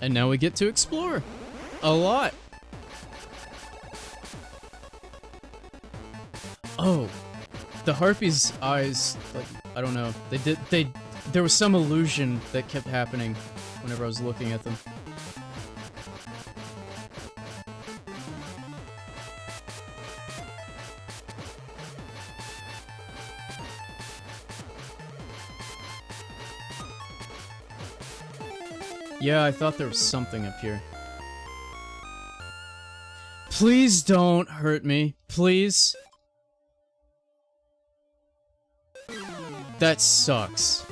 And now we get to explore a lot. Oh, the Harpy's eyes, like, I don't know. There was some illusion that kept happening whenever I was looking at them. Yeah, I thought there was something up here. Please don't hurt me. Please. That sucks.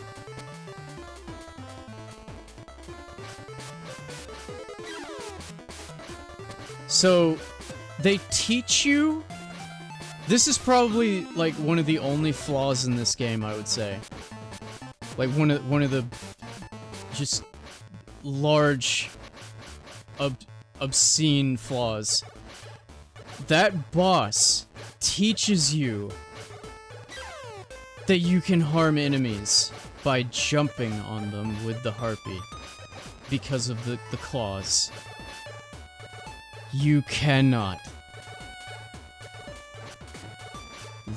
So, they teach you... This is probably, like, one of the only flaws in this game, I would say. Like, one of the... just... large, obscene flaws. That boss teaches you that you can harm enemies by jumping on them with the Harpy because of the claws. You cannot.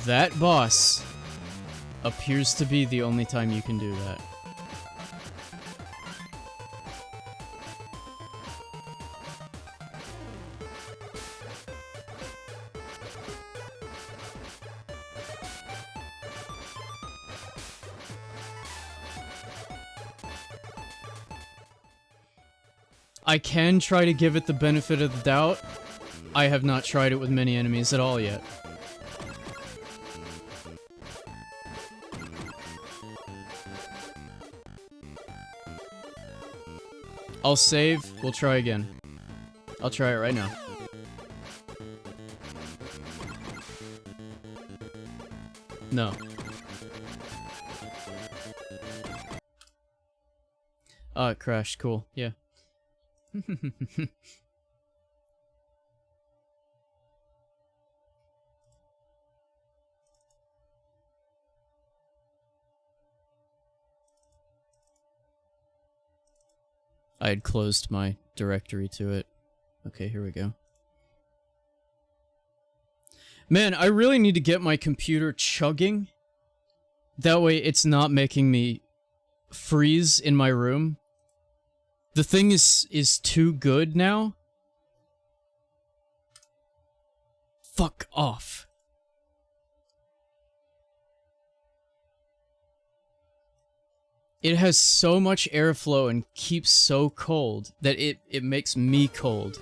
That boss appears to be the only time you can do that. I can try to give it the benefit of the doubt. I have not tried it with many enemies at all yet. I'll save, we'll try again. I'll try it right now. No. Oh, it crashed, cool, yeah. I had closed my directory to it. Okay, here we go. Man, I really need to get my computer chugging. That way it's not making me freeze in my room. The thing is too good now. Fuck off. It has so much airflow and keeps so cold that it makes me cold.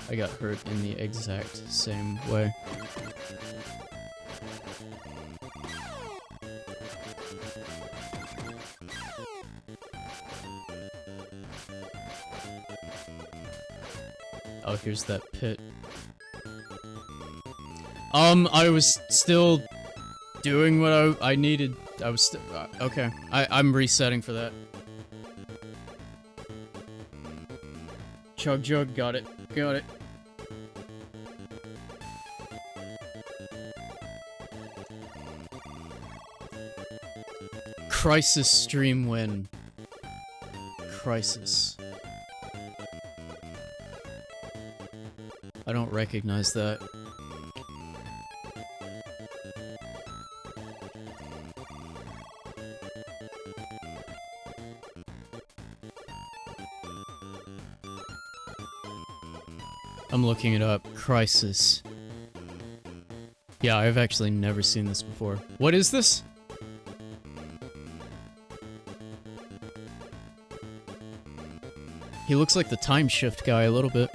I got hurt in the exact same way. Oh, here's that pit. I was still doing what I needed. I was okay. I'm resetting for that. Chug jug, got it. Got it. Crisis stream win. Crisis. I don't recognize that. I'm looking it up. Crisis. Yeah, I've actually never seen this before. What is this? He looks like the time shift guy a little bit.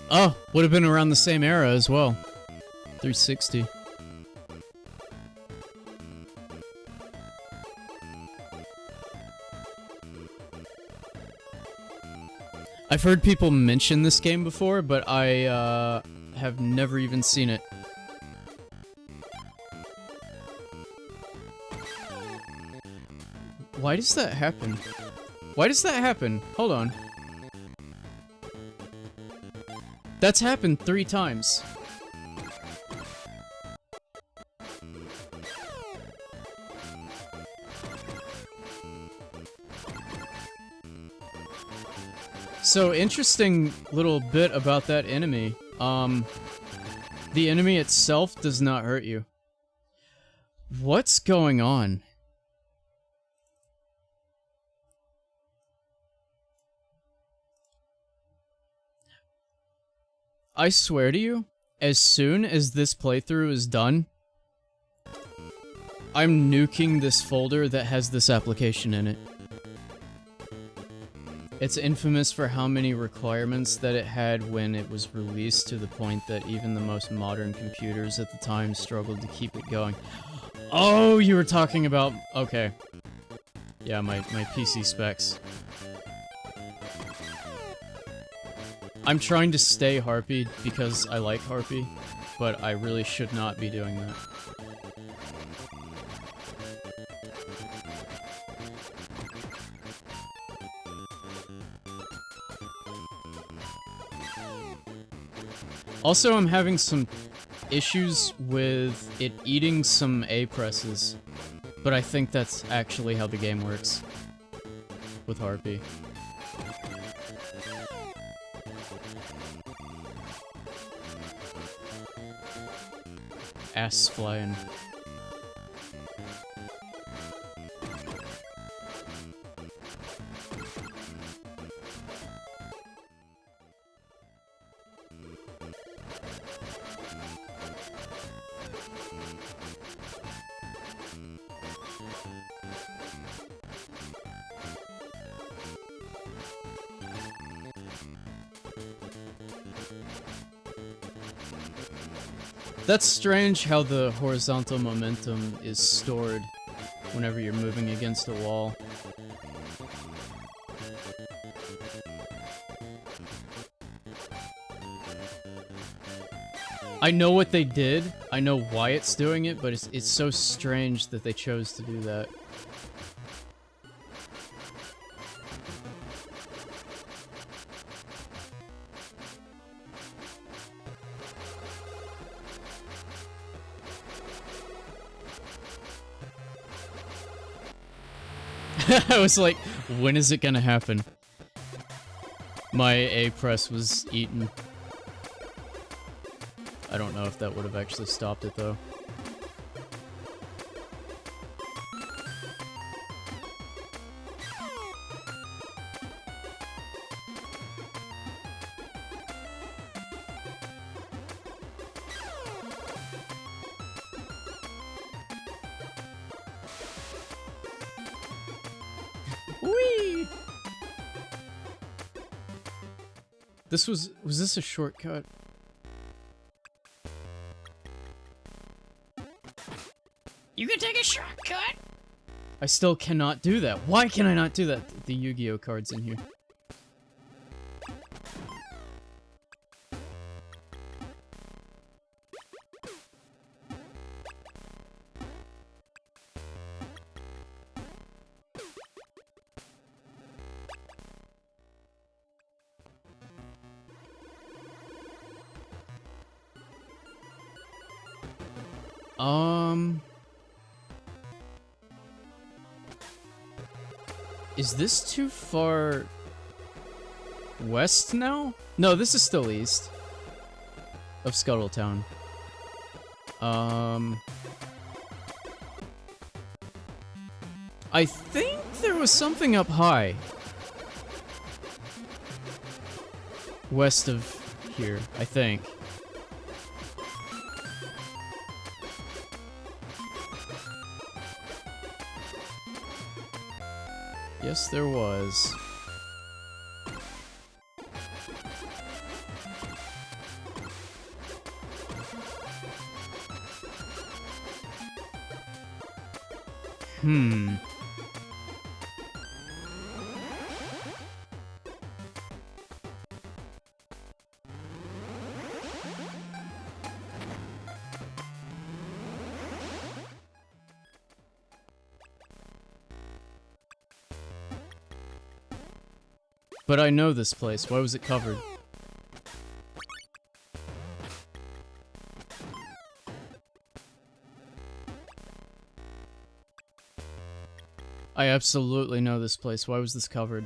Oh, would have been around the same era as well. 360. I've heard people mention this game before, but I have never even seen it. Why does that happen? Why does that happen? Hold on. That's happened 3 times. So, interesting little bit about that enemy. The enemy itself does not hurt you. What's going on? I swear to you, as soon as this playthrough is done, I'm nuking this folder that has this application in it. It's infamous for how many requirements that it had when it was released, to the point that even the most modern computers at the time struggled to keep it going. Oh, you were talking about... Okay. Yeah, my PC specs. I'm trying to stay Harpy because I like Harpy, but I really should not be doing that. Also, I'm having some issues with it eating some A presses, but I think that's actually how the game works with Harpy. Ass flying. That's strange how the horizontal momentum is stored whenever you're moving against a wall. I know what they did. I know why it's doing it, but it's so strange that they chose to do that. I was like, when is it gonna happen? My A press was eaten. I don't know if that would have actually stopped it though. Whee! Was this a shortcut? You can take a shortcut? I still cannot do that. Why can I not do that? The Yu-Gi-Oh cards in here. Is this too far west now? No, this is still east of Scuttletown. I think there was something up high. West of here, I think. Yes, there was. But I know this place. Why was it covered? I absolutely know this place. Why was this covered?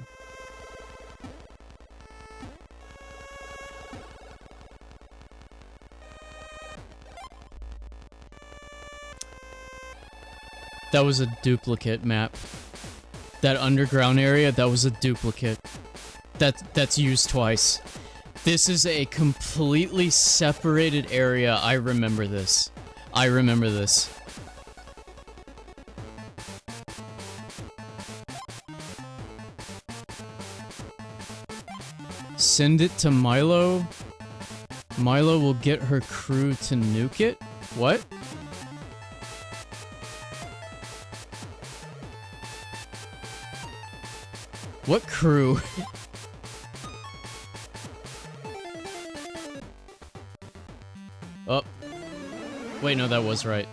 That was a duplicate map. That underground area, that was a duplicate. That's used twice. This is a completely separated area. I remember this. I remember this. Send it to Milo. Milo will get her crew to nuke it? What? What crew? Oh. Wait, no, that was right.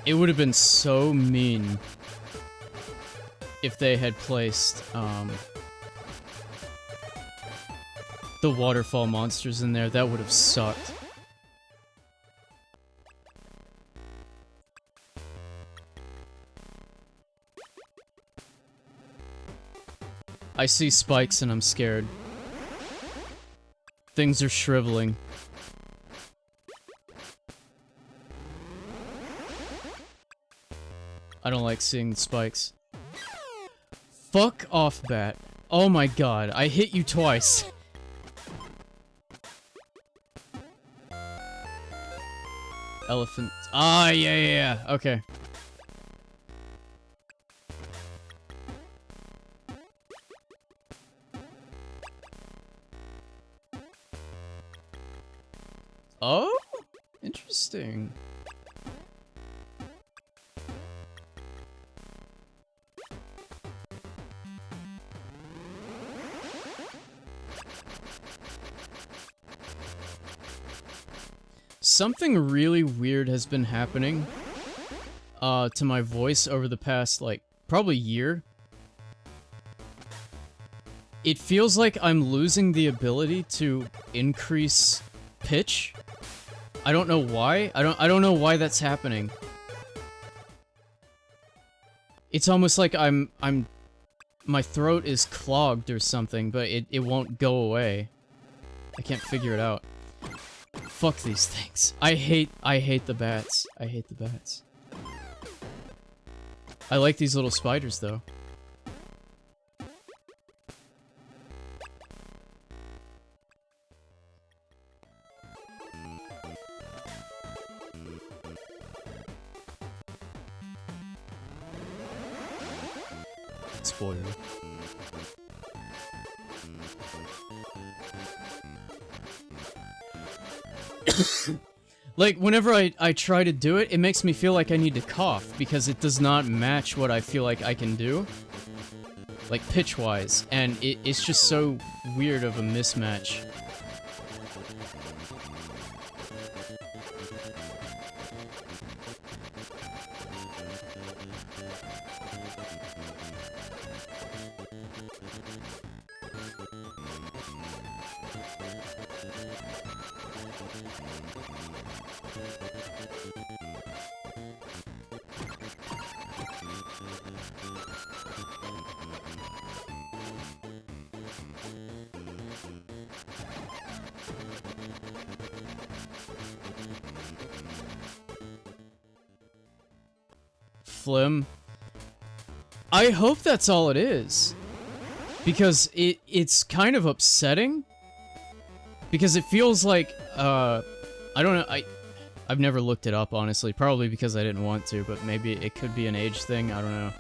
It would have been so mean if they had placed, the waterfall monsters in there. That would have sucked. I see spikes and I'm scared. Things are shriveling. I don't like seeing the spikes. Fuck off, bat. Oh my god, I hit you twice. Elephant. Ah, yeah, okay. Oh, interesting. Something really weird has been happening to my voice over the past, like, probably year. It feels like I'm losing the ability to increase pitch. I don't know why. I don't know why that's happening. It's almost like my throat is clogged or something, but it won't go away. I can't figure it out. Fuck these things. I hate the bats. I hate the bats. I like these little spiders though. Spoiler. Like, whenever I try to do it, it makes me feel like I need to cough, because it does not match what I feel like I can do. Like, pitch-wise, and it's just so weird of a mismatch. Phlegm. I hope that's all it is. Because it's kind of upsetting. Because it feels like, I don't know, I've never looked it up, honestly. Probably because I didn't want to, but maybe it could be an age thing, I don't know.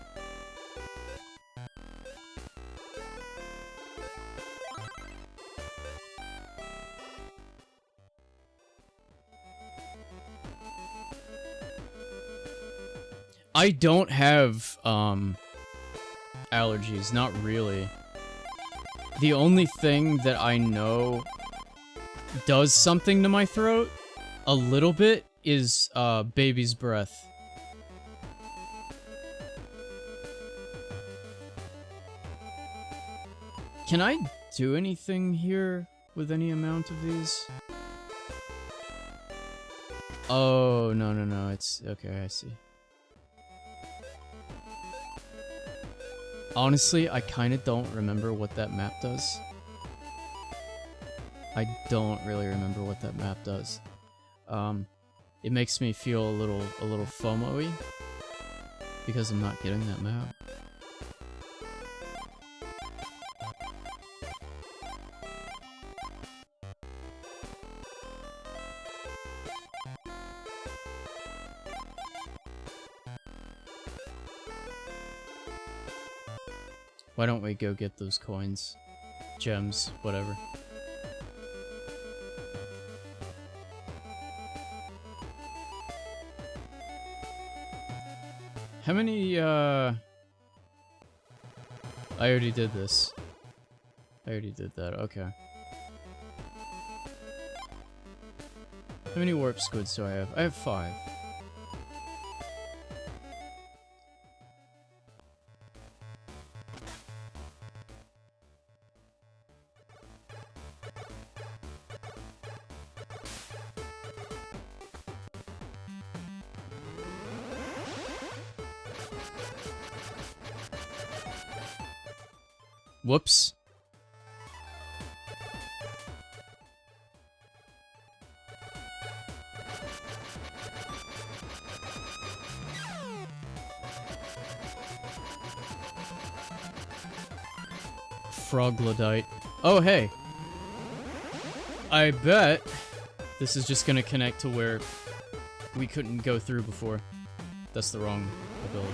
I don't have, allergies, not really. The only thing that I know does something to my throat, a little bit, is, baby's breath. Can I do anything here with any amount of these? Oh, no, it's... okay, I see. Honestly, I kinda don't remember what that map does. I don't really remember what that map does. It makes me feel a little FOMO-y, because I'm not getting that map. Why don't we go get those coins? Gems, whatever. How many, I already did this. I already did that, okay. How many warp squids do I have? I have 5. Whoops. Froglodyte. Oh, hey. I bet this is just gonna connect to where we couldn't go through before. That's the wrong ability.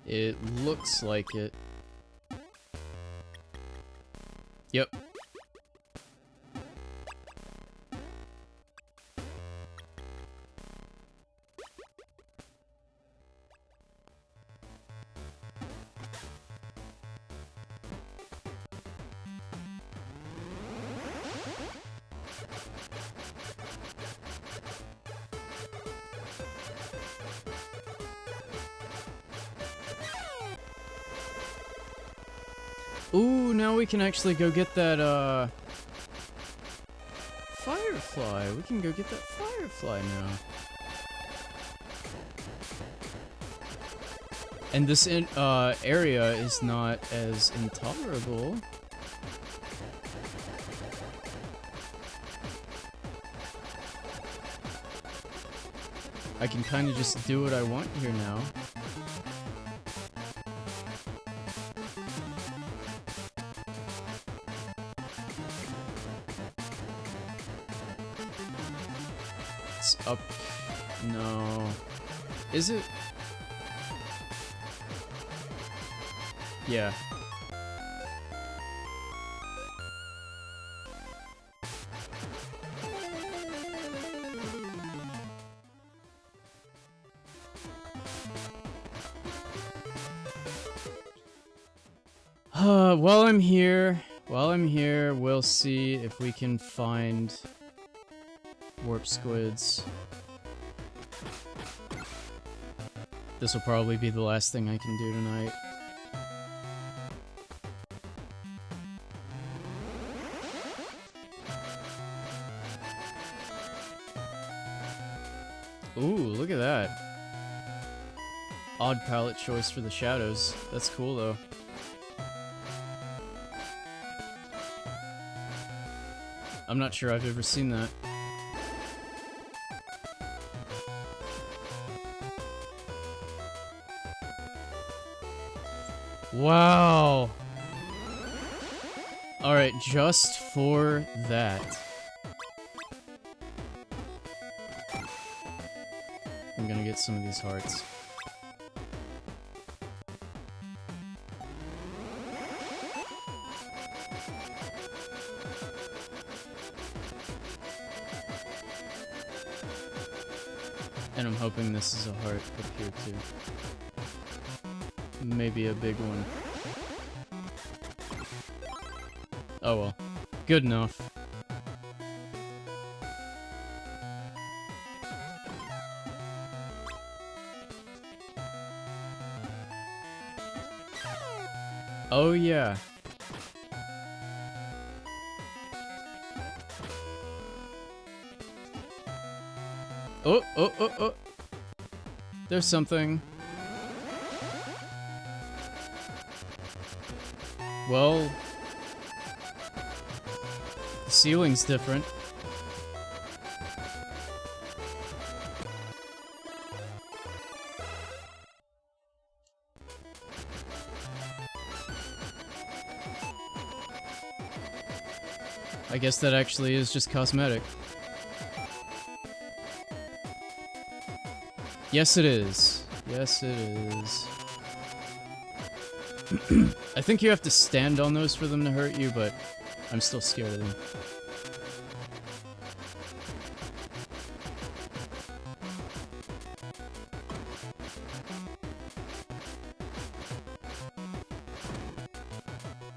It looks like it. Yep. Ooh, now we can actually go get that, firefly. We can go get that firefly now. And this area is not as intolerable. I can kind of just do what I want here now. It's up. No. Is it? Yeah. While I'm here, we'll see if we can find warp squids. This will probably be the last thing I can do tonight. Ooh, look at that. Odd palette choice for the shadows. That's cool though. I'm not sure I've ever seen that. Wow! Alright, just for that. I'm gonna get some of these hearts. And I'm hoping this is a heart up here too. Maybe a big one. Oh well. Good enough. Oh yeah. Oh, oh, oh, oh. There's something. Well, the ceiling's different. I guess that actually is just cosmetic. Yes, it is. Yes, it is. I think you have to stand on those for them to hurt you, but I'm still scared of them.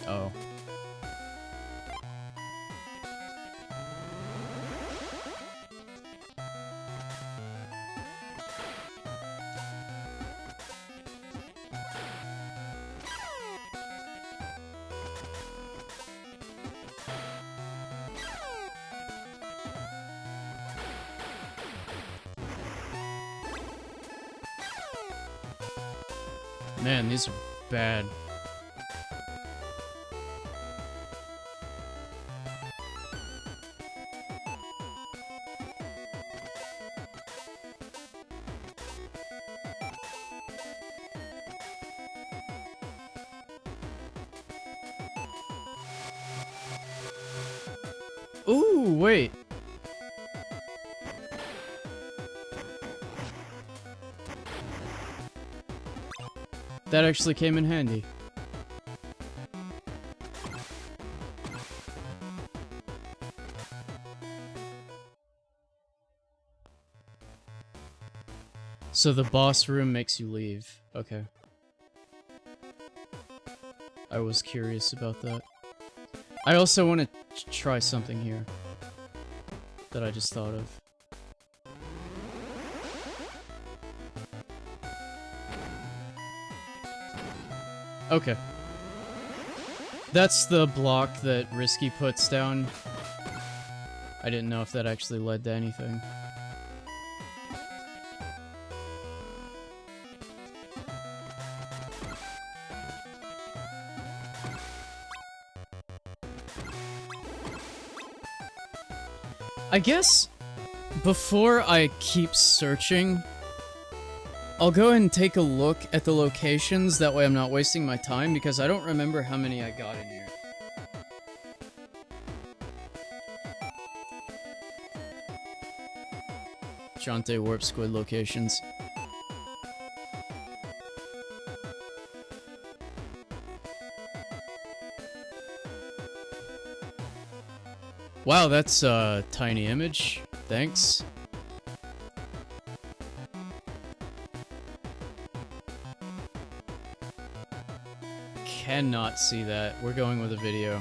Oh. Man, these are bad. Ooh, wait. That actually came in handy. So the boss room makes you leave. Okay. I was curious about that. I also want to try something here that I just thought of. Okay. That's the block that Risky puts down. I didn't know if that actually led to anything. I guess before I keep searching, I'll go ahead and take a look at the locations, that way I'm not wasting my time, because I don't remember how many I got in here. Shantae Warp Squid locations. Wow, that's a tiny image. Thanks. Cannot see that. We're going with a video.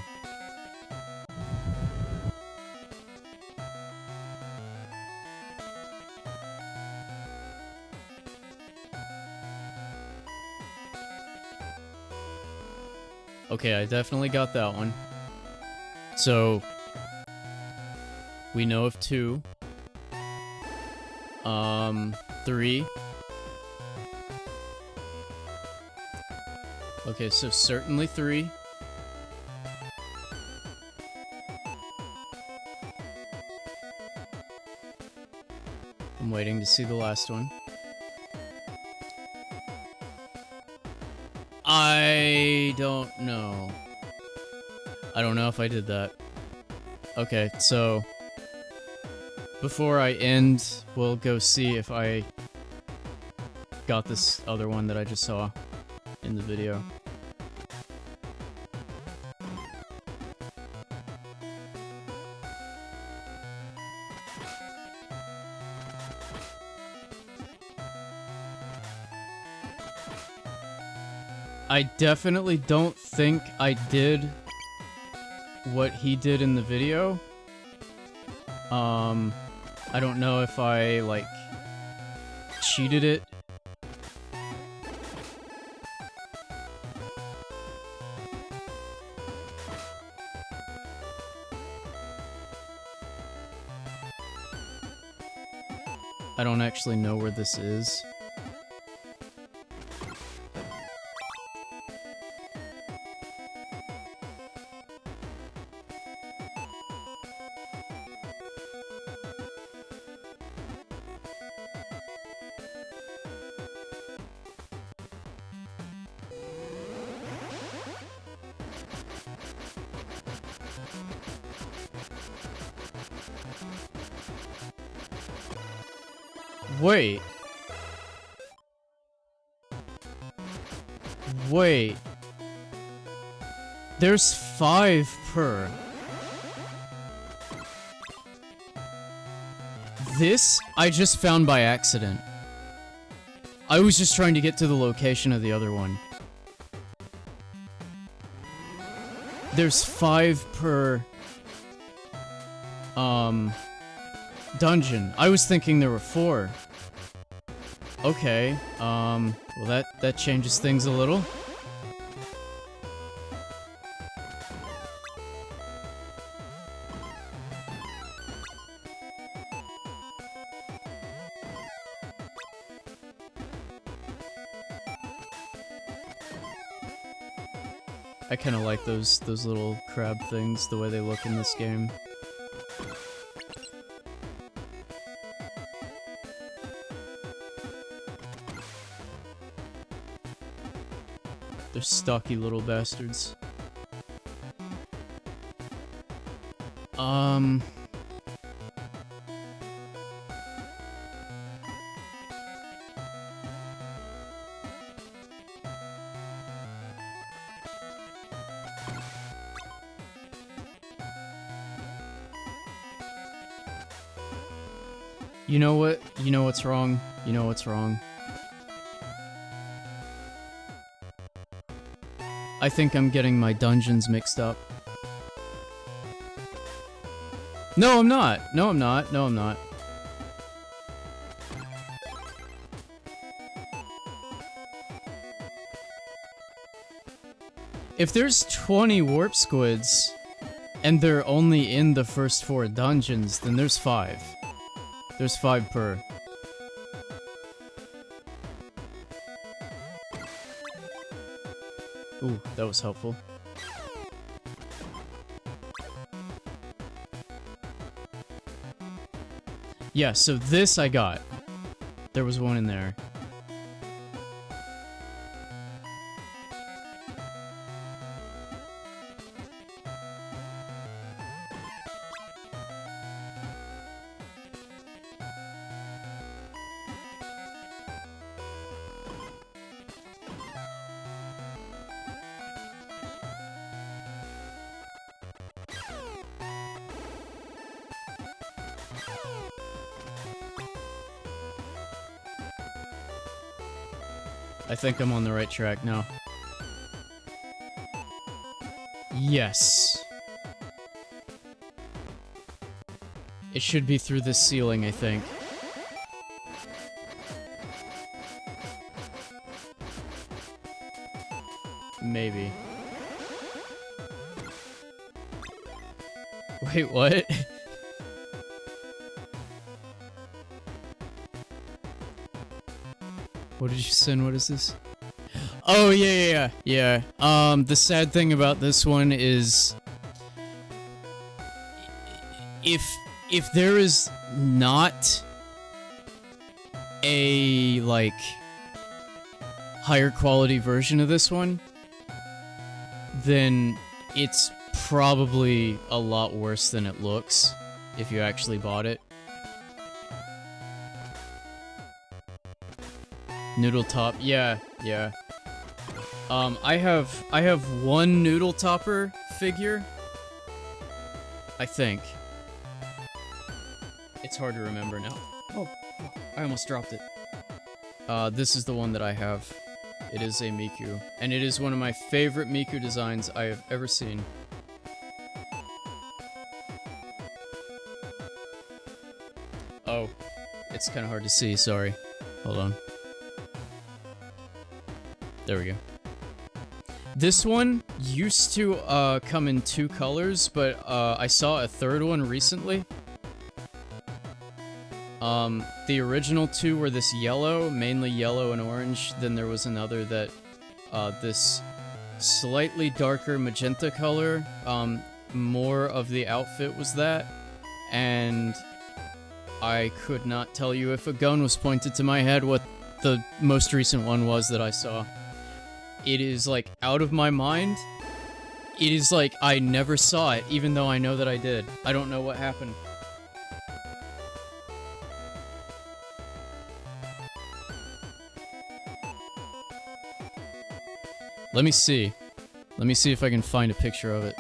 Okay, I definitely got that one. So we know of 2. 3. Okay, so certainly 3. I'm waiting to see the last one. I don't know. I don't know if I did that. Okay, so before I end, we'll go see if I got this other one that I just saw in the video. I definitely don't think I did what he did in the video. I don't know if I, like, cheated it. I don't actually know where this is. Wait. Wait. There's 5 per. This, I just found by accident. I was just trying to get to the location of the other one. There's 5 per... dungeon. I was thinking there were 4. Okay, well that changes things a little. I kind of like those little crab things, the way they look in this game. They're stocky little bastards. You know what? You know what's wrong? You know what's wrong? I think I'm getting my dungeons mixed up. No, I'm not. No, I'm not. No, I'm not. If there's 20 warp squids, and they're only in the first 4 dungeons, then there's 5. There's 5 per. Ooh, that was helpful. Yeah, so this I got. There was one in there. I think I'm on the right track now. Yes. It should be through this ceiling, I think. Maybe. Wait, what? What did you send? What is this? Oh, yeah. The sad thing about this one is... If there is not a, like, higher quality version of this one, then it's probably a lot worse than it looks if you actually bought it. Noodle top, yeah. I have one noodle topper figure. I think. It's hard to remember now. Oh, I almost dropped it. This is the one that I have. It is a Miku, and it is one of my favorite Miku designs I have ever seen. Oh, it's kind of hard to see, sorry. Hold on. There we go. This one used to come in 2 colors, but I saw a 3rd one recently. The original 2 were this yellow, mainly yellow and orange. Then there was another that, this slightly darker magenta color. More of the outfit was that. And I could not tell you if a gun was pointed to my head what the most recent one was that I saw. It is, like, out of my mind. It is like I never saw it, even though I know that I did. I don't know what happened. Let me see. Let me see if I can find a picture of it.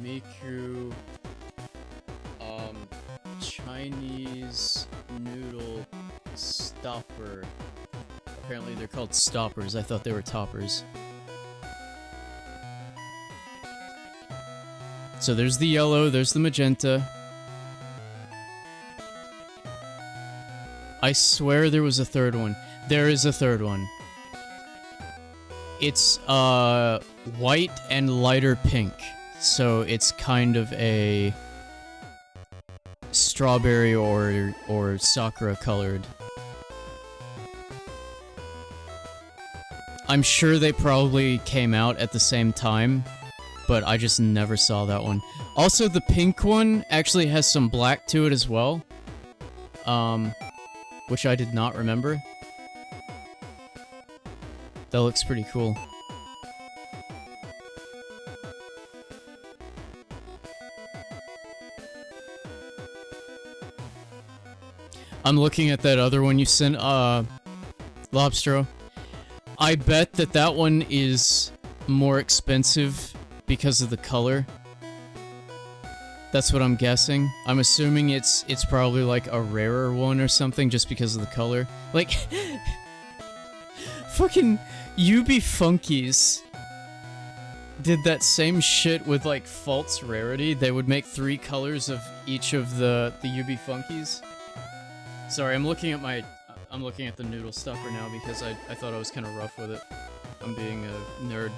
Miku, Chinese noodle stopper. Apparently they're called stoppers. I thought they were toppers. So there's the yellow, there's the magenta. I swear there was a 3rd one. There is a 3rd one. It's, white and lighter pink. So it's kind of a strawberry or sakura colored. I'm sure they probably came out at the same time, but I just never saw that one. Also, the pink one actually has some black to it as well, which I did not remember. That looks pretty cool. I'm looking at that other one you sent, Lobstro. I bet that that one is more expensive because of the color. That's what I'm guessing. I'm assuming it's probably like a rarer one or something just because of the color. Like, fucking UB Funkies did that same shit with like false rarity. They would make 3 colors of each of the UB Funkies. Sorry, I'm looking at the noodle stuffer now because I thought I was kind of rough with it. I'm being a nerd.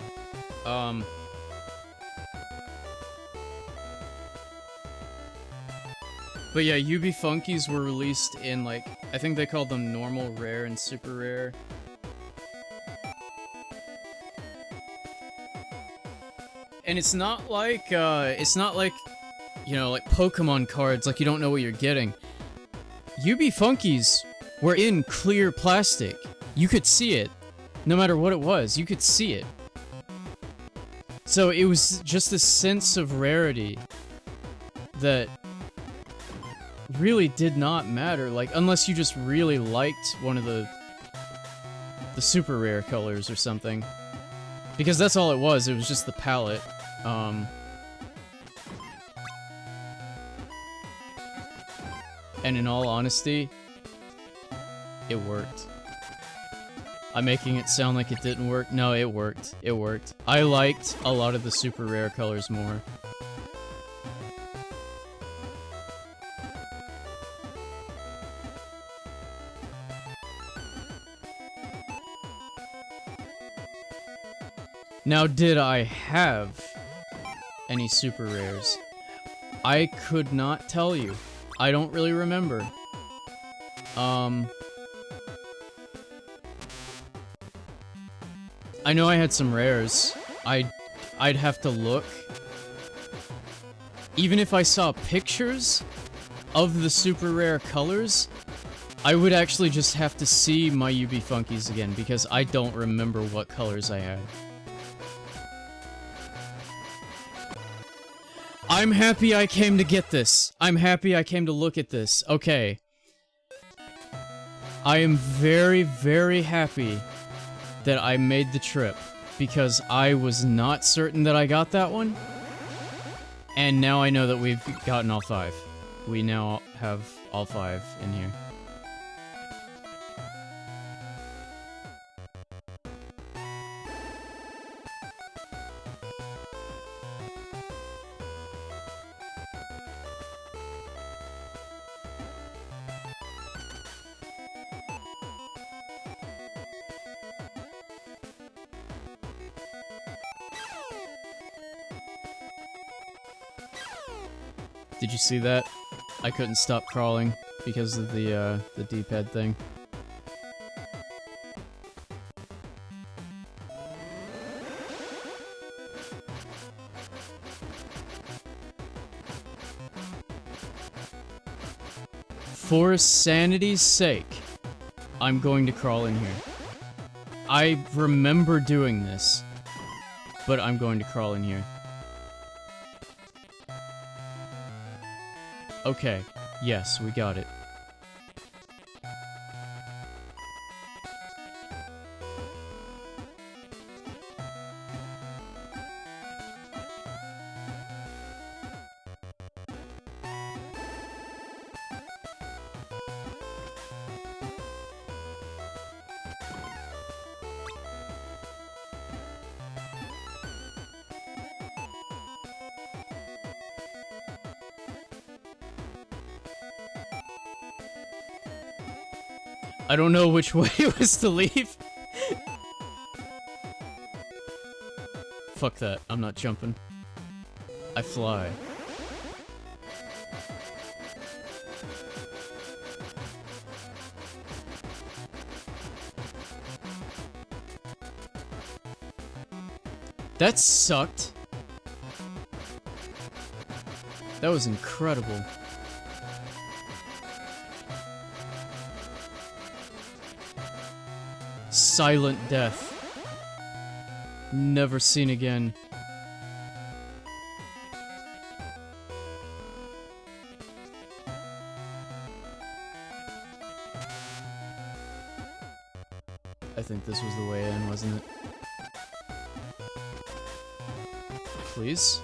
But yeah, UB Funkies were released in like, I think they called them normal, rare, and super rare. And it's not like, you know, like Pokemon cards, like you don't know what you're getting. UB Funkies were in clear plastic. You could see it. No matter what it was, you could see it. So it was just a sense of rarity that really did not matter, like, unless you just really liked one of the super rare colors or something. Because that's all it was just the palette. And in all honesty, it worked. I'm making it sound like it didn't work. No, it worked. It worked. I liked a lot of the super rare colors more. Now, did I have any super rares? I could not tell you. I don't really remember. I know I had some rares. I'd have to look. Even if I saw pictures of the super rare colors, I would actually just have to see my UB Funkies again, because I don't remember what colors I had. I'm happy I came to get this. I'm happy I came to look at this. Okay. I am very, very happy that I made the trip, because I was not certain that I got that one. And now I know that we've gotten all 5. We now have all 5 in here. Did you see that? I couldn't stop crawling because of the D-pad thing. For sanity's sake, I'm going to crawl in here. I remember doing this, but I'm going to crawl in here. Okay, yes, we got it. I don't know which way it was to leave. Fuck that, I'm not jumping. I fly. That sucked. That was incredible. Silent death. Never seen again. I think this was the way in, wasn't it? Please?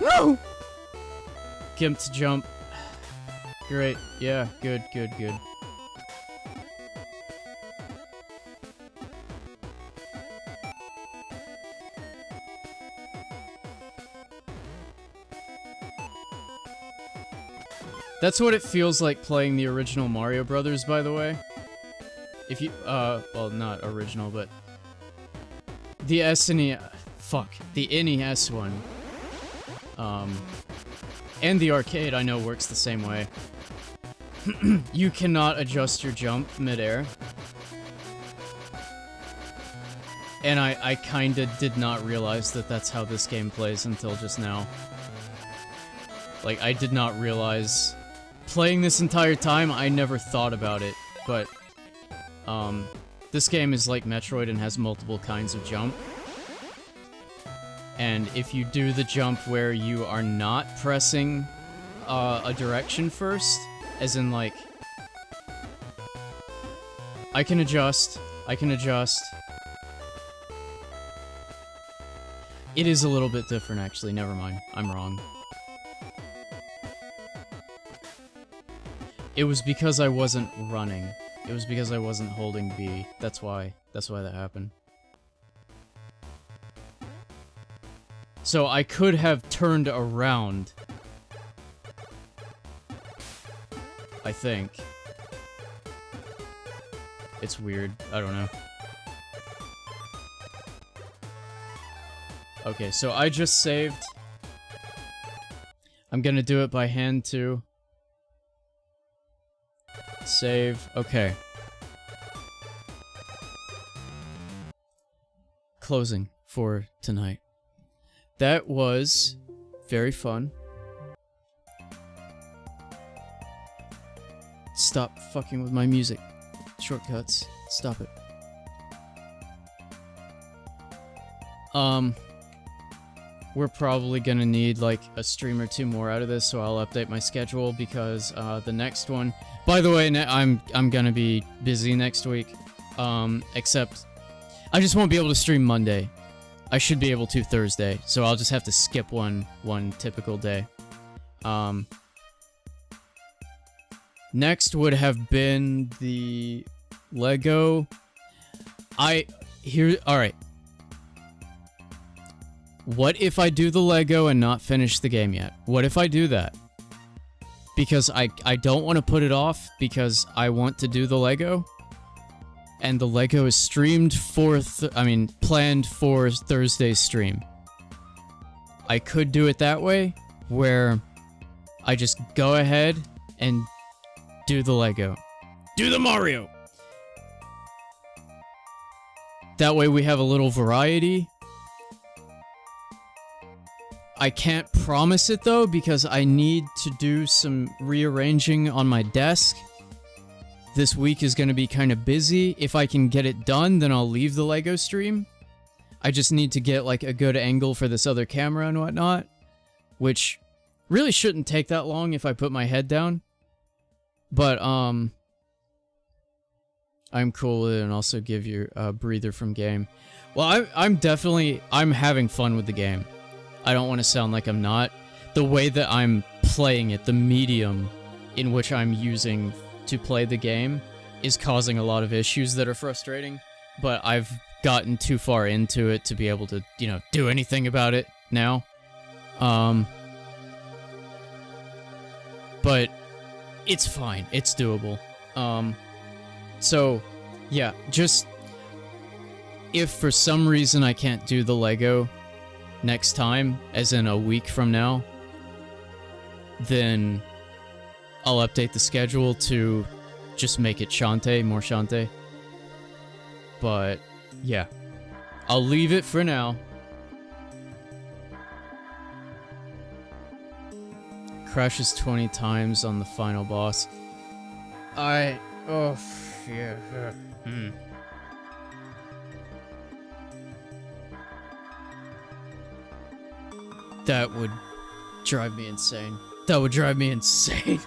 No! Gimp to jump. Great. Yeah, good, good, good. That's what it feels like playing the original Mario Brothers, by the way. If you, well, not original, but the SNES, fuck, the NES one, and the arcade, I know, works the same way. You cannot adjust your jump midair. And I kinda did not realize that that's how this game plays until just now. Like, I did not realize... Playing this entire time, I never thought about it, but... this game is like Metroid and has multiple kinds of jump. And if you do the jump where you are not pressing a direction first, as in like... I can adjust. It is a little bit different, actually. Never mind. I'm wrong. It was because I wasn't running. It was because I wasn't holding B. That's why. That's why that happened. So I could have turned around. I think. It's weird. I don't know. Okay, so I just saved. I'm gonna do it by hand too. Save. Okay. Closing for tonight. That was very fun. Stop fucking with my music. Shortcuts. Stop it. We're probably gonna need like a stream or two more out of this, so I'll update my schedule because the next one. By the way, I'm gonna be busy next week. Except I just won't be able to stream Monday. I should be able to Thursday, so I'll just have to skip one typical day. Next would have been the Lego. Alright. What if I do the Lego and not finish the game yet? What if I do that? Because I don't want to put it off because I want to do the Lego. And the Lego is streamed for, planned for Thursday's stream. I could do it that way, where I just go ahead and do the Lego. Do the Mario! That way we have a little variety. I can't promise it though, because I need to do some rearranging on my desk. This week is going to be kind of busy. If I can get it done, then I'll leave the Lego stream. I just need to get like a good angle for this other camera and whatnot, which really shouldn't take that long if I put my head down. But, I'm cool with it and also give you a breather from game. Well, I'm having fun with the game. I don't want to sound like I'm not. The way that I'm playing it, the medium in which I'm using to play the game, is causing a lot of issues that are frustrating. But I've gotten too far into it to be able to, do anything about it now. But it's fine. It's doable. So, yeah, just... If for some reason I can't do the Lego next time, as in a week from now, then I'll update the schedule to just make it Shantae, more Shantae. But, yeah. I'll leave it for now. Crashes 20 times on the final boss. Oh, yeah. That would drive me insane. That would drive me insane.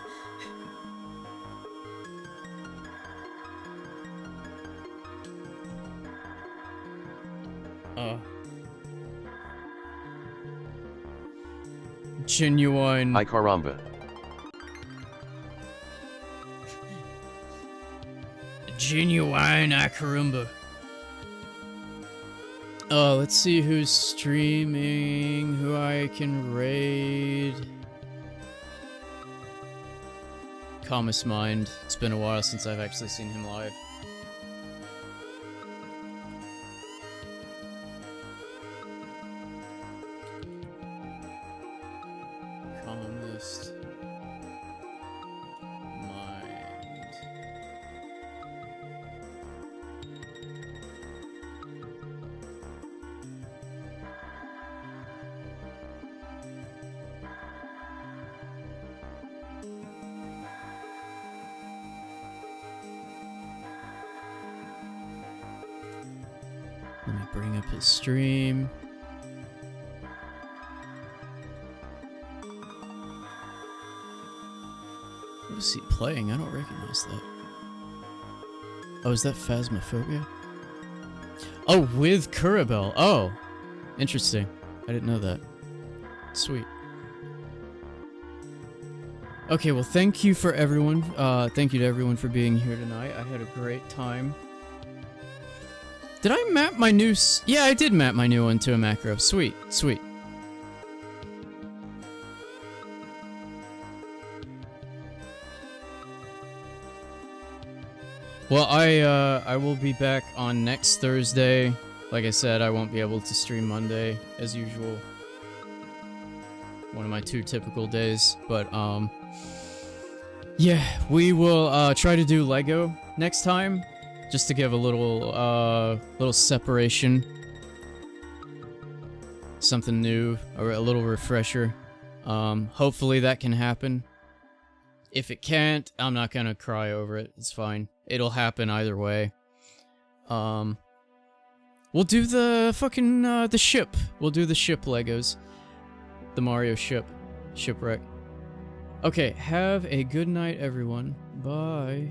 Genuine. Ay caramba. Genuine Akarumba. Let's see who's streaming, who I can raid. Calmest Mind. It's been a while since I've actually seen him live. Calmest Mind. Let me bring up his stream. What is he playing? I don't recognize that. Oh, is that Phasmophobia? Oh, with Kurabel. Oh, interesting. I didn't know that. Sweet. Okay, well, thank you for everyone. Thank you to everyone for being here tonight. I had a great time. Did I map my new... Yeah, I did map my new one to a macro. Sweet, sweet. Well, I will be back on next Thursday. Like I said, I won't be able to stream Monday, as usual. One of my 2 typical days. But, yeah, we will, try to do Lego next time. Just to give a little separation. Something new, or a little refresher. Hopefully that can happen. If it can't, I'm not gonna cry over it. It's fine. It'll happen either way. We'll do the fucking, the ship. We'll do the ship Legos. The Mario ship. Shipwreck. Okay, have a good night, everyone. Bye.